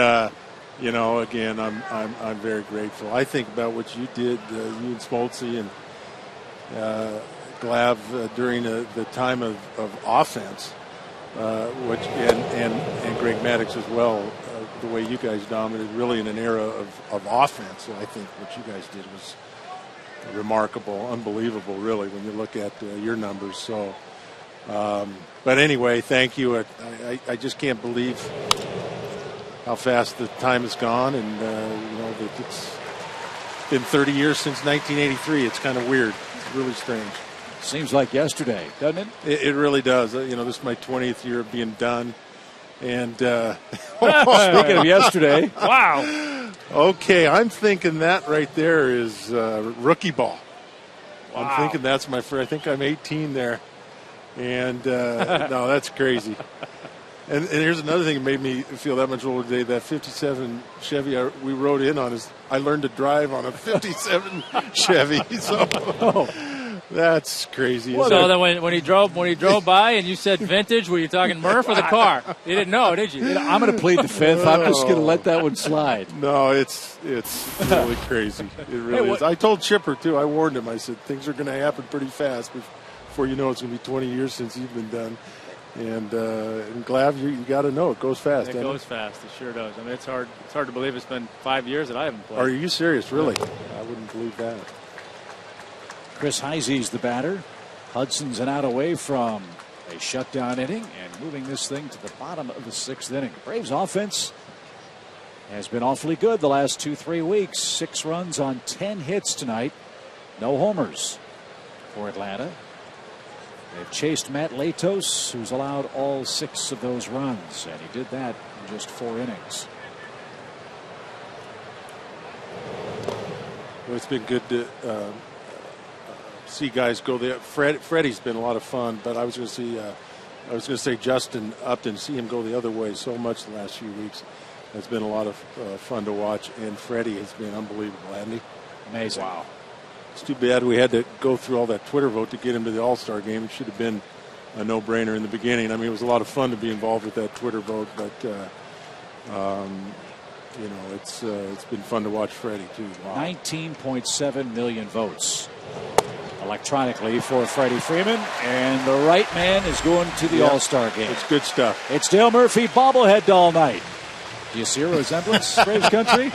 again, I'm very grateful. I think about what you did, you and Smoltzy and Glav during the time of offense, which and Greg Maddux as well. The way you guys dominated, really in an era of offense. So I think what you guys did was remarkable, unbelievable, really, when you look at your numbers. So, but anyway, thank you. I just can't believe how fast the time has gone, and it's been 30 years since 1983. It's kind of weird. It's really strange. Seems like yesterday, doesn't it? It really does. This is my 20th year of being done. And speaking of yesterday, wow. Okay, I'm thinking that right there is rookie ball. Wow. I'm thinking that's my first. I think I'm 18 there, and no, that's crazy. And here's another thing that made me feel that much older today. That 57 Chevy we rode in on I learned to drive on a 57 Chevy. So. That's crazy. So then when he drove by and you said vintage, were you talking Murph or the car? You didn't know, did you? I'm going to plead the fifth. I'm just going to let that one slide. No, it's really crazy. It really is. I told Chipper too. I warned him. I said things are going to happen pretty fast before you know it's going to be 20 years since you've been done. And Glav, you got to know it goes fast. It goes fast. It sure does. I mean, it's hard to believe it's been 5 years that I haven't played. Are you serious? Really? I wouldn't believe that. Chris Heisey's the batter. Hudson's an out away from a shutdown inning and moving this thing to the bottom of the 6th inning. Braves offense has been awfully good the last 2-3 weeks. 6 runs on 10 hits tonight. No homers for Atlanta. They've chased Matt Latos, who's allowed all 6 of those runs, and he did that in just 4 innings. Well, it's been good to see guys go there. Freddie's been a lot of fun, but I was going to say Justin Upton, see him go the other way so much the last few weeks. It's been a lot of fun to watch, and Freddie has been unbelievable, hasn't he? Amazing. Wow. It's too bad we had to go through all that Twitter vote to get him to the All-Star game. It should have been a no-brainer in the beginning. I mean, it was a lot of fun to be involved with that Twitter vote, but it's been fun to watch Freddie too. Wow. 19.7 million votes. electronically for Freddie Freeman. And the right man is going to the All-Star game. It's good stuff. It's Dale Murphy bobblehead doll night. Do you see a resemblance, Braves country?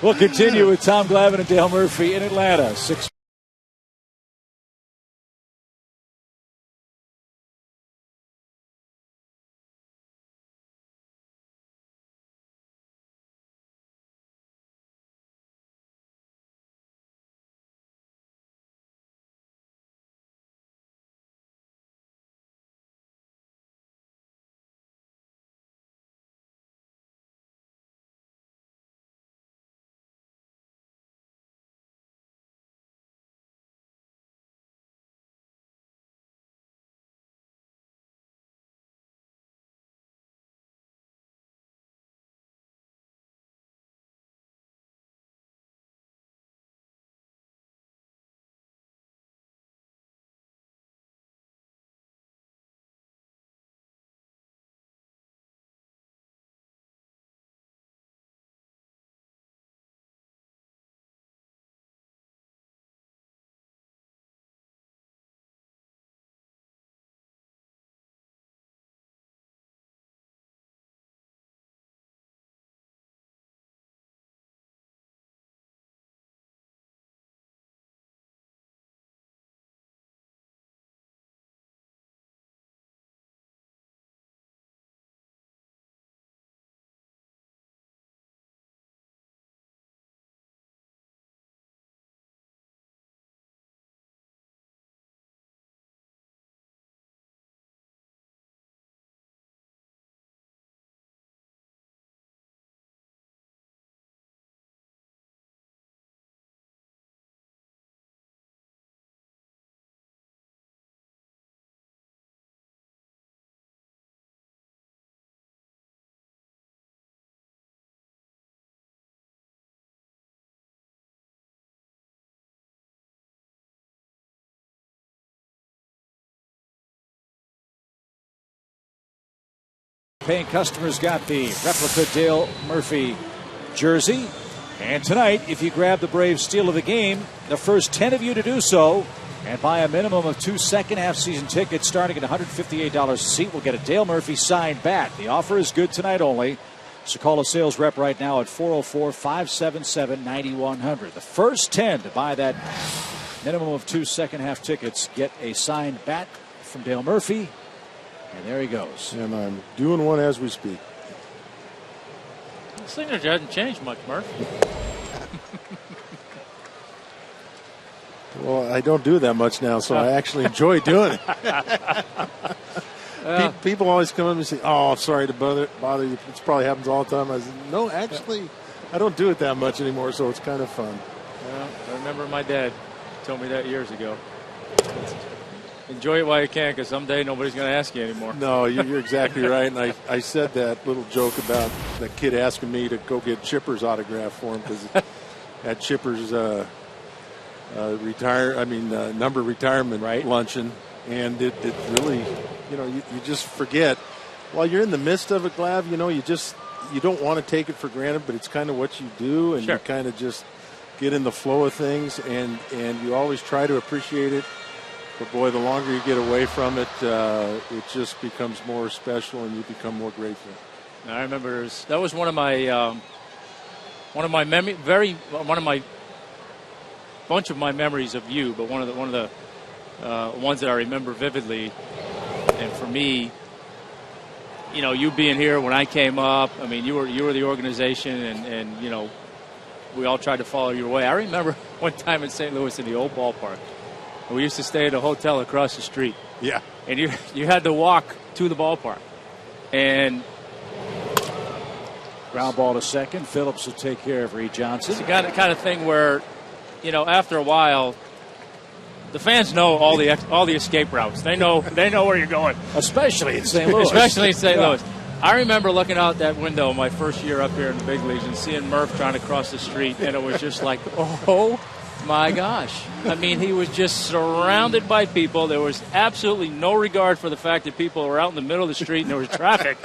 We'll continue with Tom Glavine and Dale Murphy in Atlanta. 6paying customers got the replica Dale Murphy jersey. And tonight, if you grab the Braves steal of the game, the first 10 of you to do so and buy a minimum of 2 second-half season tickets starting at $158 a seat will get a Dale Murphy signed bat. The offer is good tonight only. So call a sales rep right now at 404-577-9100. The first 10 to buy that minimum of 2 second-half tickets get a signed bat from Dale Murphy. And there he goes. And I'm doing one as we speak. The signature hasn't changed much, Murph. Well, I don't do that much now, so I actually enjoy doing it. People always come up and say, "Oh, sorry to bother you. It probably happens all the time." I said, "No, actually, I don't do it that much anymore, so it's kind of fun." Yeah, I remember my dad told me that years ago. Enjoy it while you can, because someday nobody's going to ask you anymore. No, you're exactly right. And I said that little joke about that kid asking me to go get Chipper's autograph for him because at Chipper's number retirement luncheon, and it really, you just forget while you're in the midst of it, Glav. You don't want to take it for granted, but it's kind of what you do, and you kind of just get in the flow of things, and you always try to appreciate it. But boy, the longer you get away from it, it just becomes more special, and you become more grateful. I remember that was one of my bunch of my memories of you, but one of the ones that I remember vividly. And for me, you being here when I came up, I mean, you were the organization, and we all tried to follow your way. I remember one time in St. Louis in the old ballpark. We used to stay at a hotel across the street. Yeah. And you had to walk to the ballpark. And ground ball to second. Phillips will take care of Reed Johnson. It's the kind of thing where, after a while, the fans know all the escape routes. They know where you're going. Especially in St. Louis. Louis. I remember looking out that window my first year up here in the big leagues and seeing Murph trying to cross the street, and it was just like, oh my gosh. I mean, he was just surrounded by people. There was absolutely no regard for the fact that people were out in the middle of the street and there was traffic.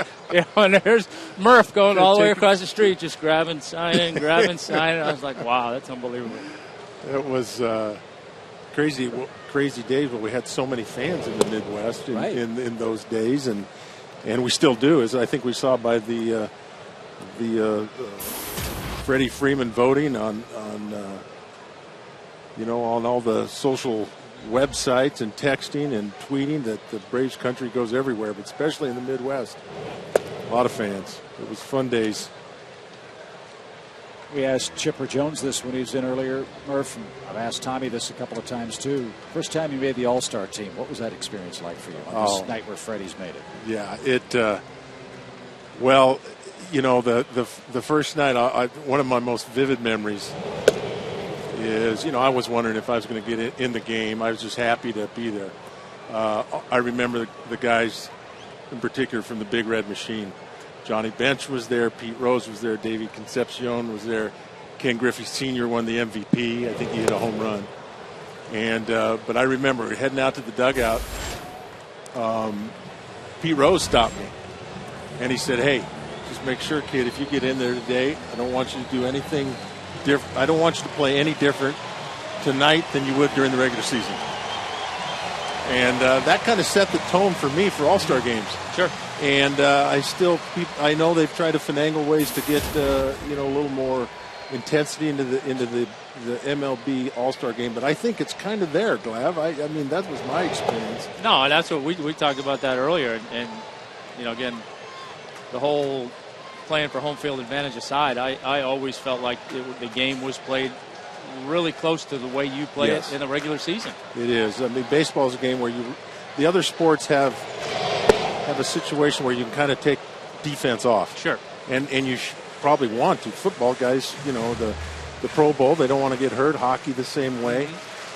And there's Murph going all the way across the street, just grabbing, signing. I was like, wow, that's unbelievable. It was crazy days when we had so many fans in the Midwest Right. in those days, and we still do. As I think we saw by the Freddie Freeman voting on all the social websites and texting and tweeting that the Braves country goes everywhere, but especially in the Midwest. A lot of fans. It was fun days. We asked Chipper Jones this when he was in earlier, Murph, and I've asked Tommy this a couple of times too. First time you made the All-Star team, what was that experience like for you on this night where Freddie's made it? Yeah, well, the first night, one of my most vivid memories is, I was wondering if I was going to get in the game. I was just happy to be there. I remember the guys in particular from the Big Red Machine. Johnny Bench was there, Pete Rose was there, Davey Concepcion was there, Ken Griffey Sr. won the MVP. I think he hit a home run. And but I remember heading out to the dugout, Pete Rose stopped me, and he said, "Hey, just make sure, kid, if you get in there today, I don't want you to do anything different. I don't want you to play any different tonight than you would during the regular season." And that kind of set the tone for me for All-Star games. Sure. And I know they've tried to finagle ways to get a little more intensity into the MLB All-Star game, but I think it's kind of there, Glav. I mean, that was my experience. No, that's what we talked about that earlier, and again, the whole playing for home field advantage aside, I always felt like the game was played really close to the way you play it in the regular season. It is. I mean, baseball is a game where the other sports have a situation where you can kind of take defense off. Sure. And you probably want to. Football guys, the Pro Bowl, they don't want to get hurt. Hockey the same way.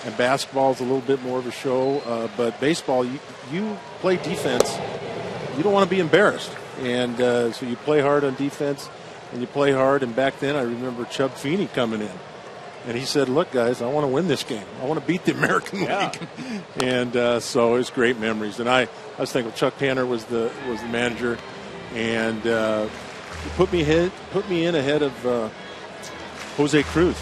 And basketball is a little bit more of a show. But baseball, you play defense. You don't want to be embarrassed. And so you play hard on defense and you play hard. And back then I remember Chub Feeney coming in. And he said, "Look, guys, I want to win this game. I want to beat the American League." And so it was great memories. And I was thinking Chuck Tanner was the manager, and he put me in ahead of Jose Cruz.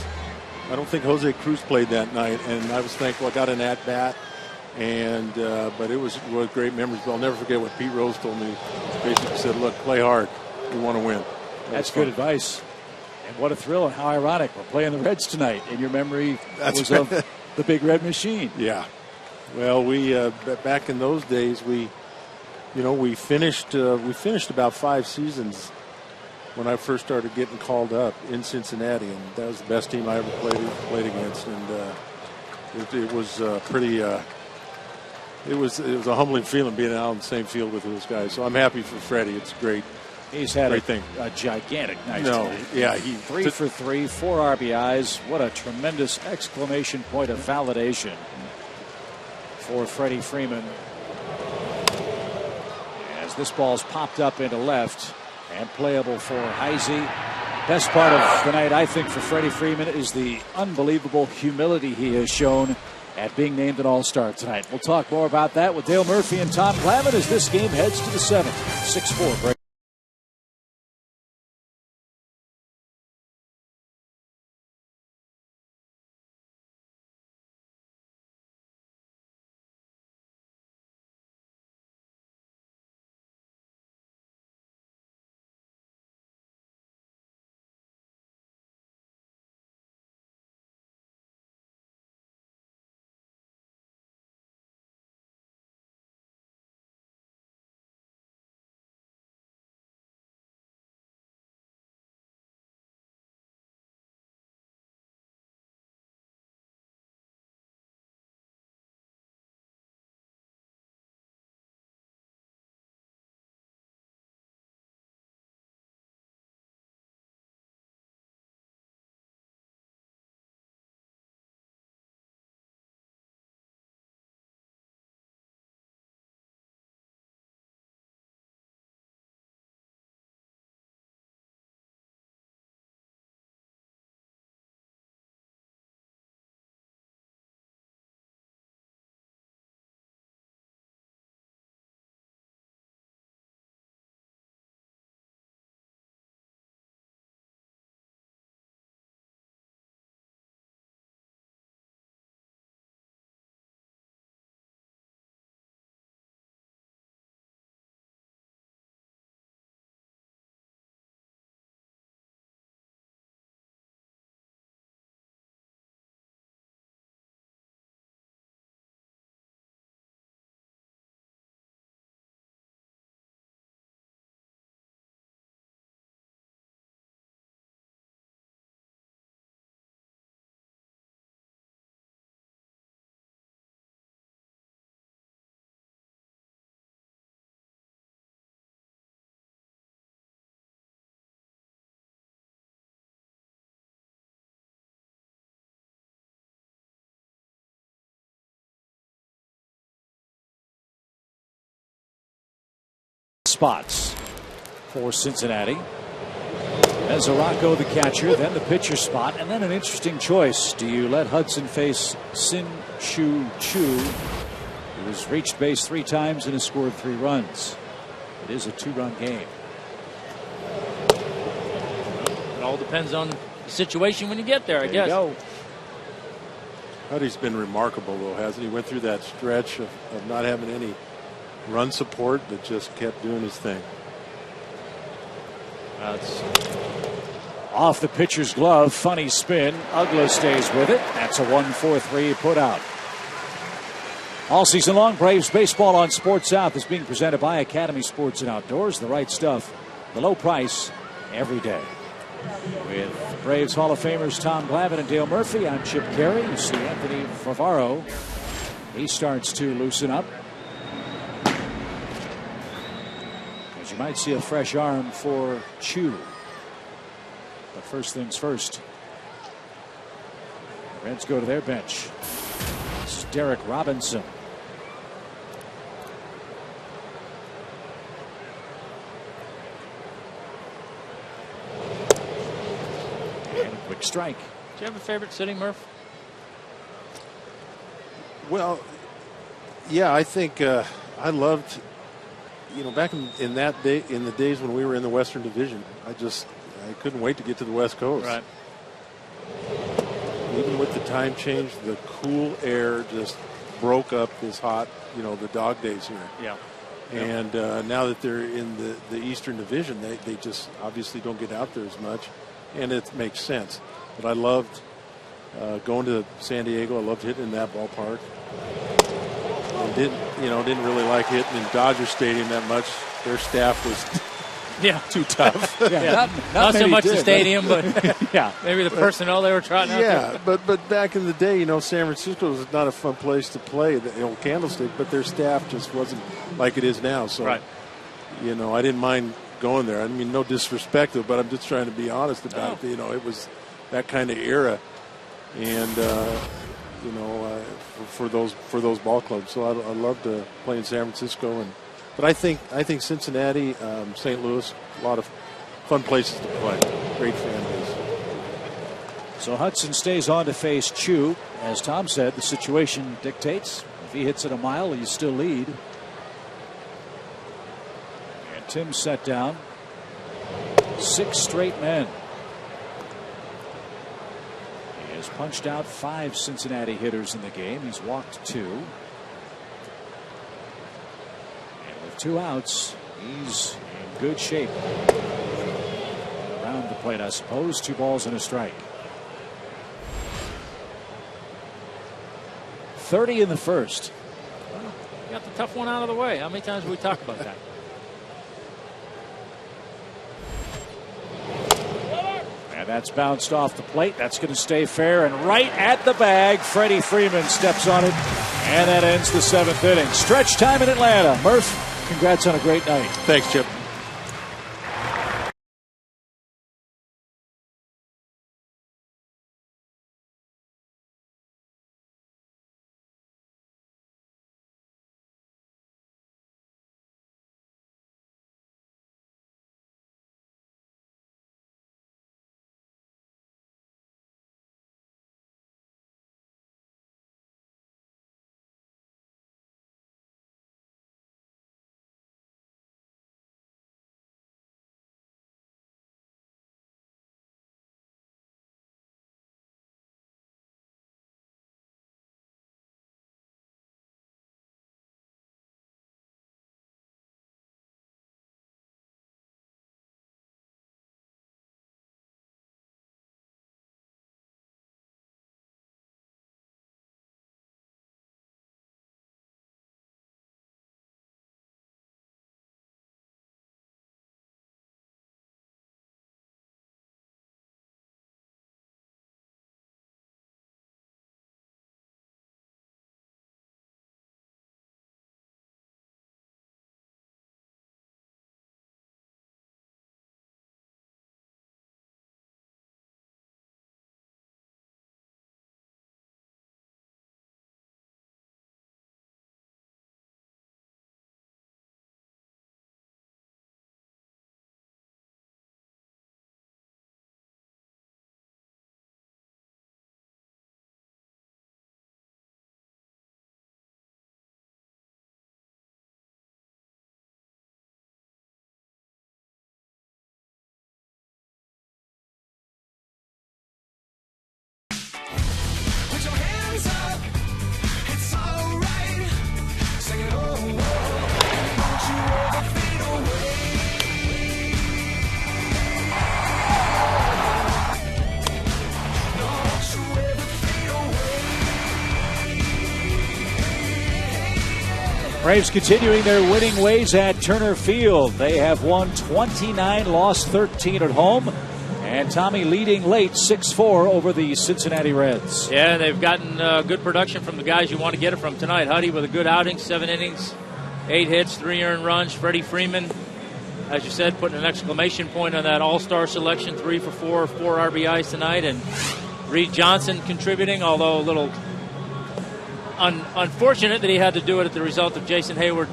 I don't think Jose Cruz played that night, and I was thankful I got an at bat. And but it was great memories. But I'll never forget what Pete Rose told me. Basically said, "Look, play hard. We want to win." That's good advice. And what a thrill, and how ironic. We're playing the Reds tonight, and your memory was of the Big Red Machine. Yeah. Well, we back in those days, we finished about 5 seasons when I first started getting called up in Cincinnati, and that was the best team I ever played against, and it was pretty. It was a humbling feeling being out on the same field with those guys. So I'm happy for Freddie. It's great. He's had thing. A gigantic night. No, tonight. yeah, he 3 for 3, 4 RBIs. What a tremendous exclamation point of validation for Freddie Freeman. As this ball's popped up into left and playable for Heisey. Best part of the night, I think, for Freddie Freeman is the unbelievable humility he has shown at being named an All-Star tonight. We'll talk more about that with Dale Murphy and Tom Glavine as this game heads to the 7th. 6-4 break. spots for Cincinnati. Mesoraco the catcher, then the pitcher spot, and then an interesting choice. Do you let Hudson face Sin Chu, who has reached base 3 times and has scored 3 runs? It is a 2-run game. It all depends on the situation when you get there, I guess. There you go. Huddy's been remarkable, though, hasn't he? Went through that stretch of not having any run support, but just kept doing his thing. That's off the pitcher's glove. Funny spin. Ugla stays with it. That's a 1-4-3 put out. All season long, Braves baseball on Sports South is being presented by Academy Sports and Outdoors. The right stuff, the low price, every day. With Braves Hall of Famers Tom Glavine and Dale Murphy, I'm Chip Carey. You see Anthony Favaro. He starts to loosen up. As you might see a fresh arm for Chu. But first things first. The Reds go to their bench. This is Derek Robinson. And a quick strike. Do you have a favorite city, Murph? Well, yeah, I think I loved, back in that day, in the days when we were in the Western Division, I couldn't wait to get to the West Coast. Right. Even with the time change, the cool air just broke up this hot, the dog days here. Yeah. And now that they're in the Eastern Division, they just obviously don't get out there as much, and it makes sense. But I loved going to San Diego. I loved hitting in that ballpark. I didn't really like hitting in Dodger Stadium that much. Their staff was too tough. Not so much the stadium, but yeah, maybe the personnel they were trying out. Yeah, but back in the day, San Francisco was not a fun place to play, the old Candlestick, but their staff just wasn't like it is now. So, right. I didn't mind going there. I mean, no disrespect to it, but I'm just trying to be honest about it. It was that kind of era, and for those ball clubs. So I loved to play in San Francisco, but I think Cincinnati, St. Louis, a lot of fun places to play. Great fan base. So Hudson stays on to face Chu. As Tom said, the situation dictates. If he hits it a mile, you still lead. And Tim's set down. 6 straight men. He has punched out 5 Cincinnati hitters in the game. He's walked 2. And with 2 outs, he's in good shape. Around the plate, I suppose. 2 balls and a strike. 30 in the first. Well, you got the tough one out of the way. How many times have we talked about that? And that's bounced off the plate. That's going to stay fair and right at the bag. Freddie Freeman steps on it, and that ends the 7th inning. Stretch time in Atlanta. Murph, congrats on a great night. Thanks, Chip. Braves continuing their winning ways at Turner Field. They have won 29, lost 13 at home. And Tommy leading late 6-4 over the Cincinnati Reds. Yeah, they've gotten good production from the guys you want to get it from tonight. Huddy with a good outing, 7 innings, 8 hits, 3 earned runs. Freddie Freeman, as you said, putting an exclamation point on that all-star selection, 3 for 4 RBIs tonight. And Reed Johnson contributing, although a little unfortunate that he had to do it at the result of Jason Hayward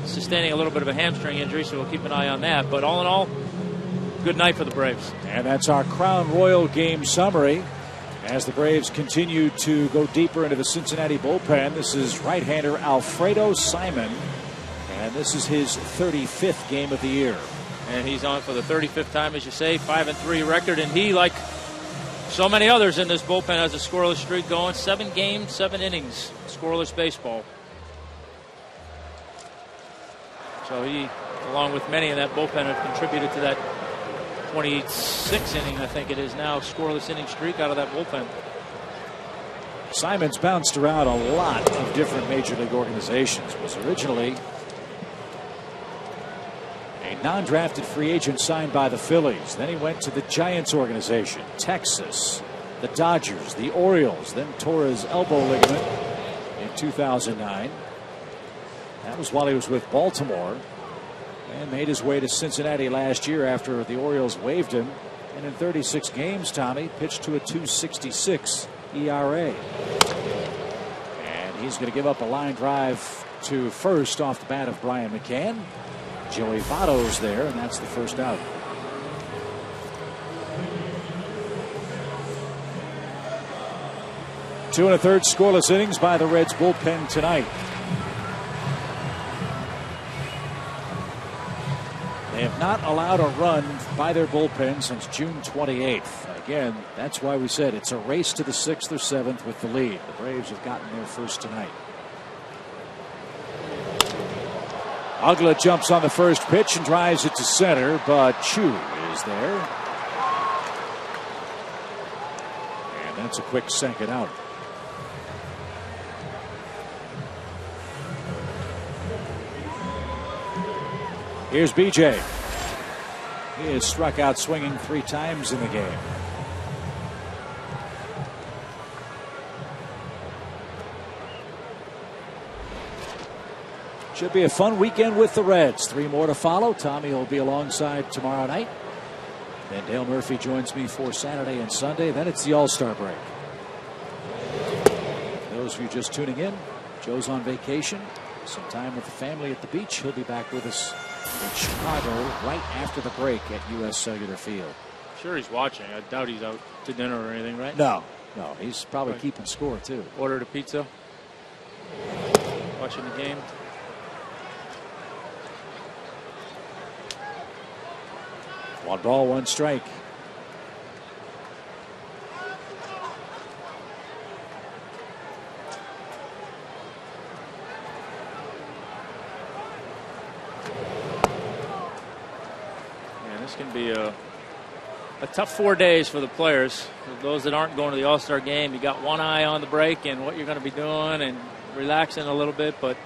sustaining a little bit of a hamstring injury, so we'll keep an eye on that. But all in all, good night for the Braves. And that's our Crown Royal game summary as the Braves continue to go deeper into the Cincinnati bullpen. This is right-hander Alfredo Simon, and this is his 35th game of the year. And he's on for the 35th time, as you say, 5-3 record. And he, like so many others in this bullpen, has a scoreless streak going. 7 games, 7 innings, scoreless baseball. So he, along with many in that bullpen, have contributed to that 26 inning, I think it is now, scoreless inning streak out of that bullpen. Simon's bounced around a lot of different major league organizations. Was originally a non-drafted free agent signed by the Phillies. Then he went to the Giants organization, Texas, the Dodgers, the Orioles, then tore his elbow ligament in 2009. That was while he was with Baltimore, and made his way to Cincinnati last year after the Orioles waived him. And in 36 games, Tommy pitched to a 2.66 ERA. And he's going to give up a line drive to first off the bat of Brian McCann. Joey Votto's there, and that's the first out. Two and a third scoreless innings by the Reds bullpen tonight. They have not allowed a run by their bullpen since June 28th. Again, that's why we said it's a race to the 6th or 7th with the lead. The Braves have gotten there first tonight. Ugla jumps on the first pitch and drives it to center, but Chu is there. And that's a quick second out. Here's BJ. He has struck out swinging 3 times in the game. Should be a fun weekend with the Reds. 3 more to follow. Tommy will be alongside tomorrow night. Then Dale Murphy joins me for Saturday and Sunday. Then it's the All-Star break. For those of you just tuning in, Joe's on vacation. Some time with the family at the beach. He'll be back with us in Chicago right after the break at U.S. Cellular Field. Sure he's watching. I doubt he's out to dinner or anything, right? No, he's probably keeping score too. Ordered a pizza. Watching the game. One ball, one strike. This can be a tough 4 days for the players. For those that aren't going to the All-Star game, you got one eye on the break and what you're going to be doing and relaxing a little bit, but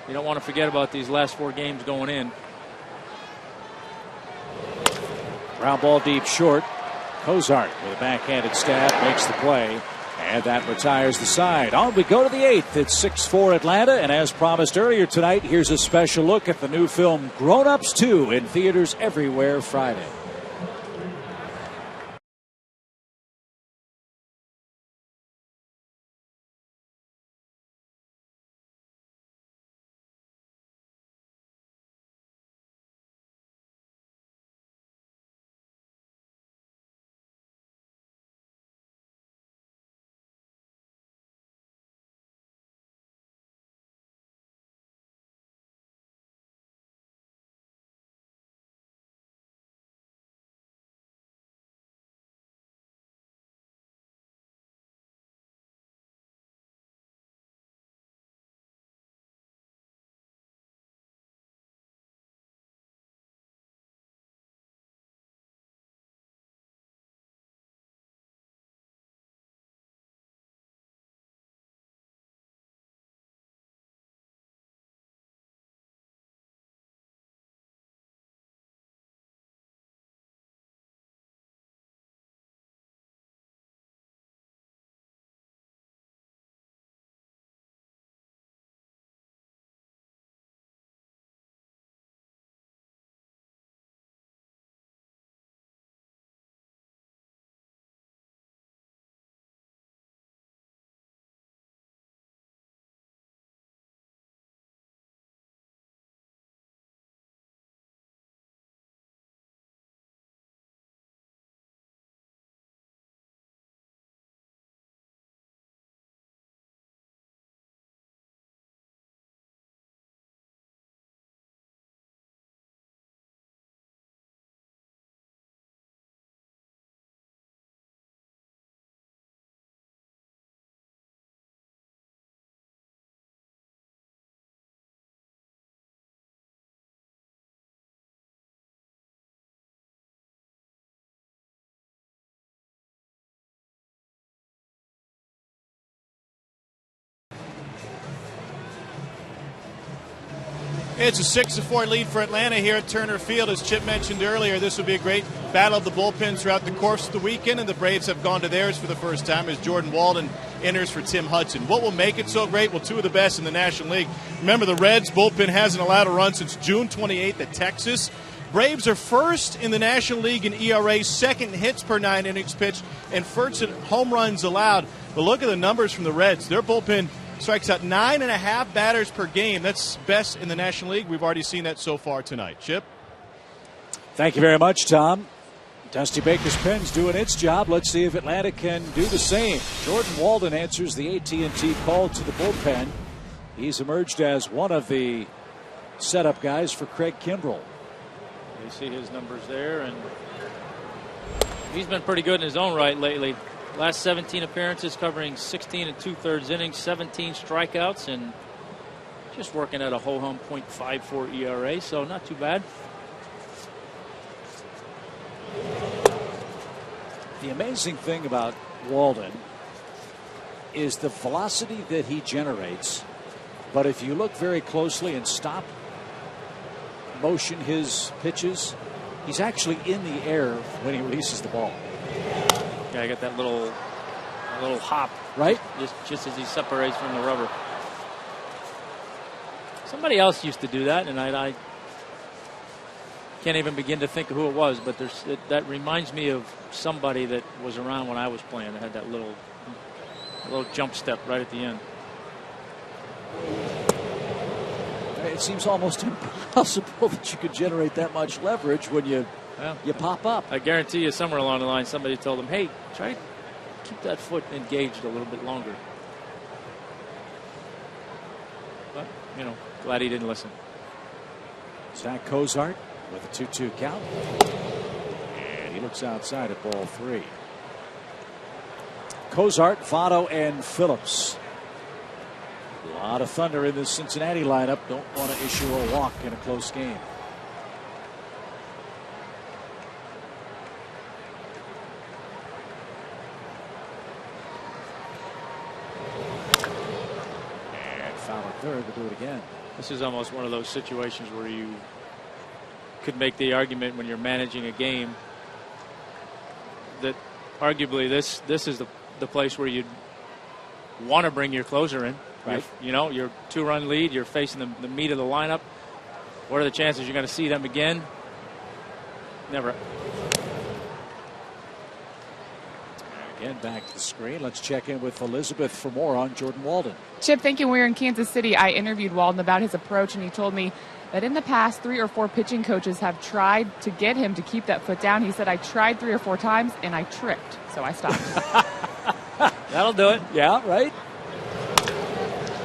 you don't want to forget about these last 4 games going in. Ground ball deep short. Cozart with a backhanded stab makes the play, and that retires the side. On we go to the 8th. It's 6-4 Atlanta, and as promised earlier tonight, here's a special look at the new film Grown Ups 2 in theaters everywhere Friday. It's a 6-4 lead for Atlanta here at Turner Field. As Chip mentioned earlier, this will be a great battle of the bullpens throughout the course of the weekend, and the Braves have gone to theirs for the first time as Jordan Walden enters for Tim Hudson. What will make it so great? Well, two of the best in the National League. Remember, the Reds' bullpen hasn't allowed a run since June 28th at Texas. Braves are first in the National League in ERA, second in hits per 9 innings pitched, and first in home runs allowed. But look at the numbers from the Reds. Their bullpen strikes out 9.5 batters per game. That's best in the National League. We've already seen that so far tonight. Chip? Thank you very much, Tom. Dusty Baker's pen's doing its job. Let's see if Atlanta can do the same. Jordan Walden answers the AT&T call to the bullpen. He's emerged as one of the setup guys for Craig Kimbrell. You see his numbers there, and he's been pretty good in his own right lately. Last 17 appearances, covering 16 2/3 innings, 17 strikeouts, and just working at a ho-hum .54 ERA, so not too bad. The amazing thing about Walden is the velocity that he generates, but if you look very closely and stop motion his pitches, he's actually in the air when he releases the ball. Yeah, I got that little hop, right? Just as he separates from the rubber. Somebody else used to do that, and I can't even begin to think of who it was. But that reminds me of somebody that was around when I was playing. That had that little jump step right at the end. It seems almost impossible that you could generate that much leverage when you pop up. I guarantee you somewhere along the line somebody told him, hey, try to keep that foot engaged a little bit longer. But, glad he didn't listen. Zach Cozart with a 2-2 count. And he looks outside at ball 3. Cozart, Votto, and Phillips. A lot of thunder in this Cincinnati lineup. Don't want to issue a walk in a close game. And foul at third. We'll do it again. This is almost one of those situations where you could make the argument when you're managing a game that arguably this is the place where you'd want to bring your closer in. Right. Your 2-run lead, you're facing the meat of the lineup. What are the chances you're going to see them again? Never. Again, back to the screen. Let's check in with Elizabeth for more on Jordan Walden. Chip, thank you. When we were in Kansas City, I interviewed Walden about his approach, and he told me that in the past 3 or 4 pitching coaches have tried to get him to keep that foot down. He said, I tried 3 or 4 times, and I tripped, so I stopped. That'll do it. Yeah, right?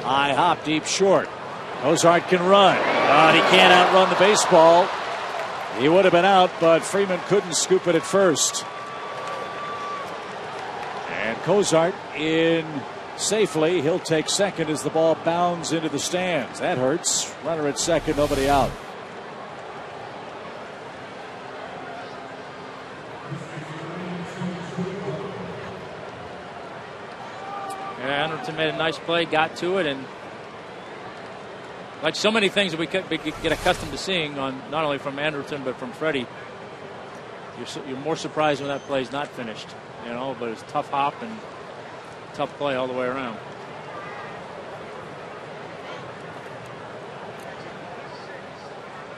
High hop, deep short. Cozart can run, but he can't outrun the baseball. He would have been out, but Freeman couldn't scoop it at first. And Cozart in safely. He'll take second as the ball bounds into the stands. That hurts. Runner at second, nobody out. Anderton made a nice play, got to it, and like so many things that we get accustomed to seeing on not only from Anderton but from Freddie, you're more surprised when that play's not finished, but it's tough hop and tough play all the way around.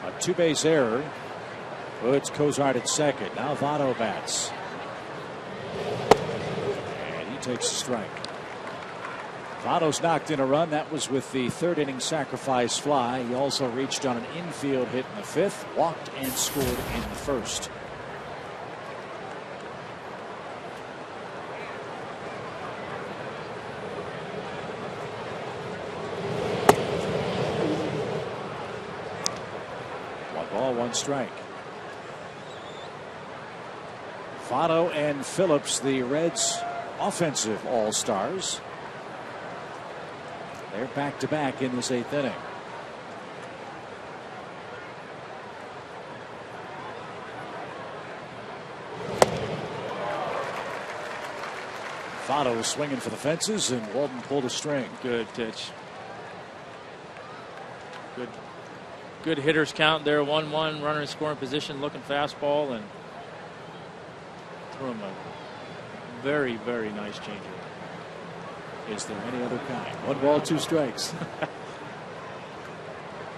A 2-base error puts Cozart at second. Now Votto bats, and he takes a strike. Votto's knocked in a run. That was with the 3rd inning sacrifice fly. He also reached on an infield hit in the 5th, walked and scored in the 1st. One ball, one strike. Votto and Phillips, the Reds' offensive all-stars. They're back-to-back in this 8th inning. Votto was swinging for the fences, and Walden pulled a string. Good pitch. Good good hitters count there. 1-1, runner in scoring position, looking fastball, and threw him a very, very nice changeup. Is there any other kind? 1 ball, 2 strikes. Would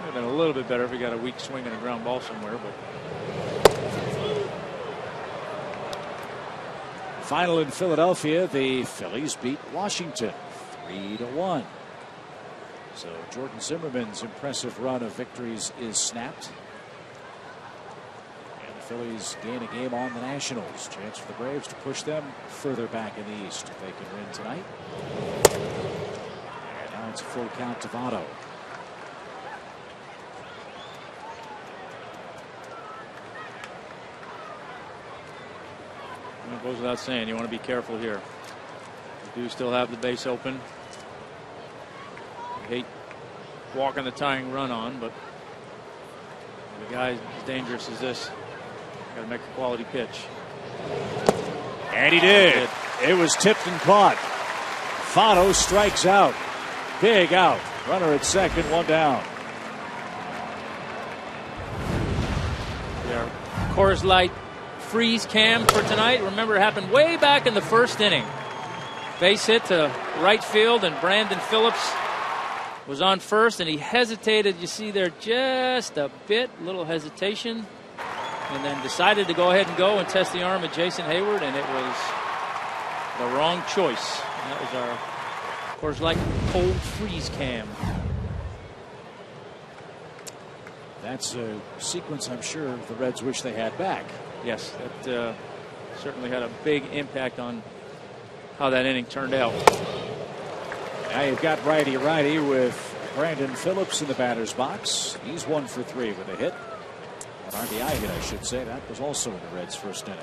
have been a little bit better if he got a weak swing and a ground ball somewhere, but. Final in Philadelphia, the Phillies beat Washington 3-1. So Jordan Zimmerman's impressive run of victories is snapped. And the Phillies gain a game on the Nationals. Chance for the Braves to push them further back in the East if they can win tonight. And now it's a full count to Votto. It goes without saying, you want to be careful here. You do still have the base open. You hate walking the tying run on, but the guy as dangerous as this, got to make a quality pitch. And he did. It was tipped and caught. Votto strikes out. Big out. Runner at second, 1 down. Yeah. Coors Light freeze cam for tonight. Remember, it happened way back in the first inning. Base hit to right field, and Brandon Phillips was on first, and he hesitated. You see there just a bit, little hesitation, and then decided to go ahead and go and test the arm of Jason Hayward, and it was the wrong choice. And that was our Coors Light cold freeze cam. That's a sequence I'm sure the Reds wish they had back. Yes, that certainly had a big impact on how that inning turned out. Now you've got righty-righty with Brandon Phillips in the batter's box. He's 1 for 3 with a hit. An RBI hit, I should say. That was also in the Reds' first inning.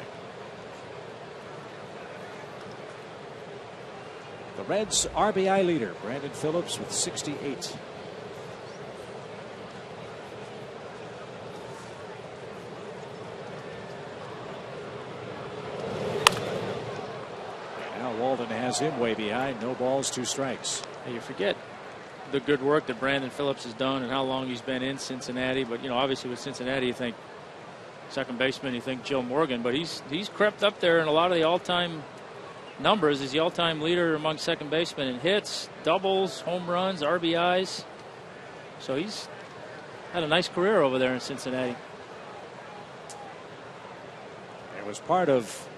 The Reds' RBI leader, Brandon Phillips, with 68. Walden has him way behind. No balls, 2 strikes. You forget the good work that Brandon Phillips has done and how long he's been in Cincinnati. But, you know, obviously with Cincinnati, you think second baseman, you think Joe Morgan. But he's crept up there in a lot of the all-time numbers. He's the all-time leader among second basemen in hits, doubles, home runs, RBIs. So he's had a nice career over there in Cincinnati. It was part of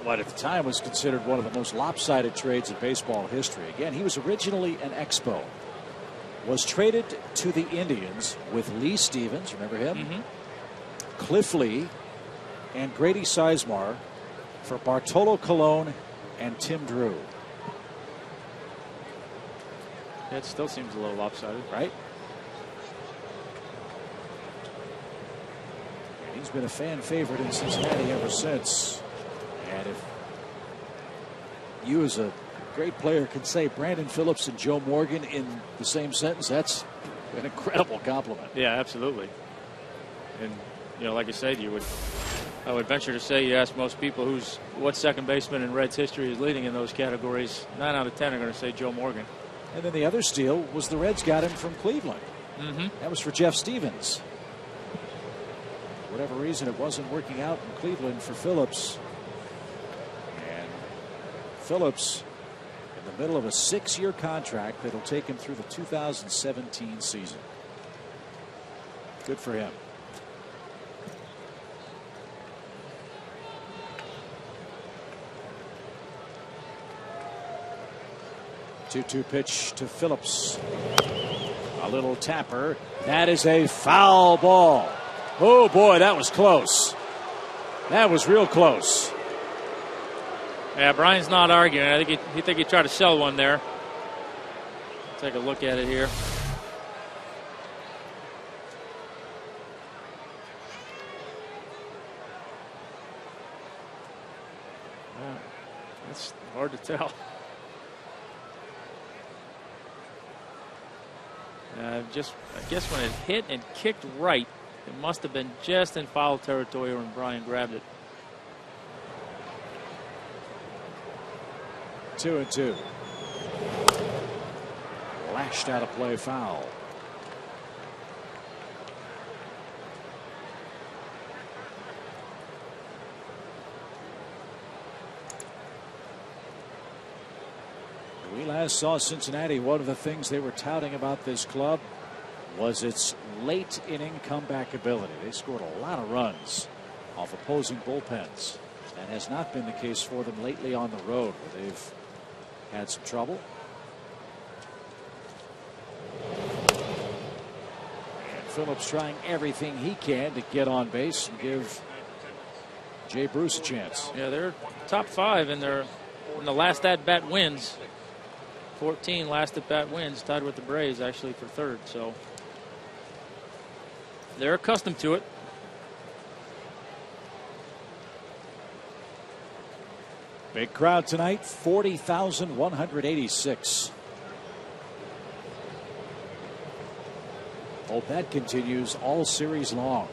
what at the time was considered one of the most lopsided trades in baseball history. Again, he was originally an Expo. Was traded to the Indians with Lee Stevens, remember him? Mm-hmm. Cliff Lee and Grady Sizemore for Bartolo Colon and Tim Drew. It still seems a little lopsided, right? And he's been a fan favorite in Cincinnati ever since. And if you as a great player can say Brandon Phillips and Joe Morgan in the same sentence, that's an incredible compliment. Yeah, absolutely. And, you know, like I said, I would venture to say, you ask most people what second baseman in Reds history is leading in those categories, 9 out of 10 are going to say Joe Morgan. And then the other steal was the Reds got him from Cleveland. Mm-hmm. That was for Jeff Stevens. For whatever reason, it wasn't working out in Cleveland for Phillips. Phillips in the middle of a 6-year contract that'll take him through the 2017 season. Good for him. Two-two pitch to Phillips. A little tapper. That is a foul ball. Oh boy, that was close. That was real close. Yeah, Brian's not arguing. I think he tried to sell one there. Take a look at it here. Yeah, it's hard to tell. I guess when it hit and kicked right, it must have been just in foul territory when Brian grabbed it. 2-2. Lashed out of play foul. we last saw Cincinnati, one of the things they were touting about this club was its late inning comeback ability. They scored a lot of runs off opposing bullpens. That has not been the case for them lately on the road, where they've had some trouble. And Phillips trying everything he can to get on base and give Jay Bruce a chance. Yeah, they're top 5 in the last at-bat wins. 14 last at-bat wins, tied with the Braves actually for third. So they're accustomed to it. Big crowd tonight, 40,186. Hope that continues all series long.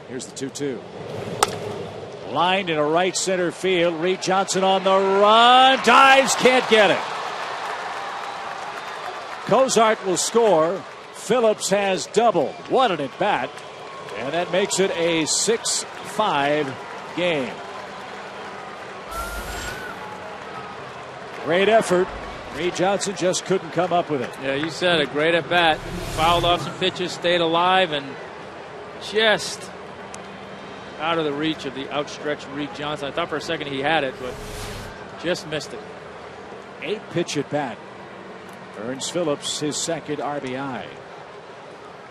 Here's the 2-2. Lined in a right center field. Reed Johnson on the run. Dives, can't get it. Cozart will score. Phillips has doubled. What an at bat. And that makes it a 6-5 game. Great effort. Reed Johnson just couldn't come up with it. Yeah, you said a great at bat. Fouled off some pitches, stayed alive, and just out of the reach of the outstretched Reed Johnson. I thought for a second he had it, but just missed it. 8-pitch at bat. Earns Phillips his second RBI.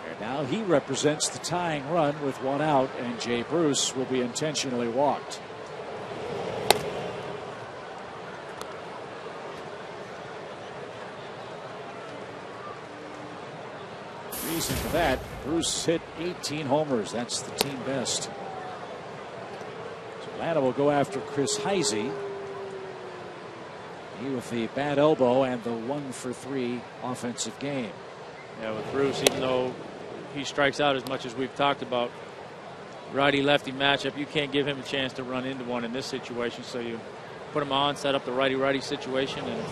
And now he represents the tying run with one out, and Jay Bruce will be intentionally walked. Reason for that, Bruce hit 18 homers. That's the team best. So Atlanta will go after Chris Heisey. He with the bad elbow and the 1-for-3 offensive game. Yeah, with Bruce, even though he strikes out as much as we've talked about, righty-lefty matchup, you can't give him a chance to run into one in this situation. So you put him on, set up the righty-righty situation, and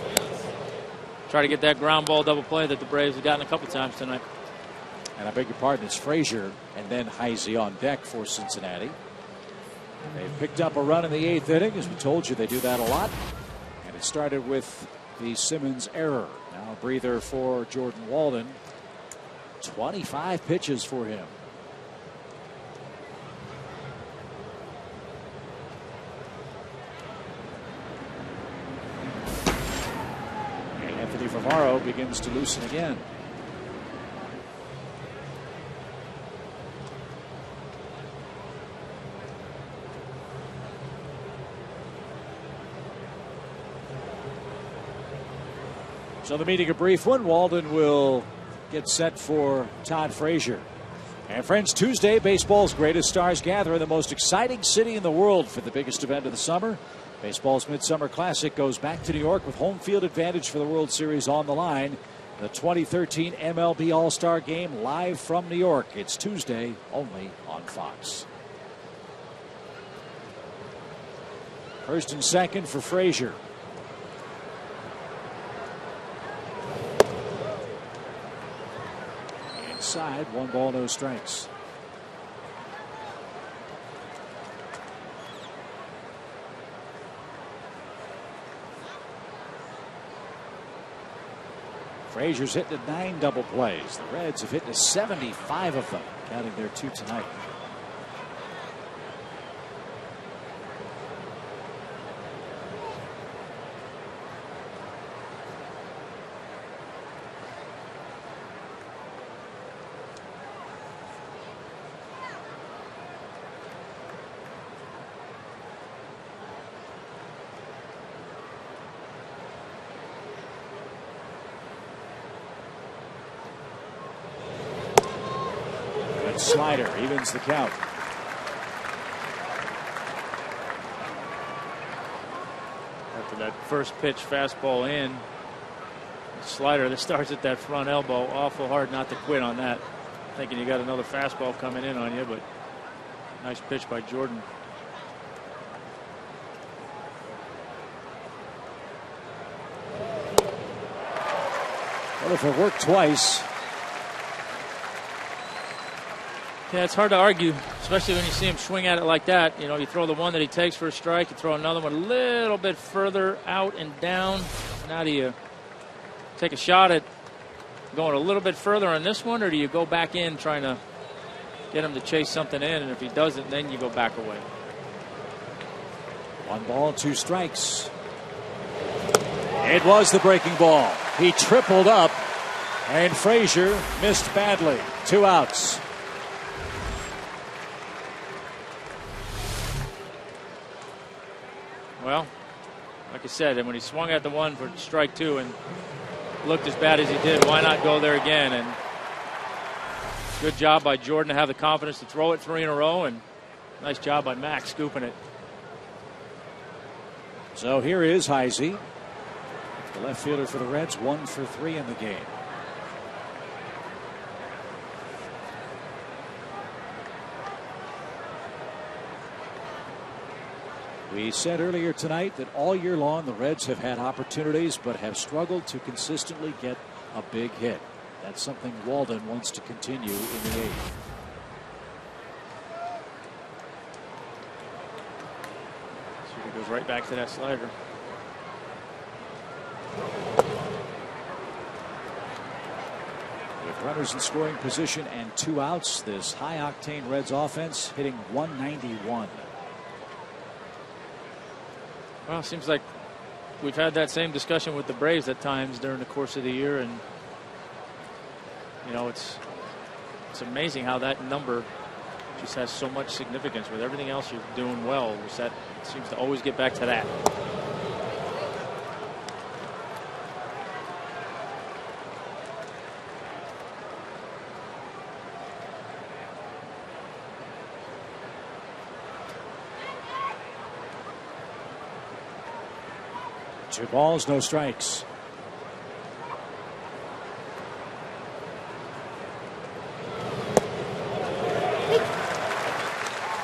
try to get that ground ball double play that the Braves have gotten a couple times tonight. And I beg your pardon, it's Frazier and then Heisey on deck for Cincinnati. They've picked up a run in the 8th inning. As we told you, they do that a lot. And it started with the Simmons error. Now a breather for Jordan Walden. 25 pitches for him. And Anthony Favaro begins to loosen again. So the meeting a brief one. Walden will get set for Todd Frazier. And friends, Tuesday, baseball's greatest stars gather in the most exciting city in the world for the biggest event of the summer. Baseball's Midsummer Classic goes back to New York with home field advantage for the World Series on the line. The 2013 MLB All-Star Game live from New York. It's Tuesday only on Fox. First and second for Frazier. Inside, 1 ball, no strikes. Frazier's hit to 9 double plays. The Reds have hit to 75 of them, counting their 2 tonight. Slider evens the count. After that first pitch fastball in, slider that starts at that front elbow, awful hard not to quit on that. Thinking you got another fastball coming in on you, but nice pitch by Jordan. Well, if it worked twice. Yeah, it's hard to argue especially when you see him swing at it like that. You know, you throw the one that he takes for a strike, you throw another one a little bit further out and down. Now do you take a shot at going a little bit further on this one, or do you go back in trying to get him to chase something in, and if he doesn't, then you go back away? 1 ball, 2 strikes. It was the breaking ball. He tripled up, and Frazier missed badly. 2 outs. Well, like I said, and when he swung at the one for strike 2 and looked as bad as he did, why not go there again? And good job by Jordan to have the confidence to throw it 3 in a row, and nice job by Max scooping it. So here is Heisey, the left fielder for the Reds, 1 for 3 in the game. We said earlier tonight that all year long the Reds have had opportunities but have struggled to consistently get a big hit. That's something Walden wants to continue in the 8th. So he goes right back to that slider. With runners in scoring position and 2 outs, this high-octane Reds offense hitting .191. Well, it seems like we've had that same discussion with the Braves at times during the course of the year, and you know, it's amazing how that number just has so much significance. With everything else you're doing well, that seems to always get back to that. Two balls, no strikes.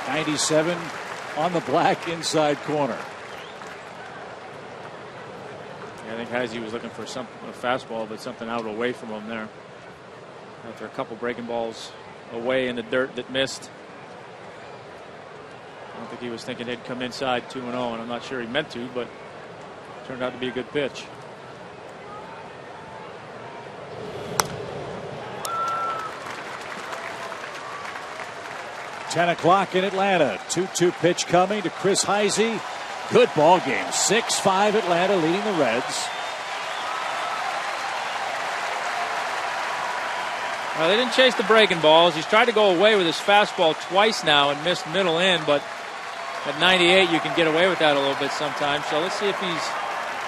.97 on the black inside corner. Yeah, I think Heisey was looking for a fastball, but something out away from him there. After a couple breaking balls away in the dirt that missed. I don't think he was thinking he'd come inside 2-0, and I'm not sure he meant to, but turned out to be a good pitch. Ten o'clock in Atlanta. 2-2 pitch coming to Chris Heisey. Good ball game. 6-5 Atlanta leading the Reds. Well, they didn't chase the breaking balls. He's tried to go away with his fastball twice now and missed middle in, but at 98 you can get away with that a little bit sometimes. So let's see if he's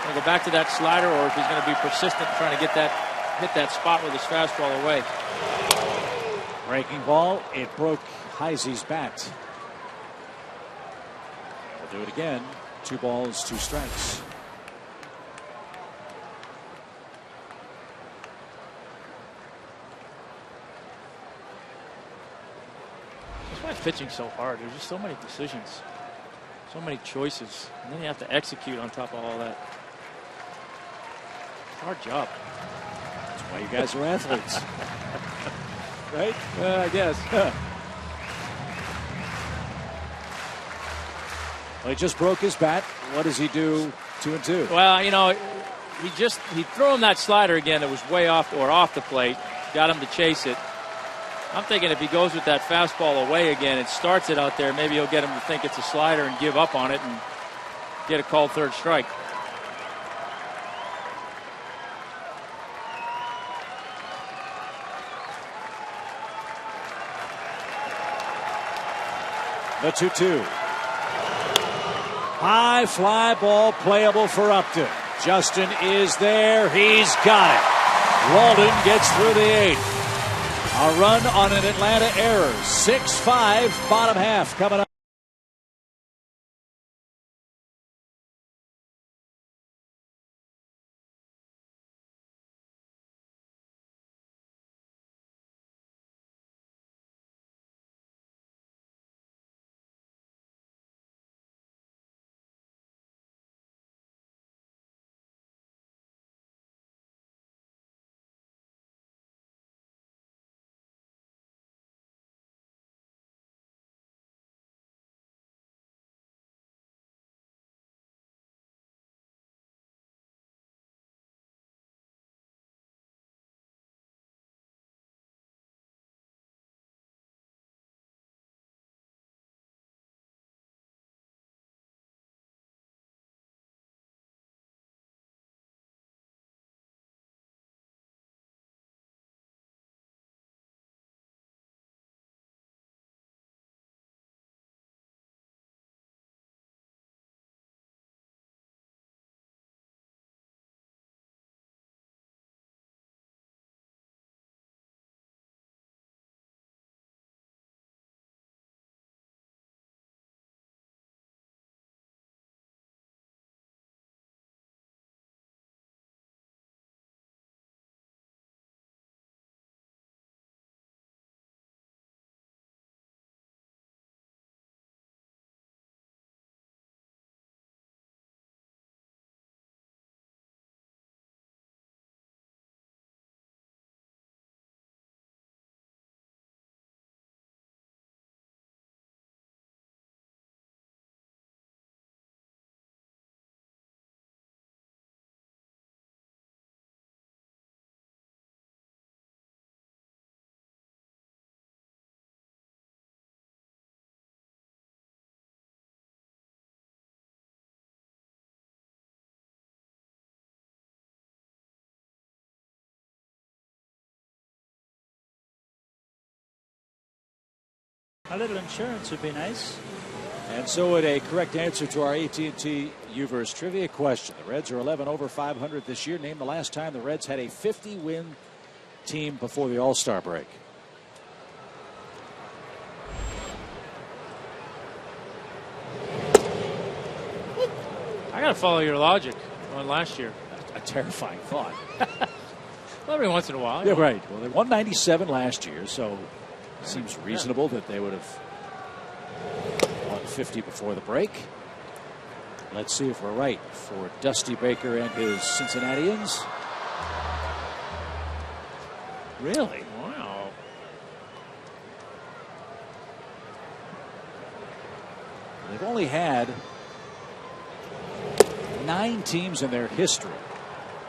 going to go back to that slider or if he's going to be persistent trying to hit that spot with his fastball away. Breaking ball. It broke Heisey's bat. We'll do it again. 2 balls, 2 strikes. That's why pitching's so hard. There's just so many decisions, so many choices, and then you have to execute on top of all that. Hard job. That's why you guys are athletes. Right? I guess. Well, he just broke his bat. What does he do 2-2? Well, you know, he threw him that slider again that was way off the plate. Got him to chase it. I'm thinking if he goes with that fastball away again and starts it out there, maybe he'll get him to think it's a slider and give up on it and get a called third strike. The 2-2. High fly ball playable for Upton. Justin is there. He's got it. Walden gets through the 8th. A run on an Atlanta error. 6-5 bottom half coming up. A little insurance would be nice. And so would a correct answer to our AT&T Uverse trivia question. The Reds are 11 over 500 this year. Name the last time the Reds had a 50-win team before the All-Star break. I got to follow your logic on last year. A terrifying thought. Well, every once in a while. Yeah, right. Well, they won 97 last year, so it seems reasonable that they would have won 50 before the break. Let's see if we're right for Dusty Baker and his Cincinnatians. Really? Wow. They've only had 9 teams in their history.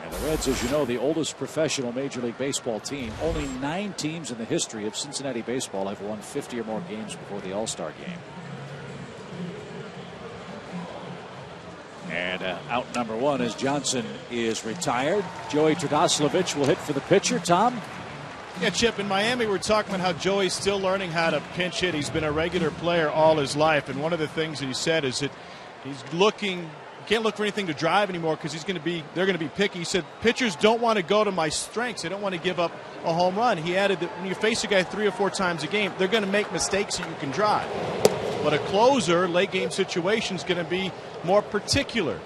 And the Reds, as you know, the oldest professional Major League Baseball team. Only 9 teams in the history of Cincinnati baseball have won 50 or more games before the All-Star game. And out number 1 as Johnson is retired. Joey Trdoslavich will hit for the pitcher. Tom? Yeah, Chip, in Miami, we're talking about how Joey's still learning how to pinch hit. He's been a regular player all his life. And one of the things that he said is that he's can't look for anything to drive anymore because they're going to be picky. He said pitchers don't want to go to my strengths. They don't want to give up a home run. He added that when you face a guy 3 or 4 times a game, they're going to make mistakes that you can drive. But a closer, late game situation is going to be more particular.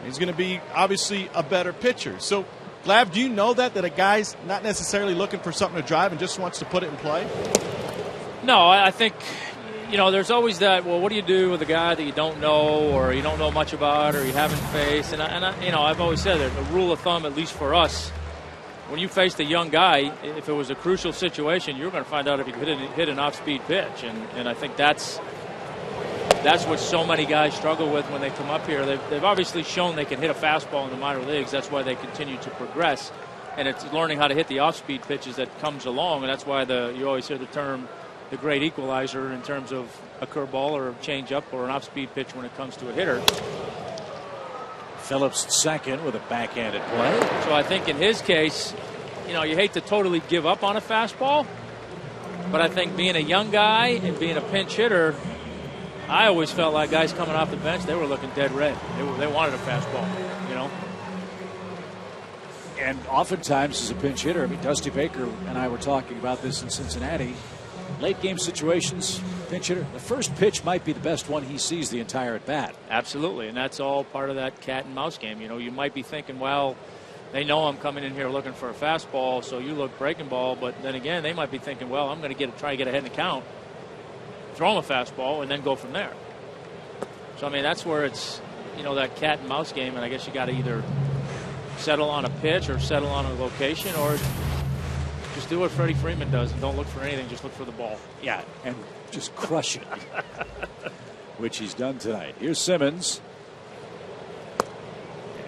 He's going to be obviously a better pitcher. So, Glav, do you know that a guy's not necessarily looking for something to drive and just wants to put it in play? No, I think, there's always that, well, what do you do with a guy that you don't know or you don't know much about or you haven't faced? And I've always said that the rule of thumb, at least for us, when you faced a young guy, if it was a crucial situation, you're going to find out if you could hit an off-speed pitch. And I think that's what so many guys struggle with when they come up here. They've obviously shown they can hit a fastball in the minor leagues. That's why they continue to progress. And it's learning how to hit the off-speed pitches that comes along. And that's why you always hear the term the great equalizer in terms of a curveball or a changeup or an off-speed pitch when it comes to a hitter. Phillips second with a backhanded play. So I think in his case, you hate to totally give up on a fastball, but I think being a young guy and being a pinch hitter, I always felt like guys coming off the bench, they were looking dead red. They wanted a fastball, And oftentimes as a pinch hitter, Dusty Baker and I were talking about this in Cincinnati. Late game situations, pinch hitter, the first pitch might be the best one he sees the entire at bat. Absolutely, and that's all part of that cat and mouse game. You might be thinking, well, they know I'm coming in here looking for a fastball, so you look breaking ball. But then again, they might be thinking, well, I'm going to try to get ahead in the count, throw him a fastball, and then go from there. So that's where it's that cat and mouse game, and I guess you got to either settle on a pitch or settle on a location, or just do what Freddie Freeman does and don't look for anything, just look for the ball. Yeah, and just crush it, which he's done tonight. Here's Simmons.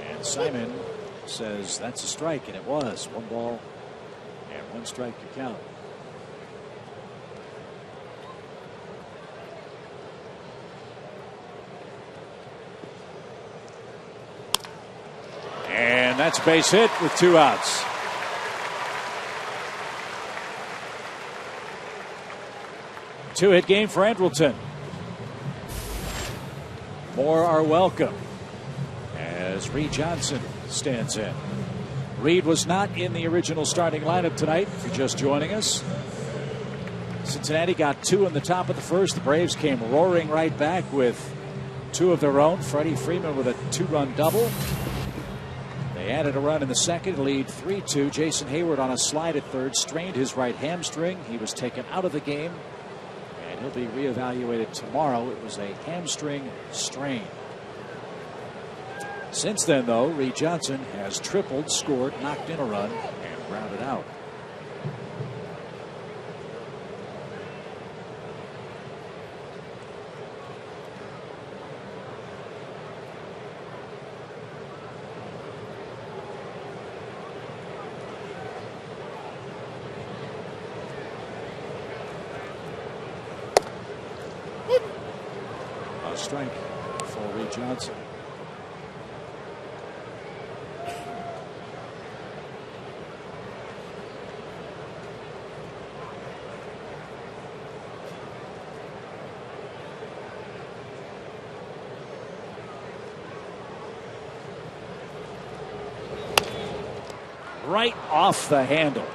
And Simon says that's a strike, and it was. 1 ball and 1 strike to count. And that's a base hit with 2 outs. Two-hit game for Andrelton. More are welcome as Reed Johnson stands in. Reed was not in the original starting lineup tonight, if you're just joining us. Cincinnati got 2 in the top of the first. The Braves came roaring right back with 2 of their own. Freddie Freeman with a 2-run double. They added a run in the second, lead 3-2. Jason Hayward on a slide at third strained his right hamstring. He was taken out of the game, and he'll be reevaluated tomorrow. It was a hamstring strain. Since then, though, Reed Johnson has tripled, scored, knocked in a run, and grounded out. A strike for Reed Johnson. right off the handle.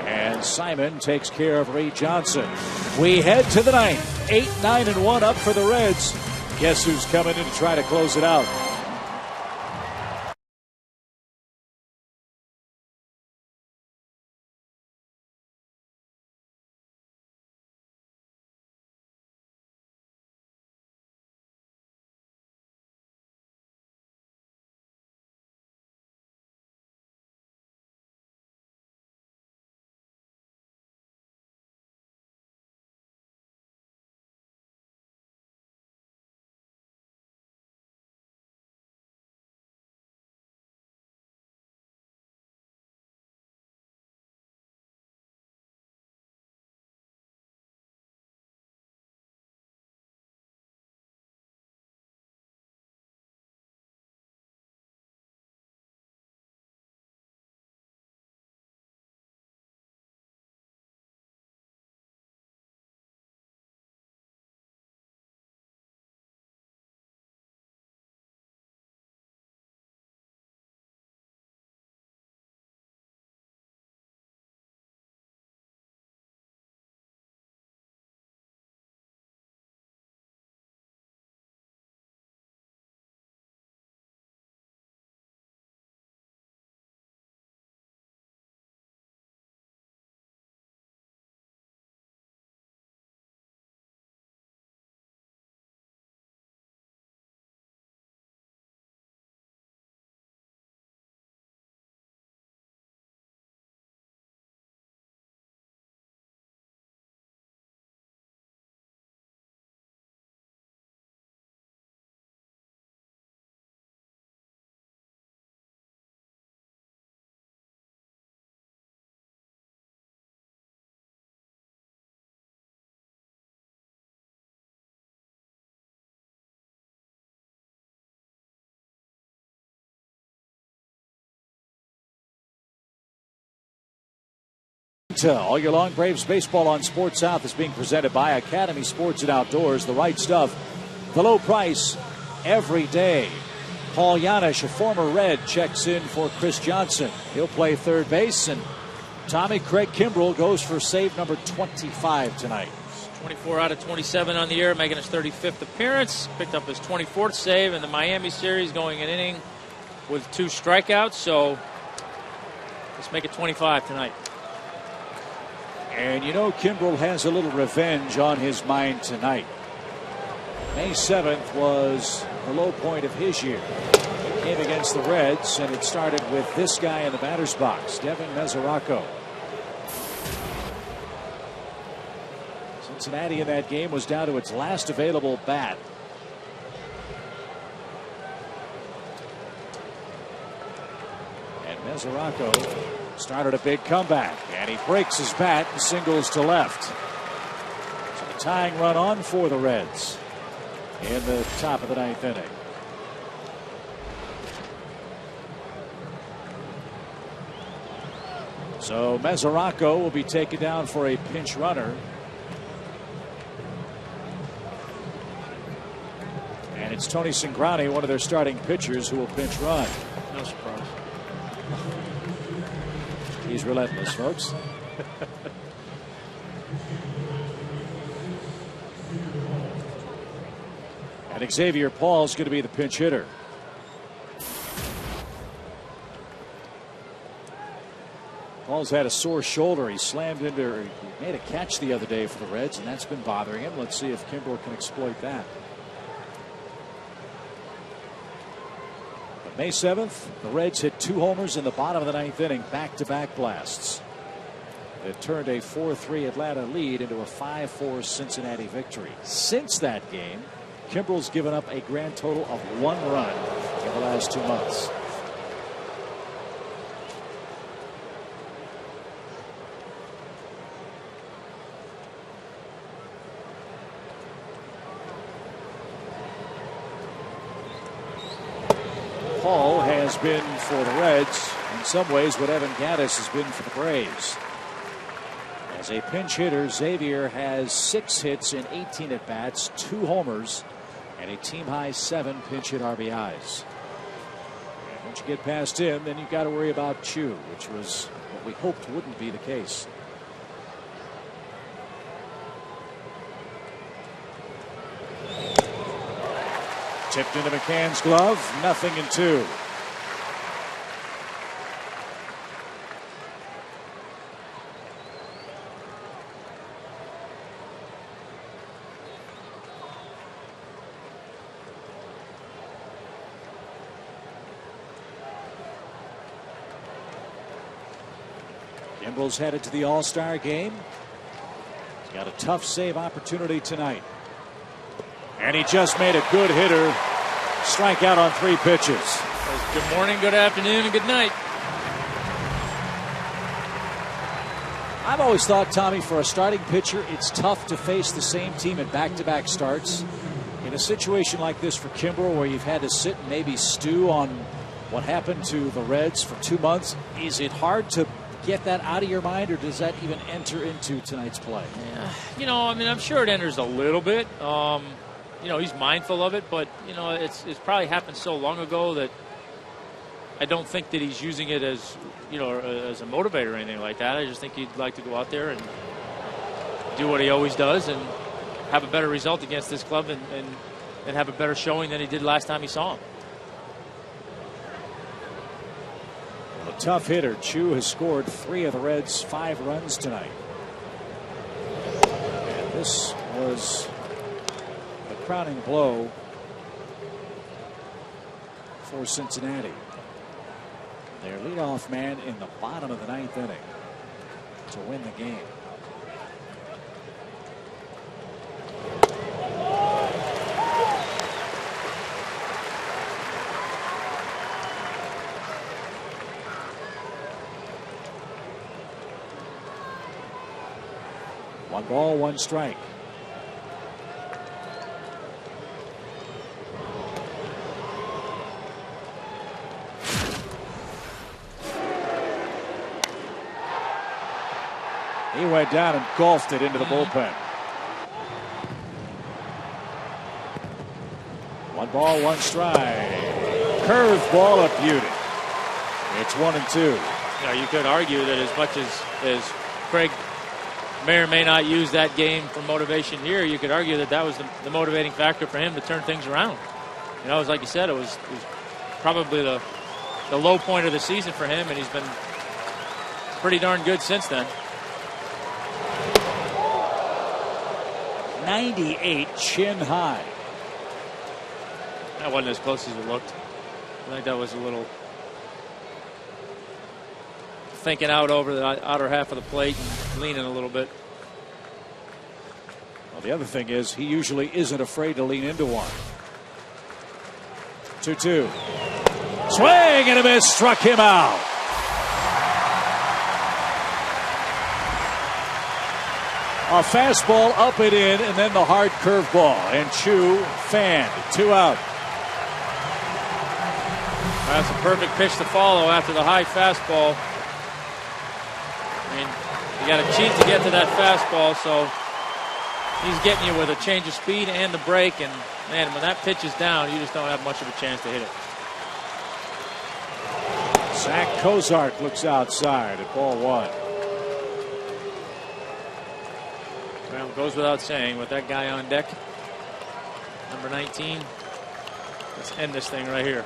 And Simon takes care of Ray Johnson. We head to the ninth. 8-9-1 up for the Reds. Guess who's coming in to try to close it out? All year long, Braves baseball on Sports South is being presented by Academy Sports and Outdoors. The right stuff, the low price, every day. Paul Yanish, a former Red, checks in for Chris Johnson. He'll play third base, and Tommy Craig Kimbrell goes for save number 25 tonight. 24 out of 27 on the year, making his 35th appearance. Picked up his 24th save in the Miami series, going an inning with 2 strikeouts. So let's make it 25 tonight. And you know Kimbrell has a little revenge on his mind tonight. May 7th was the low point of his year. It came against the Reds, and it started with this guy in the batter's box, Devin Mesoraco. Cincinnati in that game was down to its last available bat. And Mesoraco started a big comeback, and he breaks his bat and singles to left. So the tying run on for the Reds in the top of the 9th inning. So Mesoraco will be taken down for a pinch runner. And it's Tony Cingrani, one of their starting pitchers, who will pinch run. No surprise. He's relentless, folks. And Xavier Paul's going to be the pinch hitter. Paul's had a sore shoulder. He slammed into, he made a catch the other day for the Reds, and that's been bothering him. Let's see if Kimbrell can exploit that. May 7th, the Reds hit 2 homers in the bottom of the 9th inning, back-to-back blasts. It turned a 4-3 Atlanta lead into a 5-4 Cincinnati victory. Since that game, Kimbrell's given up a grand total of 1 run in the last 2 months. Paul has been for the Reds in some ways what Evan Gattis has been for the Braves. As a pinch hitter, Xavier has 6 hits in 18 at-bats, 2 homers, and a team-high 7 pinch hit RBIs. And Once you get past him, then you've got to worry about Chu, which was what we hoped wouldn't be the case. Tipped into McCann's glove, 0-2. Kimbrel's headed to the All-Star game. He's got a tough save opportunity tonight. And he just made a good hitter strike out on 3 pitches. Good morning, good afternoon, and good night. I've always thought, Tommy, for a starting pitcher, it's tough to face the same team in back-to-back starts. In a situation like this for Kimbrel, where you've had to sit and maybe stew on what happened to the Reds for 2 months, is it hard to get that out of your mind, or does that even enter into tonight's play? Yeah, I'm sure it enters a little bit. He's mindful of it, but, it's probably happened so long ago that I don't think that he's using it as, as a motivator or anything like that. I just think he'd like to go out there and do what he always does and have a better result against this club and have a better showing than he did last time he saw him. A tough hitter. Chu has scored 3 of the Reds' 5 runs tonight. And this was the crowning blow for Cincinnati. Their leadoff man in the bottom of the 9th inning to win the game. One ball, 1 strike. He went down and golfed it into the bullpen. 1 ball, 1 strike. Curveball, a beauty. It's 1-2. You could argue that as much as Craig may or may not use that game for motivation here, you could argue that was the motivating factor for him to turn things around. It was like you said, it was probably the low point of the season for him, and he's been pretty darn good since then. 98 chin high. That wasn't as close as it looked. I think that was a little thinking out over the outer half of the plate and leaning a little bit. Well, the other thing is he usually isn't afraid to lean into one. 2-2. Swing and a miss, struck him out. A fastball up and in, and then the hard curveball. And Chu fanned. 2 out. That's a perfect pitch to follow after the high fastball. You got to cheat to get to that fastball, so he's getting you with a change of speed and the break. And, man, when that pitch is down, you just don't have much of a chance to hit it. Zach Cozart looks outside at ball 1. Well, it goes without saying, with that guy on deck, number 19, let's end this thing right here.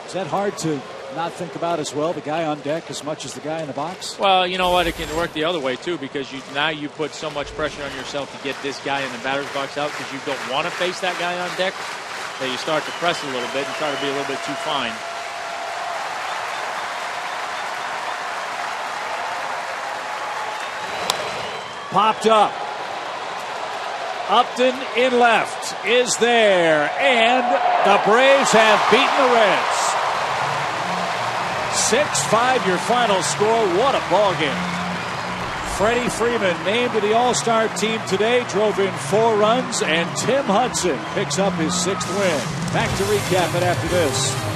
Is that hard to not think about as well, the guy on deck as much as the guy in the box? Well, you know what, it can work the other way too, because now you put so much pressure on yourself to get this guy in the batter's box out because you don't want to face that guy on deck, that you start to press a little bit and try to be a little bit too fine. Popped up. Upton in left is there, and the Braves have beaten the Reds. 6-5 your final score. What a ball game. Freddie Freeman named to the All-Star team today, drove in 4 runs, and Tim Hudson picks up his 6th win. Back to recap it after this.